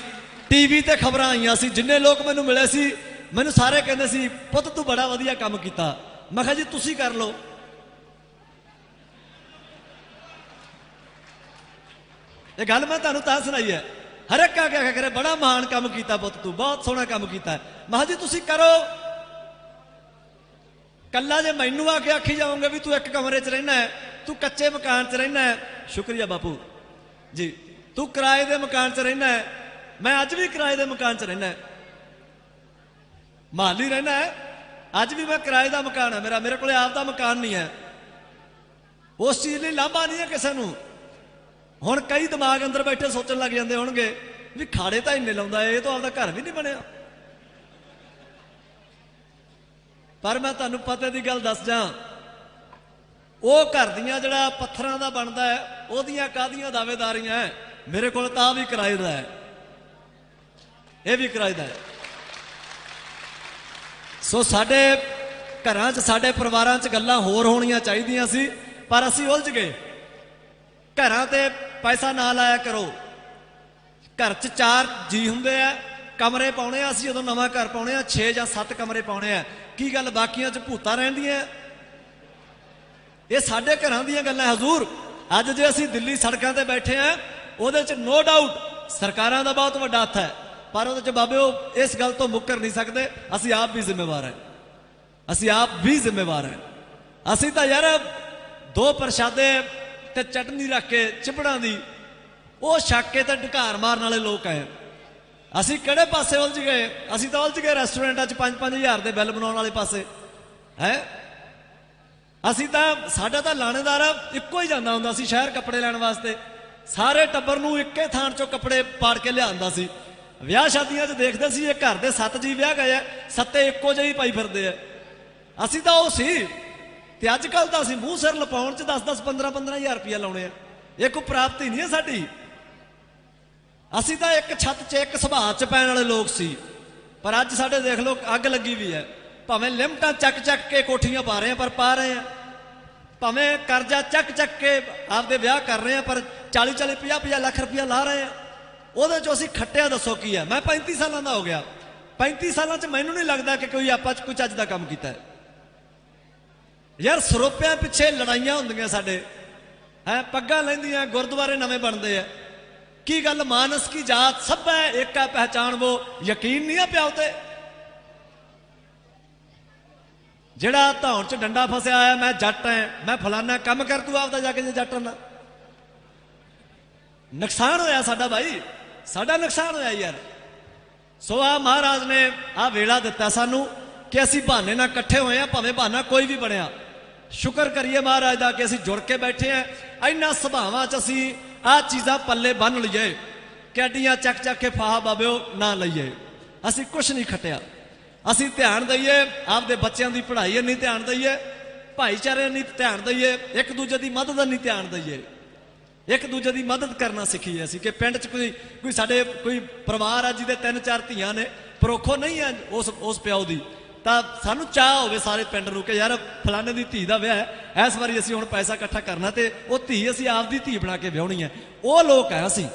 ਟੀਵੀ ਤੇ ਖਬਰਾਂ ਆਈਆਂ ਸੀ। ਜਿੰਨੇ ਲੋਕ ਮੈਨੂੰ ਮਿਲੇ ਸੀ ਮੈਨੂੰ ਸਾਰੇ ਕਹਿੰਦੇ ਸੀ ਪੁੱਤ ਤੂੰ ਬੜਾ ਵਧੀਆ ਕੰਮ ਕੀਤਾ। ਮੈਂ ਕਿਹਾ ਜੀ ਤੁਸੀਂ ਕਰ ਲਓ। ਇਹ ਗੱਲ ਮੈਂ ਤੁਹਾਨੂੰ ਤਾਂ ਸੁਣਾਈ ਹੈ। ਹਰ ਇੱਕ ਆ ਕੇ ਕਰੇ ਬੜਾ ਮਹਾਨ ਕੰਮ ਕੀਤਾ ਪੁੱਤ, ਤੂੰ ਬਹੁਤ ਸੋਹਣਾ ਕੰਮ ਕੀਤਾ। ਮੈਂ ਕਿਹਾ ਜੀ ਤੁਸੀਂ ਕਰੋ। ਕੱਲਾ ਜੇ ਮੈਨੂੰ ਆ ਕੇ ਆਖੀ ਜਾਓਗੇ ਵੀ ਤੂੰ ਇੱਕ ਕਮਰੇ 'ਚ ਰਹਿਣਾ ਹੈ, ਤੂੰ ਕੱਚੇ ਮਕਾਨ 'ਚ ਰਹਿਣਾ ਹੈ, ਸ਼ੁਕਰੀਆ ਬਾਪੂ ਜੀ, ਤੂੰ ਕਿਰਾਏ ਦੇ ਮਕਾਨ 'ਚ ਰਹਿਣਾ ਹੈ, ਮੈਂ ਅੱਜ ਵੀ ਕਿਰਾਏ ਦੇ ਮਕਾਨ 'ਚ ਰਹਿਣਾ, ਮਾਲੀ ਰਹਿਣਾ ਹੈ, ਅੱਜ ਵੀ ਮੈਂ ਕਿਰਾਏ ਦਾ ਮਕਾਨ ਹੈ ਮੇਰਾ, ਮੇਰੇ ਕੋਲ ਆਪ ਦਾ ਮਕਾਨ ਨਹੀਂ ਹੈ। ਉਸ ਚੀਜ਼ ਲਈ ਲਾਂਭਾ ਨਹੀਂ ਹੈ ਕਿਸੇ ਨੂੰ। ਹੁਣ ਕਈ ਦਿਮਾਗ ਅੰਦਰ ਬੈਠੇ ਸੋਚਣ ਲੱਗ ਜਾਂਦੇ ਹੋਣਗੇ ਵੀ ਖਾੜੇ ਤਾਂ ਇੰਨੇ ਲਾਉਂਦਾ, ਇਹ ਤਾਂ ਆਪਦਾ ਘਰ ਵੀ ਨਹੀਂ ਬਣਿਆ। ਪਰ ਮੈਂ ਤੁਹਾਨੂੰ ਪਤੇ ਦੀ ਗੱਲ ਦੱਸ ਜਾਂ, ਉਹ ਘਰ ਦੀਆਂ ਜਿਹੜਾ ਪੱਥਰਾਂ ਦਾ ਬਣਦਾ ਹੈ ਉਹਦੀਆਂ ਕਾਹਦੀਆਂ ਦਾਅਵੇਦਾਰੀਆਂ ਹੈ। ਮੇਰੇ ਕੋਲ ਤਾਂ ਵੀ ਕਿਰਾਏ ਦਾ ਹੈ, ਇਹ ਵੀ ਕਿਰਾਏ ਦਾ ਹੈ। ਸੋ ਸਾਡੇ ਘਰਾਂ 'ਚ ਸਾਡੇ ਪਰਿਵਾਰਾਂ 'ਚ ਗੱਲਾਂ ਹੋਰ ਹੋਣੀਆਂ ਚਾਹੀਦੀਆਂ ਸੀ, ਪਰ ਅਸੀਂ ਉਲਝ ਗਏ। ਘਰਾਂ ਤੇ ਪੈਸਾ ਨਾ ਲਾਇਆ ਕਰੋ। ਘਰ 'ਚ 4 ਜੀ ਹੁੰਦੇ ਆ, ਕਮਰੇ ਪਾਉਣੇ ਆ। ਅਸੀਂ ਜਦੋਂ ਨਵਾਂ ਘਰ ਪਾਉਣੇ ਆ 6 ਜਾਂ 7 ਕਮਰੇ ਪਾਉਣੇ ਆ। ਕੀ ਗੱਲ ਬਾਕੀਆਂ 'ਚ ਭੂਤਾਂ ਰਹਿੰਦੀਆਂ? ਇਹ ਸਾਡੇ ਘਰਾਂ ਦੀਆਂ ਗੱਲਾਂ ਹਜ਼ੂਰ। ਅੱਜ ਜੇ ਅਸੀਂ ਦਿੱਲੀ ਸੜਕਾਂ ਤੇ ਬੈਠੇ ਆ, ਉਹਦੇ 'ਚ ਨੋ ਡਾਊਟ ਸਰਕਾਰਾਂ ਦਾ ਬਹੁਤ ਵੱਡਾ ਹੱਥ ਹੈ, ਪਰ ਉਹਦੇ 'ਚ ਬਾਬਿਓ ਇਸ ਗੱਲ ਤੋਂ ਮੁੱਕਰ ਨਹੀਂ ਸਕਦੇ। ਅਸੀਂ ਆਪ ਵੀ ਜ਼ਿੰਮੇਵਾਰ ਹੈ, ਅਸੀਂ ਆਪ ਵੀ ਜ਼ਿੰਮੇਵਾਰ ਹੈ। ਅਸੀਂ ਤਾਂ ਯਾਰ 2 ਪ੍ਰਸ਼ਾਦੇ ਤੇ ਚਟਨੀ ਰੱਖ ਕੇ ਚਿਪੜਾਂ ਦੀ ਉਹ ਛੱਕ ਕੇ ਤੇ ਢਕਾਰ ਮਾਰਨ ਵਾਲੇ ਲੋਕ ਹੈ। ਅਸੀਂ ਕਿਹੜੇ ਪਾਸੇ ਉਲਝ ਗਏ? ਅਸੀਂ ਤਾਂ ਉਲਝ ਗਏ ਰੈਸਟੋਰੈਂਟਾਂ 'ਚ 5-5 ਹਜ਼ਾਰ ਦੇ ਬਿੱਲ ਬਣਾਉਣ ਵਾਲੇ ਪਾਸੇ ਹੈ। ਅਸੀਂ ਤਾਂ ਸਾਡਾ ਤਾਂ ਲਾਣੇਦਾਰ ਇੱਕੋ ਹੀ ਜਾਂਦਾ ਹੁੰਦਾ ਸੀ ਸ਼ਹਿਰ ਕੱਪੜੇ ਲੈਣ ਵਾਸਤੇ। ਸਾਰੇ ਟੱਬਰ ਨੂੰ ਇੱਕੇ ਥਾਂ 'ਚੋਂ ਕੱਪੜੇ ਪਾੜ ਕੇ ਲਿਆਉਂਦਾ ਸੀ। ਵਿਆਹ ਸ਼ਾਦੀਆਂ 'ਚ ਦੇਖਦੇ ਸੀ ਇਹ ਘਰ ਦੇ 7 ਜੀ ਵਿਆਹ ਗਏ ਆ, 7 ਇੱਕੋ ਜਿਹੀ ਪਾਈ ਫਿਰਦੇ ਆ। ਅਸੀਂ ਤਾਂ ਉਹ ਸੀ। ਤੇ ਅੱਜ ਕੱਲ ਤਾਂ ਅਸੀਂ ਮੂੰਹ ਸਿਰ ਲਪਾਉਣ 'ਚ 10-10 15-15 ਹਜ਼ਾਰ ਰੁਪਇਆ ਲਾਉਣੇ ਆ। ਇਹ ਕੋਈ ਪ੍ਰਾਪਤੀ ਨਹੀਂ ਹੈ ਸਾਡੀ। ਅਸੀਂ ਤਾਂ ਇੱਕ ਛੱਤ 'ਚ ਇੱਕ ਸੁਭਾਅ 'ਚ ਪੈਣ ਵਾਲੇ ਲੋਕ ਸੀ, ਪਰ ਅੱਜ ਸਾਡੇ ਦੇਖ ਲਓ ਅੱਗ ਲੱਗੀ ਵੀ ਹੈ। ਭਾਵੇਂ ਲਿਮਟਾਂ ਚੱਕ ਕੇ ਕੋਠੀਆਂ ਪਾ ਰਹੇ ਆ, ਪਰ ਪਾ ਰਹੇ ਆ। ਭਾਵੇਂ ਕਰਜ਼ਾ ਚੱਕ ਕੇ ਆਪਦੇ ਵਿਆਹ ਕਰ ਰਹੇ ਆ, ਪਰ 40-40 50-50 ਲੱਖ ਰੁਪਇਆ ਲਾ ਰਹੇ ਆ। ਉਹਦੇ 'ਚੋਂ ਅਸੀਂ ਖੱਟਿਆ ਦੱਸੋ ਕੀ ਹੈ? ਮੈਂ 35 ਸਾਲਾਂ ਦਾ ਹੋ ਗਿਆ। 35 ਸਾਲਾਂ 'ਚ ਮੈਨੂੰ ਨਹੀਂ ਲੱਗਦਾ ਕਿ ਕੋਈ ਆਪਾਂ 'ਚ ਕੋਈ ਚੱਜ ਦਾ ਕੰਮ ਕੀਤਾ ਹੈ। ਯਾਰ ਸਰੋਪਿਆਂ ਪਿੱਛੇ ਲੜਾਈਆਂ ਹੁੰਦੀਆਂ ਸਾਡੇ ਹੈ, ਪੱਗਾਂ ਲੈਂਦੀਆਂ, ਗੁਰਦੁਆਰੇ ਨਵੇਂ ਬਣਦੇ ਆ। ਕੀ ਗੱਲ? ਮਾਨਸ ਕੀ ਜਾਤ ਸਭ ਹੈ, ਇੱਕ ਹੈ ਪਹਿਚਾਣ वो, ਯਕੀਨ ਨਹੀਂ ਆ ਪਿਆ ਉਤੇ। ਜਿਹੜਾ ਧੌਣ 'ਚ ਡੰਡਾ ਫਸਿਆ ਆਇਆ ਮੈਂ ਜੱਟ ਐ, ਮੈਂ ਫਲਾਨਾ ਕੰਮ ਕਰ, ਤੂੰ ਆਪਦਾ ਜਾ ਕੇ ਜੇ ਜੱਟ ਨਾ। ਨੁਕਸਾਨ ਹੋਇਆ ਸਾਡਾ ਭਾਈ, ਸਾਡਾ ਨੁਕਸਾਨ ਹੋਇਆ ਯਾਰ। ਸੋ ਆ ਮਹਾਰਾਜ ਨੇ ਆ ਵੇਲਾ ਦਿੱਤਾ ਸਾਨੂੰ ਕਿ ਅਸੀਂ ਬਹਾਨੇ ਨਾਲ ਇਕੱਠੇ ਹੋਏ ਆ, ਭਾਵੇਂ ਬਹਾਨਾ ਕੋਈ ਵੀ ਬਣਿਆ। ਸ਼ੁਕਰ ਕਰੀਏ ਮਹਾਰਾਜ ਦਾ ਕਿ ਅਸੀਂ ਜੁੜ ਕੇ ਬੈਠੇ ਆ। ਇਹਨਾਂ ਸੁਭਾਵਾਂ 'ਚ ਅਸੀਂ ਆ ਚੀਜ਼ਾਂ ਪੱਲੇ ਬੰਨ ਲਈਏ ਕਿ ਅੱਡੀਆਂ ਚੱਕ ਕੇ ਫਾਹਾ ਬਾਬਿਓ ਨਾ ਲਈਏ। ਅਸੀਂ ਕੁਛ ਨਹੀਂ ਖੱਟਿਆ। ਅਸੀਂ ਧਿਆਨ ਦਈਏ ਆਪਦੇ ਬੱਚਿਆਂ ਦੀ ਪੜ੍ਹਾਈ, ਨਹੀਂ ਧਿਆਨ ਦਈਏ ਭਾਈਚਾਰੇ ਨਹੀਂ ਧਿਆਨ ਦਈਏ, ਇੱਕ ਦੂਜੇ ਦੀ ਮਦਦ ਨਹੀਂ ਧਿਆਨ ਦਈਏ, ਇੱਕ ਦੂਜੇ ਦੀ ਮਦਦ ਕਰਨਾ ਸਿੱਖੀਏ ਅਸੀਂ। ਕਿ ਪਿੰਡ 'ਚ ਕੋਈ ਸਾਡੇ ਕੋਈ ਪਰਿਵਾਰ ਆ ਜਿਹਦੇ 3-4 ਧੀਆਂ ਨੇ, ਪਰੋਖੋ ਨਹੀਂ ਆ ਉਸ ਪਿਓ ਦੀ, ਤਾਂ ਸਾਨੂੰ ਚਾਹ ਹੋਵੇ ਸਾਰੇ ਪਿੰਡ ਨੂੰ ਕਿ ਯਾਰ ਫਲਾਣੇ ਦੀ ਧੀ ਦਾ ਵਿਆਹ ਹੈ, ਇਸ ਵਾਰੀ ਅਸੀਂ ਹੁਣ ਪੈਸਾ ਇਕੱਠਾ ਕਰਨਾ ਤੇ ਉਹ ਧੀ ਅਸੀਂ ਆਪਦੀ ਧੀ ਬਣਾ ਕੇ ਵਿਆਹਣੀ ਹੈ। ਉਹ ਲੋਕ ਹੈ ਅਸੀਂ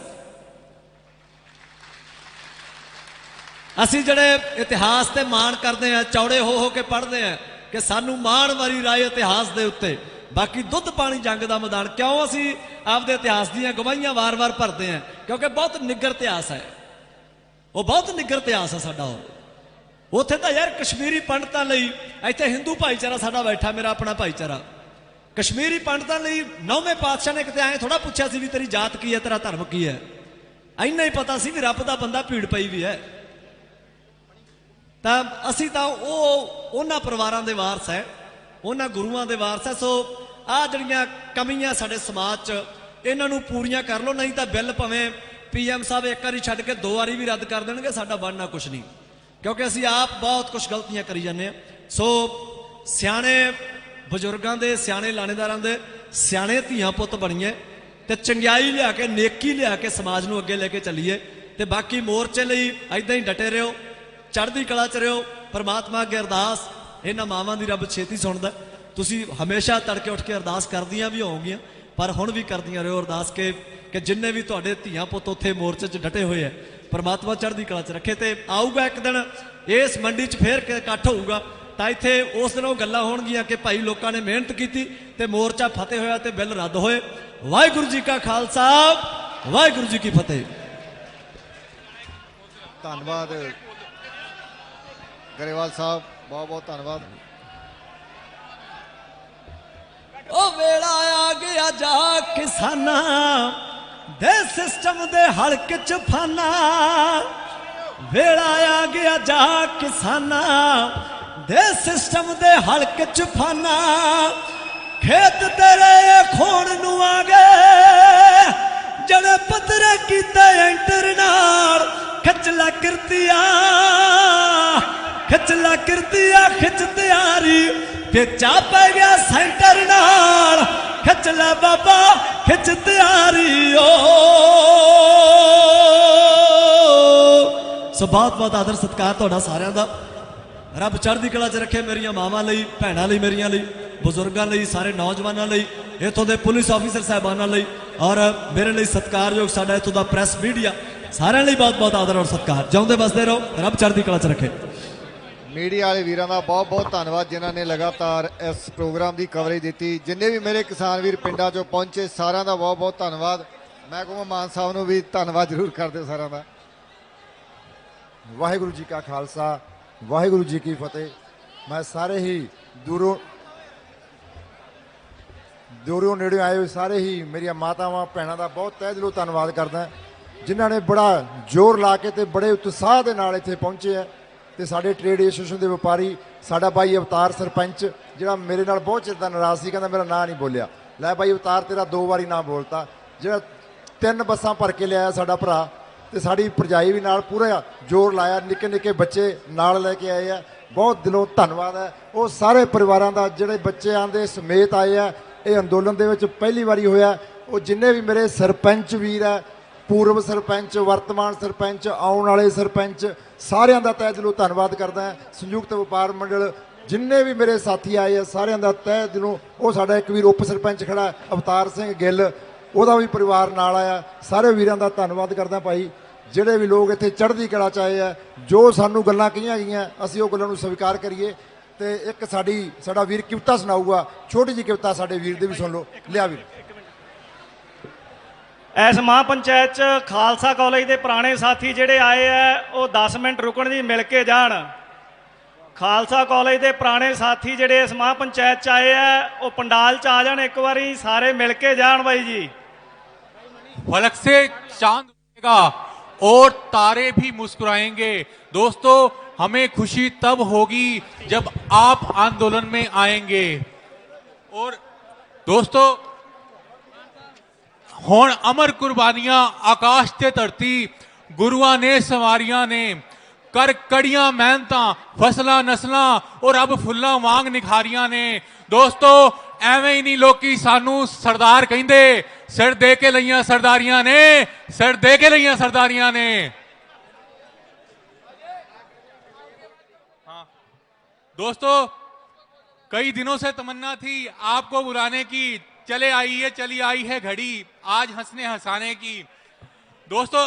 ਜਿਹੜੇ ਇਤਿਹਾਸ ਤੇ ਮਾਣ ਕਰਦੇ ਆ, ਚੌੜੇ ਹੋ ਕੇ ਪੜ੍ਹਦੇ ਆ ਕਿ ਸਾਨੂੰ ਮਾਣ ਵਾਲੀ ਰਾਏ ਇਤਿਹਾਸ ਦੇ ਉੱਤੇ। ਬਾਕੀ ਦੁੱਧ ਪਾਣੀ ਜੰਗ ਦਾ ਮੈਦਾਨ ਕਿਉਂ ਅਸੀਂ ਆਪਦੇ ਇਤਿਹਾਸ ਦੀਆਂ ਗਵਾਹੀਆਂ ਵਾਰ-ਵਾਰ ਭਰਦੇ ਆ? ਕਿਉਂਕਿ ਬਹੁਤ ਨਿੱਗਰ ਇਤਿਹਾਸ ਹੈ, ਉਹ ਬਹੁਤ ਨਿੱਗਰ ਇਤਿਹਾਸ ਹੈ ਸਾਡਾ। ਉੱਥੇ ਤਾਂ ਯਾਰ ਕਸ਼ਮੀਰੀ ਪੰਡਤਾਂ ਲਈ, ਇੱਥੇ ਹਿੰਦੂ ਭਾਈਚਾਰਾ ਸਾਡਾ ਬੈਠਾ, ਮੇਰਾ ਆਪਣਾ ਭਾਈਚਾਰਾ, ਕਸ਼ਮੀਰੀ ਪੰਡਤਾਂ ਲਈ 9ਵੇਂ ਪਾਤਸ਼ਾਹ ਨੇ ਕਿਤੇ ਐਂ ਥੋੜਾ ਪੁੱਛਿਆ ਸੀ ਵੀ ਤੇਰੀ ਜਾਤ ਕੀ ਹੈ, ਤੇਰਾ ਧਰਮ ਕੀ ਹੈ। ਇੰਨਾ ਹੀ ਪਤਾ ਸੀ ਵੀ ਰੱਬ ਦਾ ਬੰਦਾ ਭੀੜ ਪਈ ਵੀ ਹੈ। ਤਾਂ ਅਸੀਂ ਤਾਂ ਉਹਨਾਂ ਪਰਿਵਾਰਾਂ ਦੇ ਵਾਰਸ ਹੈ, ਉਹਨਾਂ ਗੁਰੂਆਂ ਦੇ ਵਾਰਸ ਹੈ। ਸੋ ਆਹ ਜਿਹੜੀਆਂ ਕਮੀਆਂ ਸਾਡੇ ਸਮਾਜ 'ਚ, ਇਹਨਾਂ ਨੂੰ ਪੂਰੀਆਂ ਕਰ ਲਓ, ਨਹੀਂ ਤਾਂ ਬਿੱਲ ਭਾਵੇਂ PM ਸਾਹਿਬ ਇੱਕ ਵਾਰੀ ਛੱਡ ਕੇ 2 ਵਾਰੀ ਵੀ ਰੱਦ ਕਰ ਦੇਣਗੇ, ਸਾਡਾ ਬਣਨਾ ਕੁਛ ਨਹੀਂ। ਕਿਉਂਕਿ ਅਸੀਂ ਆਪ ਬਹੁਤ ਕੁਛ ਗਲਤੀਆਂ ਕਰੀ ਜਾਂਦੇ ਹਾਂ। ਸੋ ਸਿਆਣੇ ਬਜ਼ੁਰਗਾਂ ਦੇ, ਸਿਆਣੇ ਲਾਣੇਦਾਰਾਂ ਦੇ ਸਿਆਣੇ ਧੀਆਂ ਪੁੱਤ ਬਣੀਏ ਤੇ ਚੰਗਿਆਈ ਲਿਆ ਕੇ, ਨੇਕੀ ਲਿਆ ਕੇ ਸਮਾਜ ਨੂੰ ਅੱਗੇ ਲੈ ਕੇ ਚੱਲੀਏ। ਤੇ ਬਾਕੀ ਮੋਰਚੇ ਲਈ ਐਦਾਂ ਹੀ ਡਟੇ ਰਹੋ, ਚੜ੍ਹਦੀ ਕਲਾ 'ਚ ਰਹੋ। ਪਰਮਾਤਮਾ ਅੱਗੇ ਅਰਦਾਸ, ਇਹਨਾਂ ਮਾਵਾਂ ਦੀ ਰੱਬ ਛੇਤੀ ਸੁਣਦਾ। ਤੁਸੀਂ ਹਮੇਸ਼ਾ ਤੜਕੇ ਉੱਠ ਕੇ ਅਰਦਾਸ ਕਰਦੀਆਂ ਵੀ ਹੋਵੋਗੀਆਂ, ਪਰ ਹੁਣ ਵੀ ਕਰਦੀਆਂ ਰਹੋ ਅਰਦਾਸ ਕਿ ਜਿੰਨੇ ਵੀ ਤੁਹਾਡੇ ਧੀਆਂ ਪੁੱਤ ਉੱਥੇ ਮੋਰਚੇ 'ਚ ਡਟੇ ਹੋਏ ਆ, ਪਰਮਾਤਮਾ ਚੜ੍ਹਦੀ ਕਲਾ 'ਚ ਰੱਖੇ। ਤੇ ਆਊਗਾ ਇੱਕ ਦਿਨ ਇਸ ਮੰਡੀ 'ਚ ਫੇਰ ਇਕੱਠ ਹੋਊਗਾ, ਤਾਂ ਇੱਥੇ ਉਸ ਦਿਨ ਉਹ ਗੱਲਾਂ ਹੋਣਗੀਆਂ ਕਿ ਭਾਈ ਲੋਕਾਂ ਨੇ ਮਿਹਨਤ ਕੀਤੀ ਤੇ ਮੋਰਚਾ ਫਤਿਹ ਹੋਇਆ ਤੇ ਬਿੱਲ ਰੱਦ ਹੋਏ। ਵਾਹਿਗੁਰੂ ਜੀ ਕਾ ਖਾਲਸਾ, ਵਾਹਿਗੁਰੂ ਜੀ ਕੀ ਫਤਿਹ। ਧੰਨਵਾਦ ਗਰੇਵਾਲ ਸਾਹਿਬ, ਬਹੁਤ ਬਹੁਤ ਧੰਨਵਾਦ। ਉਹ ਵੇਲਾ ਆ ਗਿਆ ਜਾ ਕਿਸਾਨਾਂ ਦੇ ਸਿਸਟਮ ਦੇ ਹਲਕ 'ਚ ਫਾਨਾ, ਵੇਲਾ ਆ ਗਿਆ ਜਾ ਕਿਸਾਨਾਂ ਦੇ ਸਿਸਟਮ ਦੇ ਹਲਕ 'ਚ ਫਾਨਾ। ਖੇਤ ਤੇਰੇ ਖੋਣ ਨੂੰ ਆ ਗਏ, ਜਣੇ ਪੱਧਰੇ ਕੀਤੇ ਐਂਟਰ ਨਾਲ, ਖਿੱਚ ਲਾ ਕਿਰਤੀਆ, ਖਿੱਚ ਲਾ ਕਿਰਤੀਆ, ਖਿੱਚ ਤਿਆਰੀ, ਪੇਚਾ ਪੈ ਗਿਆ ਸੈਂਟਰ ਨਾਲ, ਖਿੱਚ ਲੈ ਬਾਬਾ, ਖਿੱਚ ਤਿਆਰੀ। ਓ ਸੋ ਬਹੁਤ ਬਹੁਤ ਆਦਰ ਸਤਿਕਾਰ ਤੁਹਾਡਾ ਸਾਰਿਆਂ ਦਾ। ਰੱਬ ਚੜ੍ਹਦੀ ਕਲਾ 'ਚ ਰੱਖੇ ਮੇਰੀਆਂ ਮਾਵਾਂ ਲਈ, ਭੈਣਾਂ ਲਈ, ਮੇਰੀਆਂ ਲਈ, ਬਜ਼ੁਰਗਾਂ ਲਈ, ਸਾਰੇ ਨੌਜਵਾਨਾਂ ਲਈ, ਇੱਥੋਂ ਦੇ ਪੁਲਿਸ ਆਫੀਸਰ ਸਾਹਿਬਾਨਾਂ ਲਈ, ਔਰ ਮੇਰੇ ਲਈ ਸਤਿਕਾਰਯੋਗ ਸਾਡਾ ਇੱਥੋਂ ਦਾ ਪ੍ਰੈਸ ਮੀਡੀਆ, ਸਾਰਿਆਂ ਲਈ ਬਹੁਤ ਬਹੁਤ ਆਦਰ ਔਰ ਸਤਿਕਾਰ। ਜਿਉਂਦੇ ਵਸਦੇ ਰਹੋ, ਰੱਬ ਚੜ੍ਹਦੀ ਕਲਾ 'ਚ ਰੱਖੇ। ਮੀਡੀਆ ਵਾਲੇ ਵੀਰਾਂ ਦਾ ਬਹੁਤ ਬਹੁਤ ਧੰਨਵਾਦ ਜਿਨ੍ਹਾਂ ਨੇ ਲਗਾਤਾਰ ਇਸ ਪ੍ਰੋਗਰਾਮ ਦੀ ਕਵਰੇਜ ਦਿੱਤੀ। ਜਿੰਨੇ ਵੀ ਮੇਰੇ ਕਿਸਾਨ ਵੀਰ ਪਿੰਡਾਂ 'ਚੋਂ ਪਹੁੰਚੇ, ਸਾਰਿਆਂ ਦਾ ਬਹੁਤ ਬਹੁਤ ਧੰਨਵਾਦ। ਮੈਂ ਕਹੂੰਗਾ ਮਾਨ ਸਾਹਿਬ ਨੂੰ ਵੀ ਧੰਨਵਾਦ ਜ਼ਰੂਰ ਕਰ ਦਿਓ ਸਾਰਿਆਂ ਦਾ। ਵਾਹਿਗੁਰੂ ਜੀ ਕਾ ਖਾਲਸਾ, ਵਾਹਿਗੁਰੂ ਜੀ ਕੀ ਫਤਿਹ। ਮੈਂ ਸਾਰੇ ਹੀ ਦੂਰੋਂ ਨੇੜੇ ਆਏ ਹੋਏ ਸਾਰੇ ਹੀ ਮੇਰੀਆਂ ਮਾਤਾਵਾਂ ਭੈਣਾਂ ਦਾ ਬਹੁਤ ਤਹਿ ਦਿਲੋਂ ਧੰਨਵਾਦ ਕਰਦਾ, ਜਿਨ੍ਹਾਂ ਨੇ ਬੜਾ ਜ਼ੋਰ ਲਾ ਕੇ ਤੇ ਬੜੇ ਉਤਸ਼ਾਹ ਦੇ ਨਾਲ ਇੱਥੇ ਪਹੁੰਚੇ ਹੈ। ਤੇ ਸਾਡੇ ਟ੍ਰੇਡ ਐਸੋਸੀਏਸ਼ਨ ਦੇ ਵਪਾਰੀ, ਸਾਡਾ ਬਾਈ ਅਵਤਾਰ ਸਰਪੰਚ, ਜਿਹੜਾ ਮੇਰੇ ਨਾਲ ਬਹੁਤ ਚਿਰ ਦਾ ਨਾਰਾਜ਼ ਸੀ, ਕਹਿੰਦਾ ਮੇਰਾ ਨਾਂ ਨਹੀਂ ਬੋਲਿਆ। ਲੈ ਬਾਈ ਅਵਤਾਰ, ਤੇਰਾ 2 ਵਾਰੀ ਨਾਂ ਬੋਲਤਾ। ਜਿਹੜਾ 3 ਬੱਸਾਂ ਭਰ ਕੇ ਲਿਆਇਆ ਸਾਡਾ ਭਰਾ, ਤੇ ਸਾਡੀ ਭਰਜਾਈ ਵੀ ਨਾਲ ਪੂਰਾ ਜ਼ੋਰ ਲਾਇਆ, ਨਿੱਕੇ ਨਿੱਕੇ ਬੱਚੇ ਨਾਲ ਲੈ ਕੇ ਆਏ ਆ। ਬਹੁਤ ਦਿਲੋਂ ਧੰਨਵਾਦ ਹੈ ਉਹ ਸਾਰੇ ਪਰਿਵਾਰਾਂ ਦਾ ਜਿਹੜੇ ਬੱਚਿਆਂ ਦੇ ਸਮੇਤ ਆਏ ਆ। ਇਹ ਅੰਦੋਲਨ ਦੇ ਵਿੱਚ ਪਹਿਲੀ ਵਾਰੀ ਹੋਇਆ। ਉਹ ਜਿੰਨੇ ਵੀ ਮੇਰੇ ਸਰਪੰਚ ਵੀਰ ਹੈ, ਪੂਰਵ ਸਰਪੰਚ, ਵਰਤਮਾਨ ਸਰਪੰਚ, ਆਉਣ ਵਾਲੇ ਸਰਪੰਚ, ਸਾਰਿਆਂ ਦਾ ਤਹਿ ਦਿਲੋਂ ਧੰਨਵਾਦ ਕਰਦਾ। ਸੰਯੁਕਤ ਵਪਾਰ ਮੰਡਲ ਜਿੰਨੇ ਵੀ ਮੇਰੇ ਸਾਥੀ ਆਏ ਆ, ਸਾਰਿਆਂ ਦਾ ਤਹਿ ਦਿਲੋਂ। ਉਹ ਸਾਡਾ ਇੱਕ ਵੀਰ ਉਪ ਸਰਪੰਚ ਖੜਾ ਅਵਤਾਰ ਸਿੰਘ ਗਿੱਲ, ਉਹਦਾ ਵੀ ਪਰਿਵਾਰ ਨਾਲ ਆਇਆ। ਸਾਰੇ ਵੀਰਾਂ ਦਾ ਧੰਨਵਾਦ ਕਰਦਾ ਭਾਈ। ਜਿਹੜੇ ਵੀ ਲੋਕ ਇੱਥੇ ਚੜ੍ਹਦੀ ਕਲਾ 'ਚ ਆਏ ਆ, ਜੋ ਸਾਨੂੰ ਗੱਲਾਂ ਕਹੀਆਂ ਗਈਆਂ ਅਸੀਂ ਉਹ ਗੱਲਾਂ ਨੂੰ ਸਵੀਕਾਰ ਕਰੀਏ। ਤੇ ਇੱਕ ਸਾਡਾ ਵੀਰ ਕਵਿਤਾ ਸੁਣਾਊਗਾ, ਛੋਟੀ ਜਿਹੀ ਕਵਿਤਾ ਸਾਡੇ ਵੀਰ ਦੀ ਵੀ ਸੁਣ ਲਓ। ਲਿਆ ਵੀਰ। ਇਸ ਮਹਾਂ ਪੰਚਾਇਤ 'ਚ ਖਾਲਸਾ ਕਾਲਜ ਦੇ ਪੁਰਾਣੇ ਸਾਥੀ ਜਿਹੜੇ ਆਏ ਆ, ਉਹ 10 ਮਿੰਟ ਰੁਕਣ ਦੀ ਮਿਲ ਕੇ ਜਾਣ। ਖਾਲਸਾ ਕਾਲਜ ਦੇ ਪੁਰਾਣੇ ਸਾਥੀ ਜਿਹੜੇ ਇਸ ਮਹਾਂ ਪੰਚਾਇਤ 'ਚ ਆਏ ਆ, ਉਹ ਪੰਡਾਲ 'ਚ ਆ ਜਾਣ, ਇੱਕ ਵਾਰੀ ਸਾਰੇ ਮਿਲ ਕੇ ਜਾਣ ਬਾਈ ਜੀ। फलक से चांद उठेगा और तारे भी मुस्कुराएंगे। दोस्तों, हमें खुशी तब होगी जब आप आंदोलन में आएंगे। और दोस्तों, हुण अमर कुर्बानियां आकाश ते धरती, गुरुआं ने सवारियां ने, कर कड़ियां मेहनतां फसलां नस्लां और अब फुੱਲਾਂ वांग निखारियां ने। दोस्तों ਐਵੇਂ ਹੀ नहीं लोकी सानू सरदार कहंदे, सिर दे के लईयां सरदारियां ने, सिर दे के लईयां सरदारियां ने। दोस्तों कई दिनों से तमन्ना थी आपको बुलाने की, चली आई है घड़ी आज हंसने हंसाने की। दोस्तों